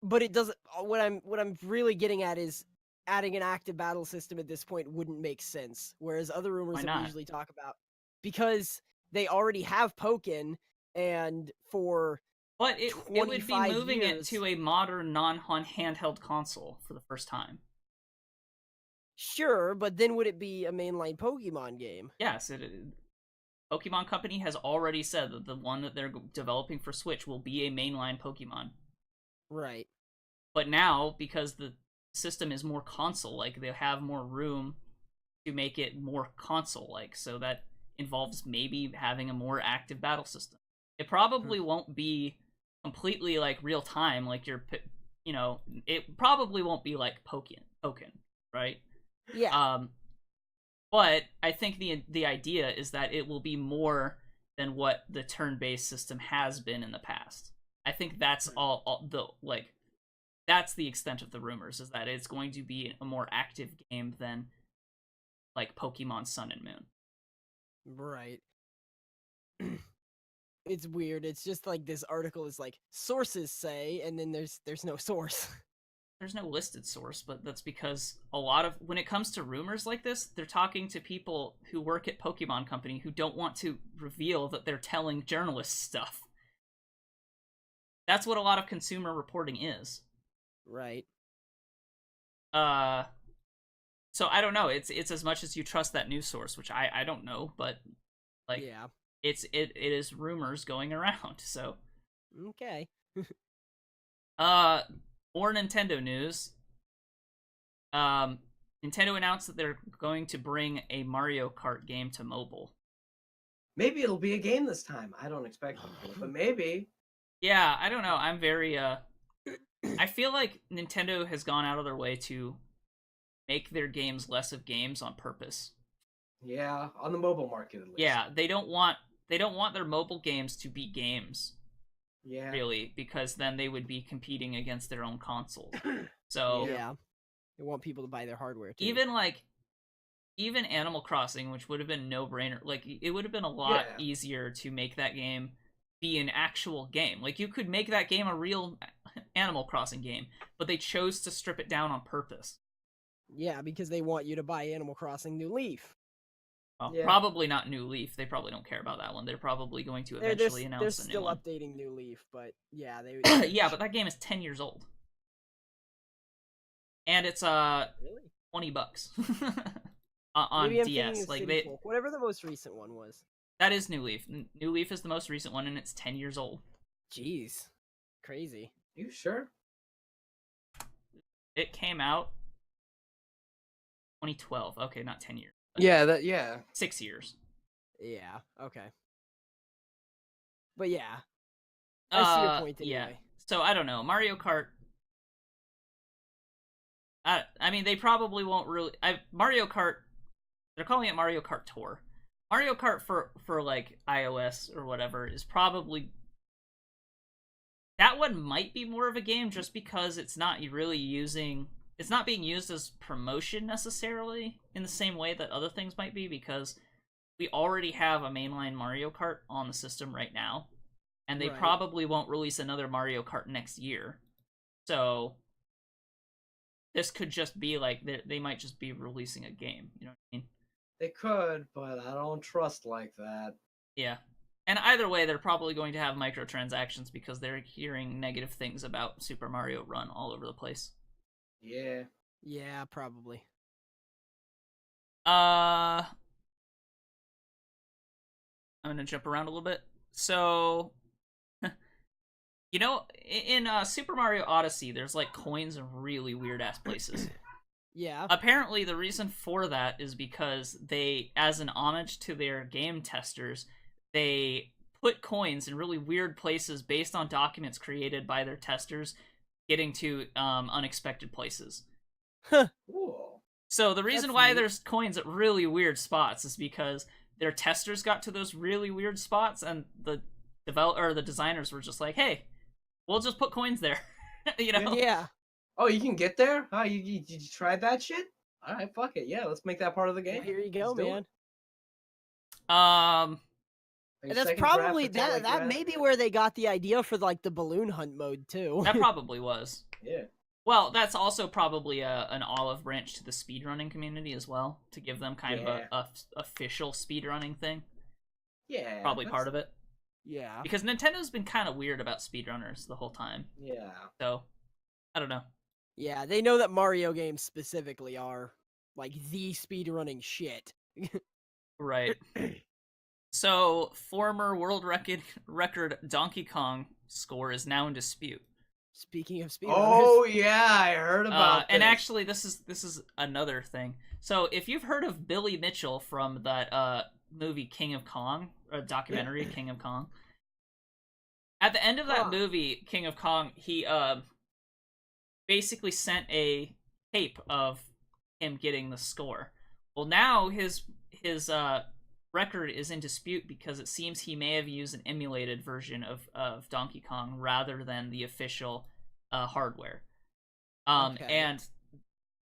but it doesn't. What I'm really getting at is adding an active battle system at this point wouldn't make sense. Whereas other rumors that we usually talk about, because they already have Pokken, and for but it would be moving it to a modern non-handheld console for the first time. Sure, but then would it be a mainline Pokemon game? Yes, Pokemon Company has already said that the one that they're developing for Switch will be a mainline Pokemon. Right. But now, because the system is more console-like, they have more room to make it more console-like, so that involves maybe having a more active battle system. It probably won't be completely, like, real-time, like it probably won't be like Pokken, right? Yeah. But I think the idea is that it will be more than what the turn-based system has been in the past. I think that's that's the extent of the rumors, is that it's going to be a more active game than like Pokemon Sun and Moon. Right. It's weird. It's just like this article is like, sources say, and then there's no source. There's no listed source, but that's because when it comes to rumors like this, they're talking to people who work at Pokemon Company who don't want to reveal that they're telling journalists stuff. That's what a lot of consumer reporting is. Right. So I don't know. It's as much as you trust that news source, which I don't know, but like Yeah. it is rumors going around. So Okay. more Nintendo news. Nintendo announced that they're going to bring a Mario Kart game to mobile. Maybe it'll be a game this time. I don't expect them to, but maybe. Yeah, I don't know. I'm very I feel like Nintendo has gone out of their way to make their games less of games on purpose. Yeah, on the mobile market at least. Yeah, they don't want their mobile games to be games. Yeah. Really, because then they would be competing against their own consoles. So yeah. They want people to buy their hardware too. Even Animal Crossing, which would have been no-brainer, like it would have been a lot easier to make that game be an actual game. Like you could make that game a real Animal Crossing game, but they chose to strip it down on purpose. Yeah, because they want you to buy Animal Crossing New Leaf. Well, probably not New Leaf. They probably don't care about that one. They're probably going to eventually announce a new one. They're still updating New Leaf, but yeah, they yeah, but that game is 10 years old. And it's really? $20 on Maybe I'm DS. Like they whatever the most recent one was. That is New Leaf. New Leaf is the most recent one, and it's 10 years old. Jeez. Crazy. You sure? It came out 2012. Okay, not 10 years. Yeah. 6 years. Yeah, okay. But yeah. I see your point anyway. Yeah. So, I don't know. Mario Kart... I mean, they probably won't really... Mario Kart... They're calling it Mario Kart Tour. Mario Kart for like, iOS or whatever is probably... That one might be more of a game just because it's not really using... It's not being used as promotion necessarily in the same way that other things might be, because we already have a mainline Mario Kart on the system right now, and they probably won't release another Mario Kart next year. So this could just be like they might just be releasing a game. You know what I mean? They could, but I don't trust like that. Yeah. And either way, they're probably going to have microtransactions because they're hearing negative things about Super Mario Run all over the place. Yeah. Yeah, probably. I'm gonna jump around a little bit. So, you know, in Super Mario Odyssey, there's like coins in really weird ass places. Yeah. Apparently, the reason for that is because they, as an homage to their game testers, they put coins in really weird places based on documents created by their testers getting to unexpected places. Cool. So the reason why there's coins at really weird spots is because their testers got to those really weird spots, and the designers were just like, "Hey, we'll just put coins there," you know? Yeah. Oh, you can get there? Oh, you tried that shit? All right, fuck it. Yeah, let's make that part of the game. Well, here you go, man. And that's probably that may be where they got the idea for like the balloon hunt mode too. That probably was. Yeah. Well, that's also probably an olive branch to the speedrunning community as well, to give them kind of a official speedrunning thing. Yeah. Probably part of it. Yeah. Because Nintendo's been kind of weird about speedrunners the whole time. Yeah. So, I don't know. Yeah, they know that Mario games specifically are like the speedrunning shit. Right. So, former world record Donkey Kong score is now in dispute. Speaking of speedrunners. Oh yeah, I heard about this. And actually, this is another thing. So, if you've heard of Billy Mitchell from that movie King of Kong, or documentary King of Kong, at the end of that movie King of Kong, he basically sent a tape of him getting the score. Well, now his record is in dispute because it seems he may have used an emulated version of Donkey Kong rather than the official hardware. And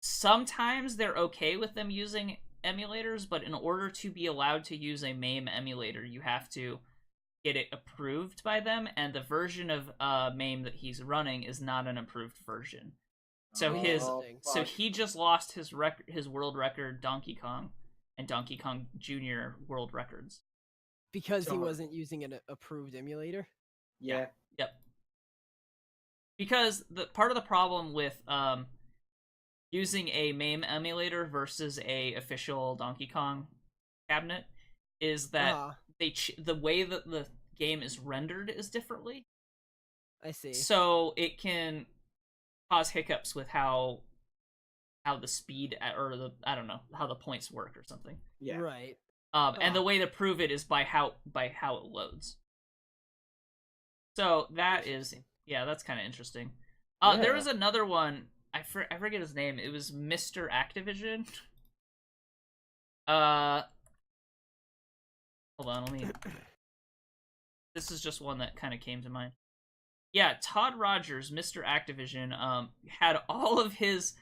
sometimes they're okay with them using emulators, but in order to be allowed to use a MAME emulator, you have to get it approved by them, and the version of MAME that he's running is not an approved version. So he just lost his world record Donkey Kong and Donkey Kong Jr. world records. Because he wasn't using an approved emulator? Yeah. Yep. Because the part of the problem with using a MAME emulator versus a official Donkey Kong cabinet is that the way that the game is rendered is differently. I see. So it can cause hiccups with how the speed or I don't know how the points work or something. Yeah. Right. And the way to prove it is by how it loads. So that is that's kind of interesting. There was another one. I forget his name. It was Mr. Activision. Hold on, let me. This is just one that kind of came to mind. Yeah, Todd Rogers, Mr. Activision, had all of his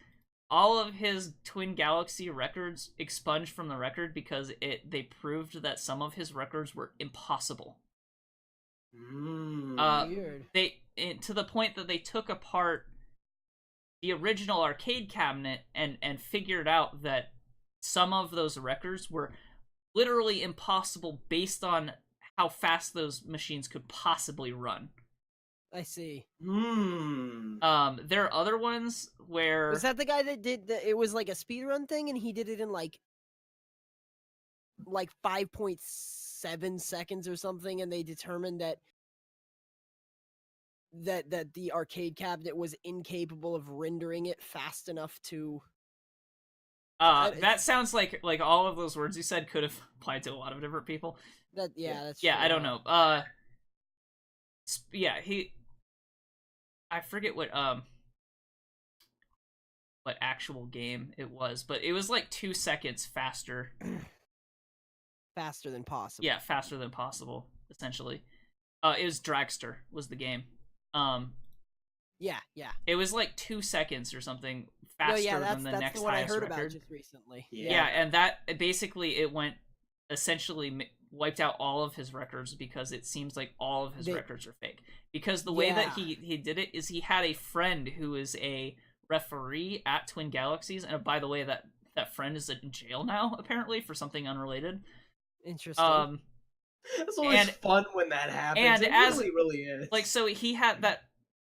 Twin Galaxy records expunged from the record because they proved that some of his records were impossible. Weird. To the point that they took apart the original arcade cabinet and figured out that some of those records were literally impossible based on how fast those machines could possibly run. I see. There are other ones where... Was that the guy that did it was like a speedrun thing and he did it in like 5.7 seconds or something, and they determined that the arcade cabinet was incapable of rendering it fast enough to... that sounds like all of those words you said could have applied to a lot of different people. That's true. I don't know. I forget what actual game it was, but it was like 2 seconds faster. Faster than possible. Yeah, faster than possible, essentially. It was Dragster was the game. Yeah. It was like 2 seconds or something faster than the next the one highest I heard record. about just recently. Yeah, and that basically it went essentially wiped out all of his records because it seems like all of his records are fake. Because the way that he did it is he had a friend who is a referee at Twin Galaxies, and by the way, that friend is in jail now apparently for something unrelated. Interesting. It's always fun when that happens. And it really is. Like, so he had that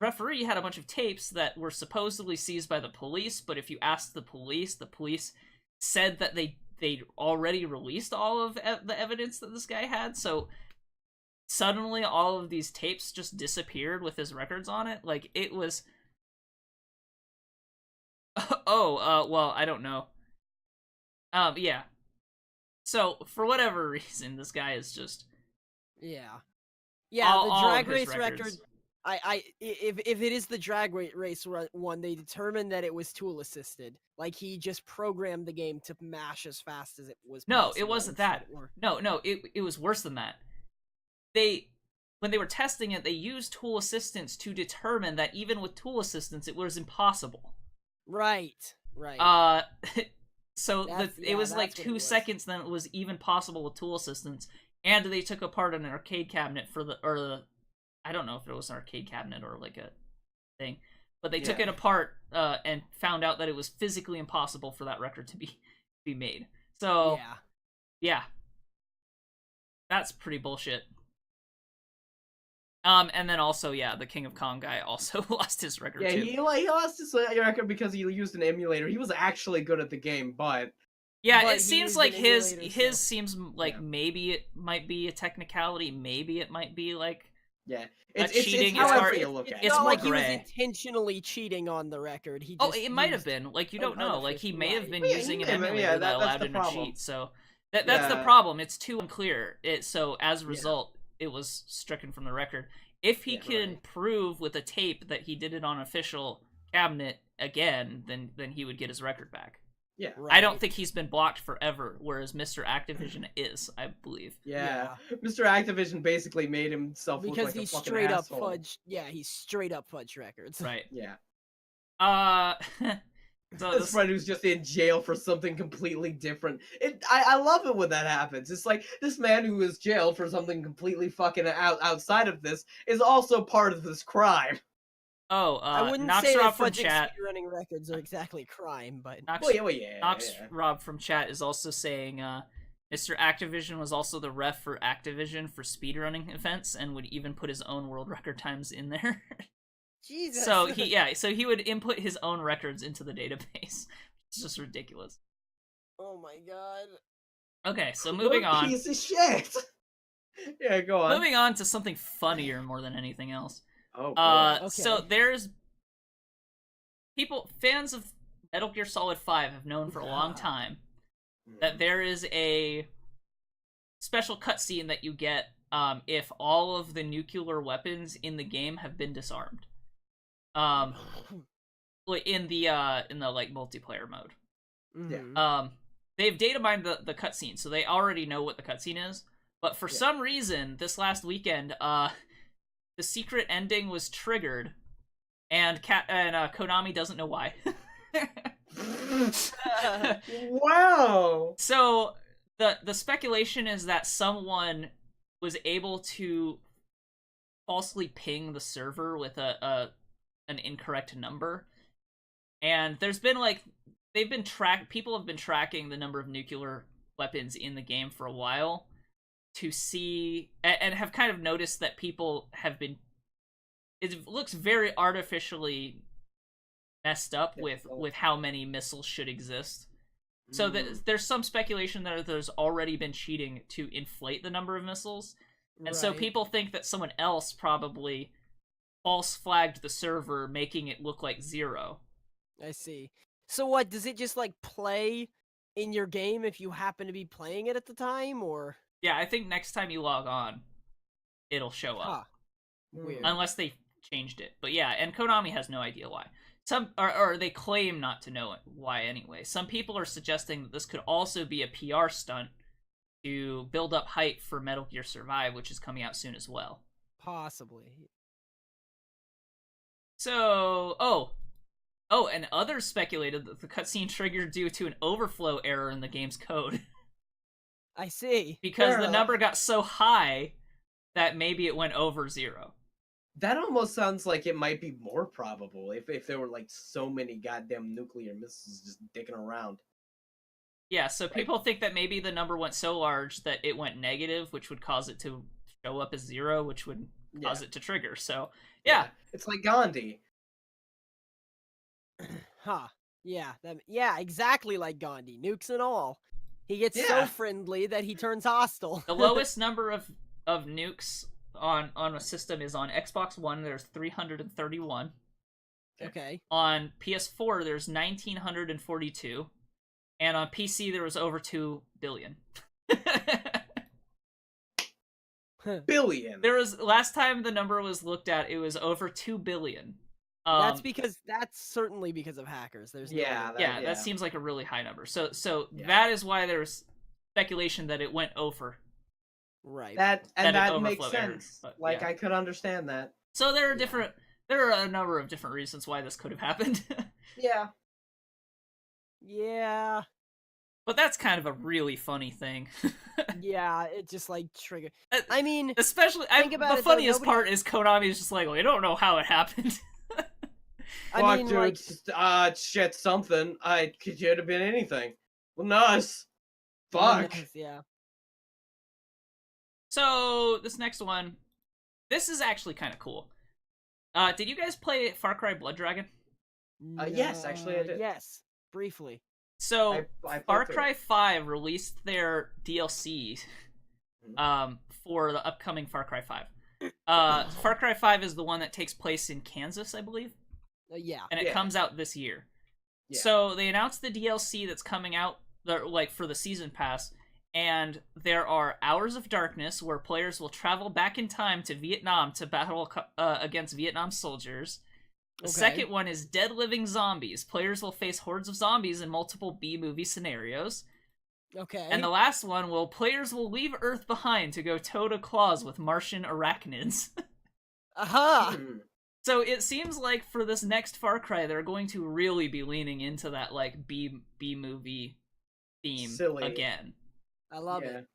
referee had a bunch of tapes that were supposedly seized by the police, but if you asked the police said that they already released all of the evidence that this guy had, so suddenly all of these tapes just disappeared with his records on it. Like, it was... well, I don't know. Yeah. So, for whatever reason, this guy is just... Yeah, the drag race record... if it is the drag race one, they determined that it was tool assisted. Like, he just programmed the game to mash as fast as it was possible. No, it wasn't that. No, it was worse than that. When they were testing it, they used tool assistance to determine that even with tool assistance, it was impossible. Right. So it was like 2 seconds then it was even possible with tool assistance, and they took apart an arcade cabinet I don't know if it was an arcade cabinet or like a thing, but they took it apart and found out that it was physically impossible for that record to be made. So yeah, that's pretty bullshit. And then also, the King of Kong guy also lost his record too. He lost his record because he used an emulator. He was actually good at the game, but... Yeah, it seems like his seems like maybe it might be a technicality, maybe it might be like... Yeah, it's cheating. It's hard. You look at it's more like gray. He was intentionally cheating on the record. It might have been. Like, you don't know. Like, he may have been using an emulator that allowed him to cheat. So that's the problem. It's too unclear. So as a result, it was stricken from the record. If he can prove with a tape that he did it on official cabinet again, then he would get his record back. Yeah, I don't think he's been blocked forever, whereas Mr. Activision is, I believe. Yeah. Mr. Activision basically made himself look like a fucking straight up asshole. fudged. Yeah, he's straight up fudged records. Right. Yeah. So this friend who's just in jail for something completely different. I love it when that happens. It's like this man who is jailed for something completely fucking outside of this is also part of this crime. I wouldn't say that fudging speedrunning records are exactly crime, but... Rob from chat is also saying, Mr. Activision was also the ref for Activision for speedrunning events and would even put his own world record times in there. Jesus. So he would input his own records into the database. It's just ridiculous. Oh my god. Okay, so moving on. Piece of shit. Yeah, go on. Moving on to something funnier more than anything else. Oh, boy. Okay. So there's fans of Metal Gear Solid 5 have known for a long time that there is a special cutscene that you get if all of the nuclear weapons in the game have been disarmed. In the like multiplayer mode. Mm-hmm. They've data mined the cutscene, so they already know what the cutscene is. But for some reason, this last weekend, the secret ending was triggered, and Konami doesn't know why. Wow. So the speculation is that someone was able to falsely ping the server with an incorrect number, and there's been like people have been tracking the number of nuclear weapons in the game for a while to see and have kind of noticed that people have been. It looks very artificially messed up with how many missiles should exist. So there's some speculation that there's already been cheating to inflate the number of missiles. And so people think that someone else probably false flagged the server, making it look like 0. I see. So what, does it just like play in your game if you happen to be playing it at the time, or? Yeah, I think next time you log on, it'll show up. Weird. Unless they changed it. But yeah, and Konami has no idea why. Or they claim not to know why anyway. Some people are suggesting that this could also be a PR stunt to build up hype for Metal Gear Survive, which is coming out soon as well. Possibly. So, and others speculated that the cutscene triggered due to an overflow error in the game's code. I see. Because the number got so high that maybe it went over 0. That almost sounds like it might be more probable if there were like so many goddamn nuclear missiles just dicking around. Yeah, so people think that maybe the number went so large that it went negative, which would cause it to show up as 0, which would cause it to trigger. So, yeah. It's like Gandhi. Yeah, exactly like Gandhi. Nukes and all. He gets so friendly that he turns hostile. The lowest number of nukes on a system is on Xbox One. There's 331. Okay. On PS4, there's 1,942. And on PC, there was over 2 billion. Billion. There was, last time the number was looked at, it was over 2 billion. That's certainly because of hackers. There's that seems like a really high number. So that is why there's speculation that it went over. Right. That makes sense. Errors, but, I could understand that. So there are a number of different reasons why this could have happened. Yeah. But that's kind of a really funny thing. Yeah, it just like triggered. I mean, especially the funniest part is Konami's just like, well, I don't know how it happened. I mean, dude, shit, something. It could have been anything. Well, nice. Fuck. Yeah. So this next one, this is actually kind of cool. Did you guys play Far Cry Blood Dragon? Yes, actually I did. Yes, briefly. So Far Cry 5 released their DLC for the upcoming Far Cry 5. Far Cry 5 is the one that takes place in Kansas, I believe. Yeah. And it comes out this year. Yeah. So they announced the DLC that's coming out like for the season pass, and there are Hours of Darkness where players will travel back in time to Vietnam to battle against Vietnam soldiers. The second one is Dead Living Zombies. Players will face hordes of zombies in multiple B-movie scenarios. Okay. And the last one, players will leave Earth behind to go toe-to-claws with Martian arachnids. Aha! So it seems like for this next Far Cry, they're going to really be leaning into that like B-movie theme again. I love it.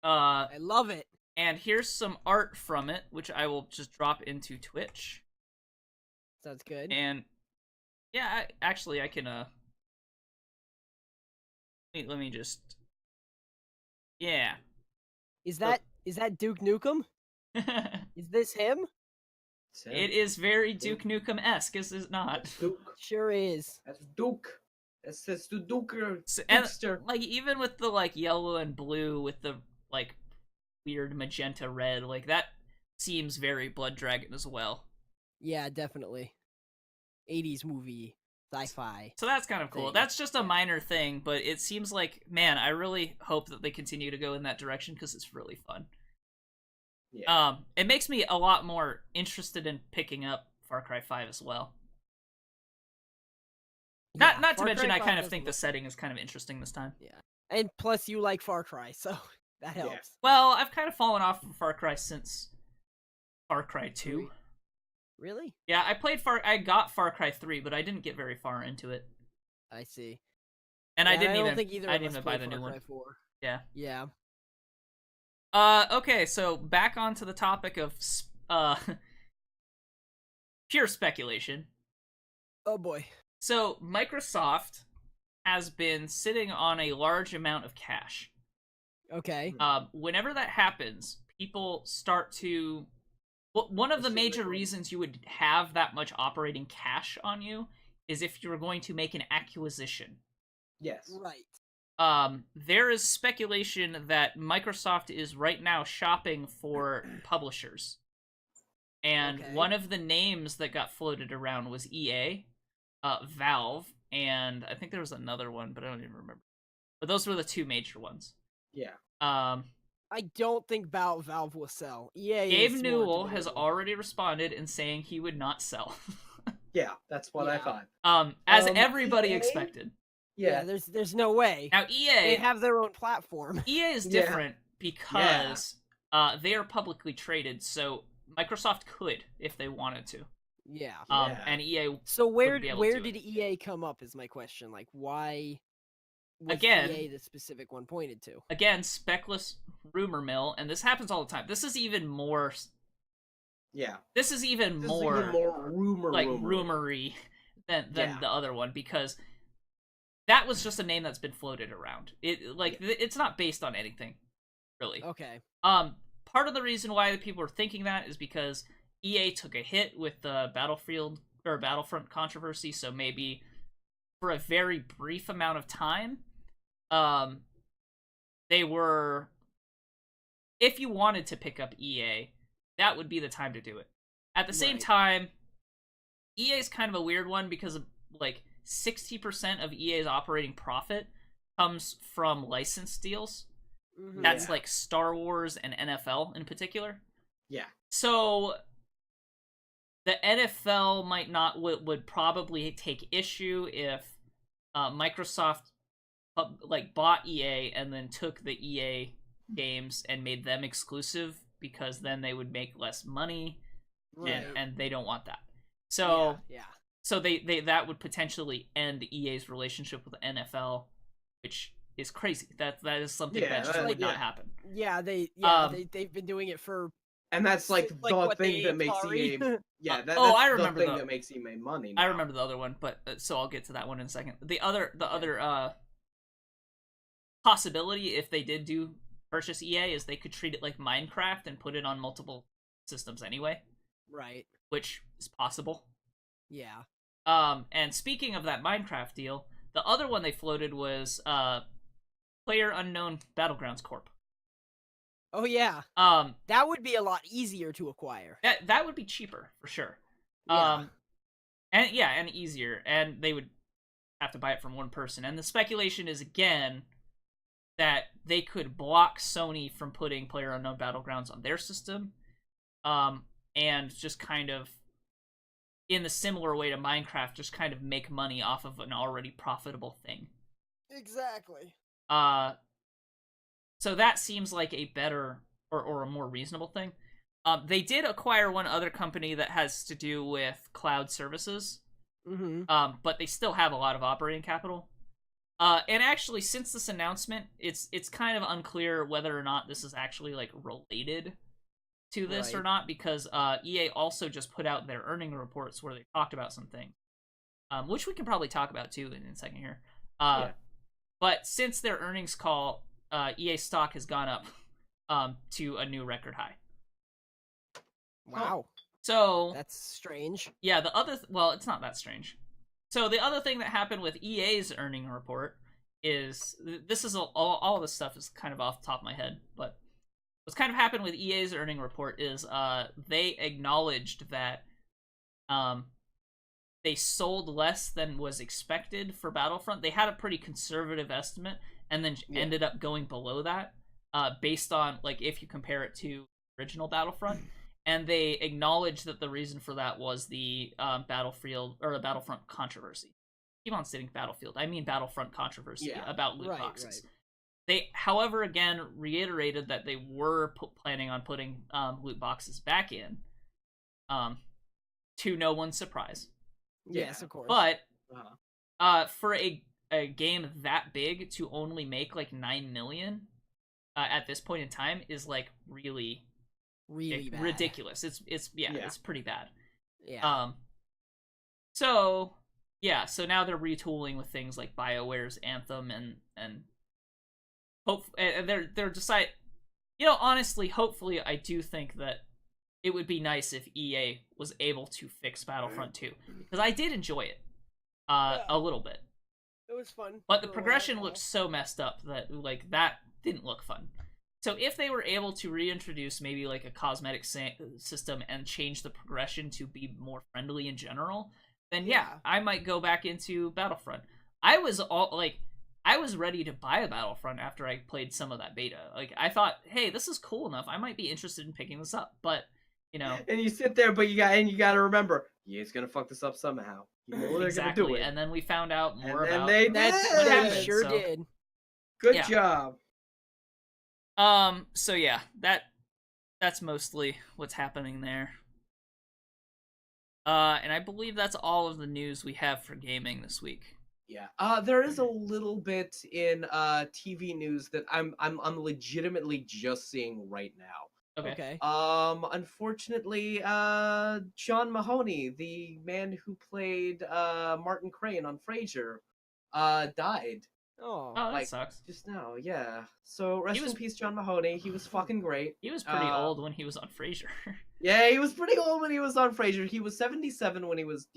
I love it. And here's some art from it, which I will just drop into Twitch. Sounds good. And yeah, actually, I can. Let me just. Yeah. Is that Duke Nukem? Is this him? It is very Duke Nukem-esque, is it not? That's Duke. Sure is. That's Duke. That's the Duker. And like even with the like yellow and blue with the like weird magenta red, like that seems very Blood Dragon as well. Yeah, definitely. 80s movie, sci-fi. So that's kind of cool. That's just a minor thing, but it seems like, man, I really hope that they continue to go in that direction because it's really fun. Yeah. It makes me a lot more interested in picking up Far Cry 5 as well. Yeah, Not to mention, I kind of think the setting is kind of interesting this time. Yeah, and plus you like Far Cry, so that helps. Yeah. Well, I've kind of fallen off from Far Cry since Far Cry 2. Really? Yeah, I got Far Cry 3, but I didn't get very far into it. I see. And I didn't even buy the new one. 4. Yeah. Yeah. Okay, so back onto the topic of pure speculation. Oh boy. So, Microsoft has been sitting on a large amount of cash. Okay. Whenever that happens, people start to... Well, one of the major reasons you would have that much operating cash on you is if you were going to make an acquisition. Yes. Right. There is speculation that Microsoft is right now shopping for publishers. And one of the names that got floated around was EA, Valve, and I think there was another one, but I don't even remember. But those were the two major ones. Yeah. I don't think Valve will sell. EA. Gabe Newell has already responded in saying he would not sell. Yeah, that's what I thought. As everybody expected. Yeah, there's no way. Now EA, they have their own platform. EA is different because they are publicly traded, so Microsoft could if they wanted to. Yeah. And EA. So where did EA come up? Is my question. Like, why? Was EA the specific one pointed to? Again, speckless rumor mill, and this happens all the time. This is even more. Yeah. This is even more rumory than the other one, because that was just a name that's been floated around. It's not based on anything, really. Okay. Part of the reason why people are thinking that is because EA took a hit with the Battlefront controversy, so maybe for a very brief amount of time, they were... If you wanted to pick up EA, that would be the time to do it. At the same time, EA is kind of a weird one because, like, 60% of EA's operating profit comes from license deals. Mm-hmm. That's like Star Wars and NFL in particular. Yeah. So the NFL would probably take issue if Microsoft bought EA and then took the EA games and made them exclusive, because then they would make less money, and they don't want that. So so they that would potentially end EA's relationship with the NFL, which is crazy. That is something that just would not happen. Yeah, they've been doing it for. And that's like the thing that makes EA. Yeah, that's I remember the thing that makes EA money. Now. I remember the other one, but so I'll get to that one in a second. The other possibility, if they did purchase EA, is they could treat it like Minecraft and put it on multiple systems anyway. Right. Which is possible. Yeah. And speaking of that Minecraft deal, the other one they floated was PlayerUnknown Battlegrounds Corp. Oh yeah. That would be a lot easier to acquire. That would be cheaper for sure. Yeah. And easier, and they would have to buy it from one person. And the speculation is again that they could block Sony from putting PlayerUnknown Battlegrounds on their system, and just kind of, in the similar way to Minecraft, just kind of make money off of an already profitable thing. Exactly. So that seems like a better or a more reasonable thing. They did acquire one other company that has to do with cloud services. Mm-hmm. But they still have a lot of operating capital. And actually, since this announcement, it's kind of unclear whether or not this is actually like related to this or not, because EA also just put out their earning reports where they talked about some things, which we can probably talk about too in a second here. But since their earnings call, EA stock has gone up to a new record high. Wow. So that's strange. Yeah, well, it's not that strange. So the other thing that happened with EA's earning report is this is all this stuff is kind of off the top of my head, but what's kind of happened with EA's earning report is they acknowledged that they sold less than was expected for Battlefront. They had a pretty conservative estimate and then ended up going below that based on, like, if you compare it to original Battlefront. And they acknowledged that the reason for that was the Battlefront controversy. I keep on saying Battlefield. I mean Battlefront controversy about loot boxes. Right. They, however, again reiterated that they were planning on putting loot boxes back in, to no one's surprise. Yes, of course. But for a game that big to only make like 9 million at this point in time is like really bad. Ridiculous. It's pretty bad. Yeah. So now they're retooling with things like BioWare's Anthem and they're decide. Honestly, hopefully, I do think that it would be nice if EA was able to fix Battlefront 2 because I did enjoy it a little bit. It was fun, but the progression looked so messed up that like that didn't look fun. So if they were able to reintroduce maybe like a cosmetic system and change the progression to be more friendly in general, then I might go back into Battlefront. I was ready to buy a Battlefront after I played some of that beta. Like I thought, hey, this is cool enough. I might be interested in picking this up, but And you sit there, but you got to remember, EA's gonna fuck this up somehow. You know they're gonna do it. And then we found out more about they sure did. Good job. So yeah, that's mostly what's happening there. And I believe that's all of the news we have for gaming this week. Yeah. There is a little bit in TV news that I'm legitimately just seeing right now. Okay. Unfortunately, John Mahoney, the man who played Martin Crane on Frasier, died. Oh, that sucks. Just now, yeah. So rest in peace, John Mahoney. He was fucking great. He was pretty old when he was on Frasier. Yeah, he was pretty old when he was on Frasier. He was 77 when he was,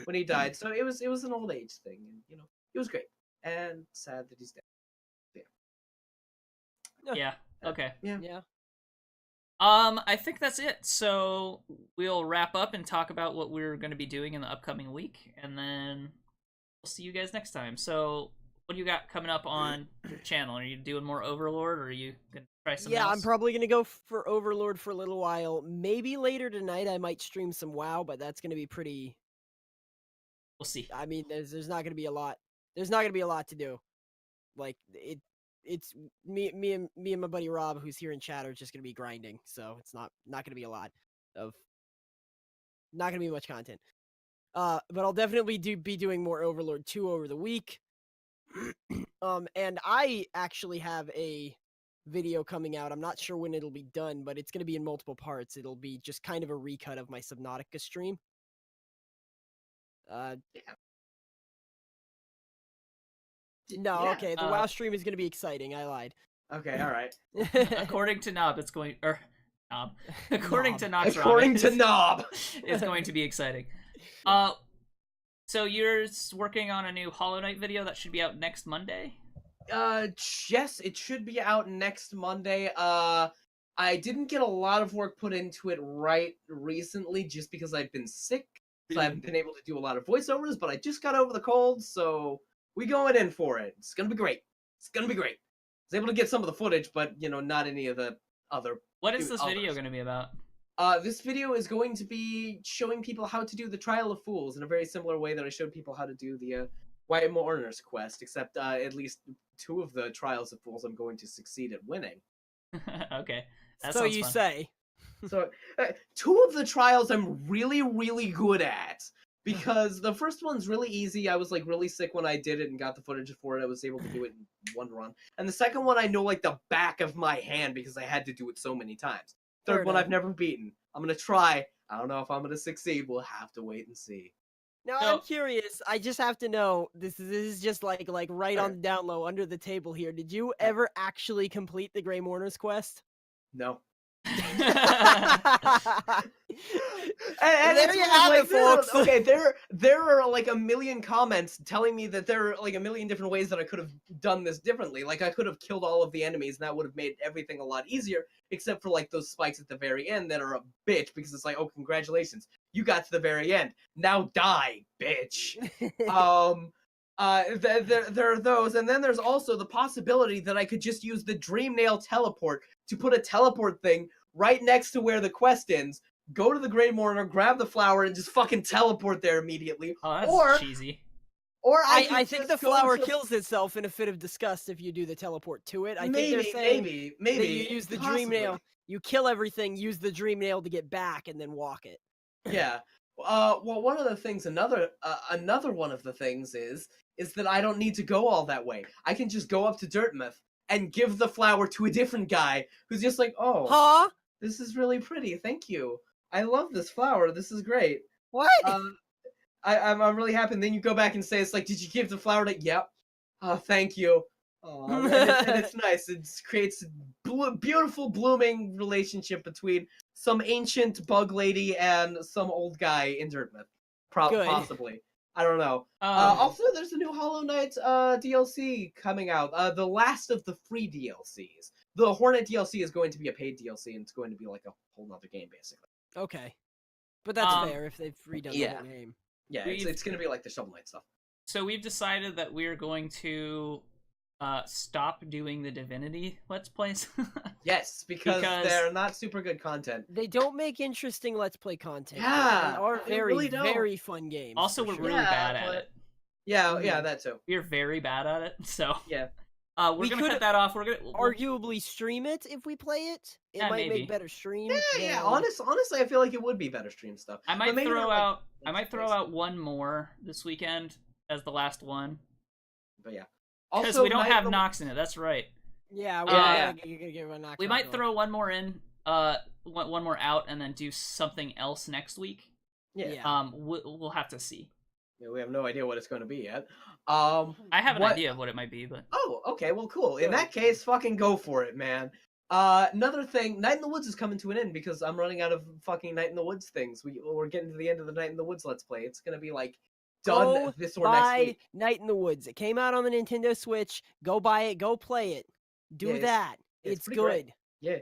when he died. So it was an old age thing, and he was great. And sad that he's dead. Yeah. Okay. Yeah. I think that's it. So we'll wrap up and talk about what we're going to be doing in the upcoming week, and then we'll see you guys next time. So what do you got coming up on your channel? Are you doing more Overlord, or are you gonna try something else? I'm probably gonna go for Overlord for a little while. Maybe later tonight I might stream some WoW, but that's gonna be pretty. We'll see. I mean, there's not gonna be a lot. There's not gonna be a lot to do. Like it's me and my buddy Rob, who's here in chat, are just gonna be grinding. So it's not gonna be a lot of. Not gonna be much content. But I'll definitely be doing more Overlord 2 over the week. And I actually have a video coming out. I'm not sure when it'll be done, but it's going to be in multiple parts. It'll be just kind of a recut of my Subnautica stream. Okay, the WoW stream is going to be exciting. I lied. Okay, all right. According to Knob, it's going according to Knox, according to Knob, it's going to be exciting. So you're working on a new Hollow Knight video that should be out next Monday? Yes, it should be out next Monday. I didn't get a lot of work put into it recently just because I've been sick, so I haven't been able to do a lot of voiceovers, but I just got over the cold, so we going in for it. It's gonna be great. I was able to get some of the footage, but, not any of the other... What is this video going to be about? This video is going to be showing people how to do the Trial of Fools in a very similar way that I showed people how to do the White Mourner's quest, except at least 2 of the Trials of Fools I'm going to succeed at winning. Okay. So you say. So 2 of the trials I'm really, really good at, because the first one's really easy. I was like really sick when I did it and got the footage for it. I was able to do it in 1 run. And the second one I know like the back of my hand because I had to do it so many times. Third one I've never beaten. I'm going to try. I don't know if I'm going to succeed. We'll have to wait and see. Now, I'm curious. I just have to know, this is just like right on the down low, under the table here. Did you ever actually complete the Grey Mourner's quest? No. And there you have it, folks. Okay, there are like a million comments telling me that there are like a million different ways that I could have done this differently. Like I could have killed all of the enemies, and that would have made everything a lot easier. Except for like those spikes at the very end that are a bitch because it's like, oh, congratulations, you got to the very end. Now die, bitch. There are those, and then there's also the possibility that I could just use the Dream Nail teleport to put a teleport thing right next to where the quest ends, go to the Grey Mourner, grab the flower, and just fucking teleport there immediately. Oh, that's cheesy. Or I think the flower kills itself in a fit of disgust if you do the teleport to it. I think they're saying maybe that you use the Dream Nail, you kill everything, use the Dream Nail to get back, and then walk it. Yeah. Well, one of the things, another one of the things is that I don't need to go all that way. I can just go up to Dirtmouth and give the flower to a different guy who's just like, oh, this is really pretty. Thank you. I love this flower. This is great. What? I'm really happy. And then you go back and say, it's like, did you give the flower to? Yep. Oh, thank you. And it's nice. It creates a beautiful blooming relationship between some ancient bug lady and some old guy in Dirtmouth. Possibly. I don't know. Also, there's a new Hollow Knight DLC coming out. The last of the free DLCs. The Hornet DLC is going to be a paid DLC, and it's going to be like a whole nother game, basically. Okay. But that's fair if they've redone the whole game. Yeah, it's going to be like the Shovel Knight stuff. So we've decided that we're going to stop doing the Divinity Let's Plays. Yes, because they're not super good content. They don't make interesting Let's Play content. Yeah, they are very, really very fun games. Also, we're really bad at it. Yeah, that too. We're very bad at it, so... Yeah. We're gonna cut that off. We're gonna arguably stream it if we play it. It might make better streams. Yeah. Honestly, I feel like it would be better stream stuff. I might throw out one more this weekend as the last one. But yeah, because we don't have Nox in it. That's right. Yeah, we might throw one more in, one more out, and then do something else next week. Yeah. We'll have to see. Yeah, we have no idea what it's going to be yet. I have an idea of what it might be, but okay, well, cool. In that case, fucking go for it, man. Another thing, Night in the Woods is coming to an end because I'm running out of fucking Night in the Woods things. We're getting to the end of the Night in the Woods Let's Play. It's gonna be like done this or next week. Night in the Woods. It came out on the Nintendo Switch. Go buy it. Go play it. Do that. It's good. Great. Yeah.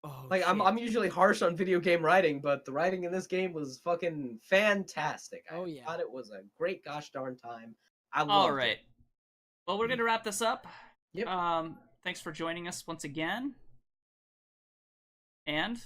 Oh, like I'm usually harsh on video game writing, but the writing in this game was fucking fantastic. I thought it was a great gosh darn time. I loved it. Well, we're gonna wrap this up. Yep. Thanks for joining us once again. And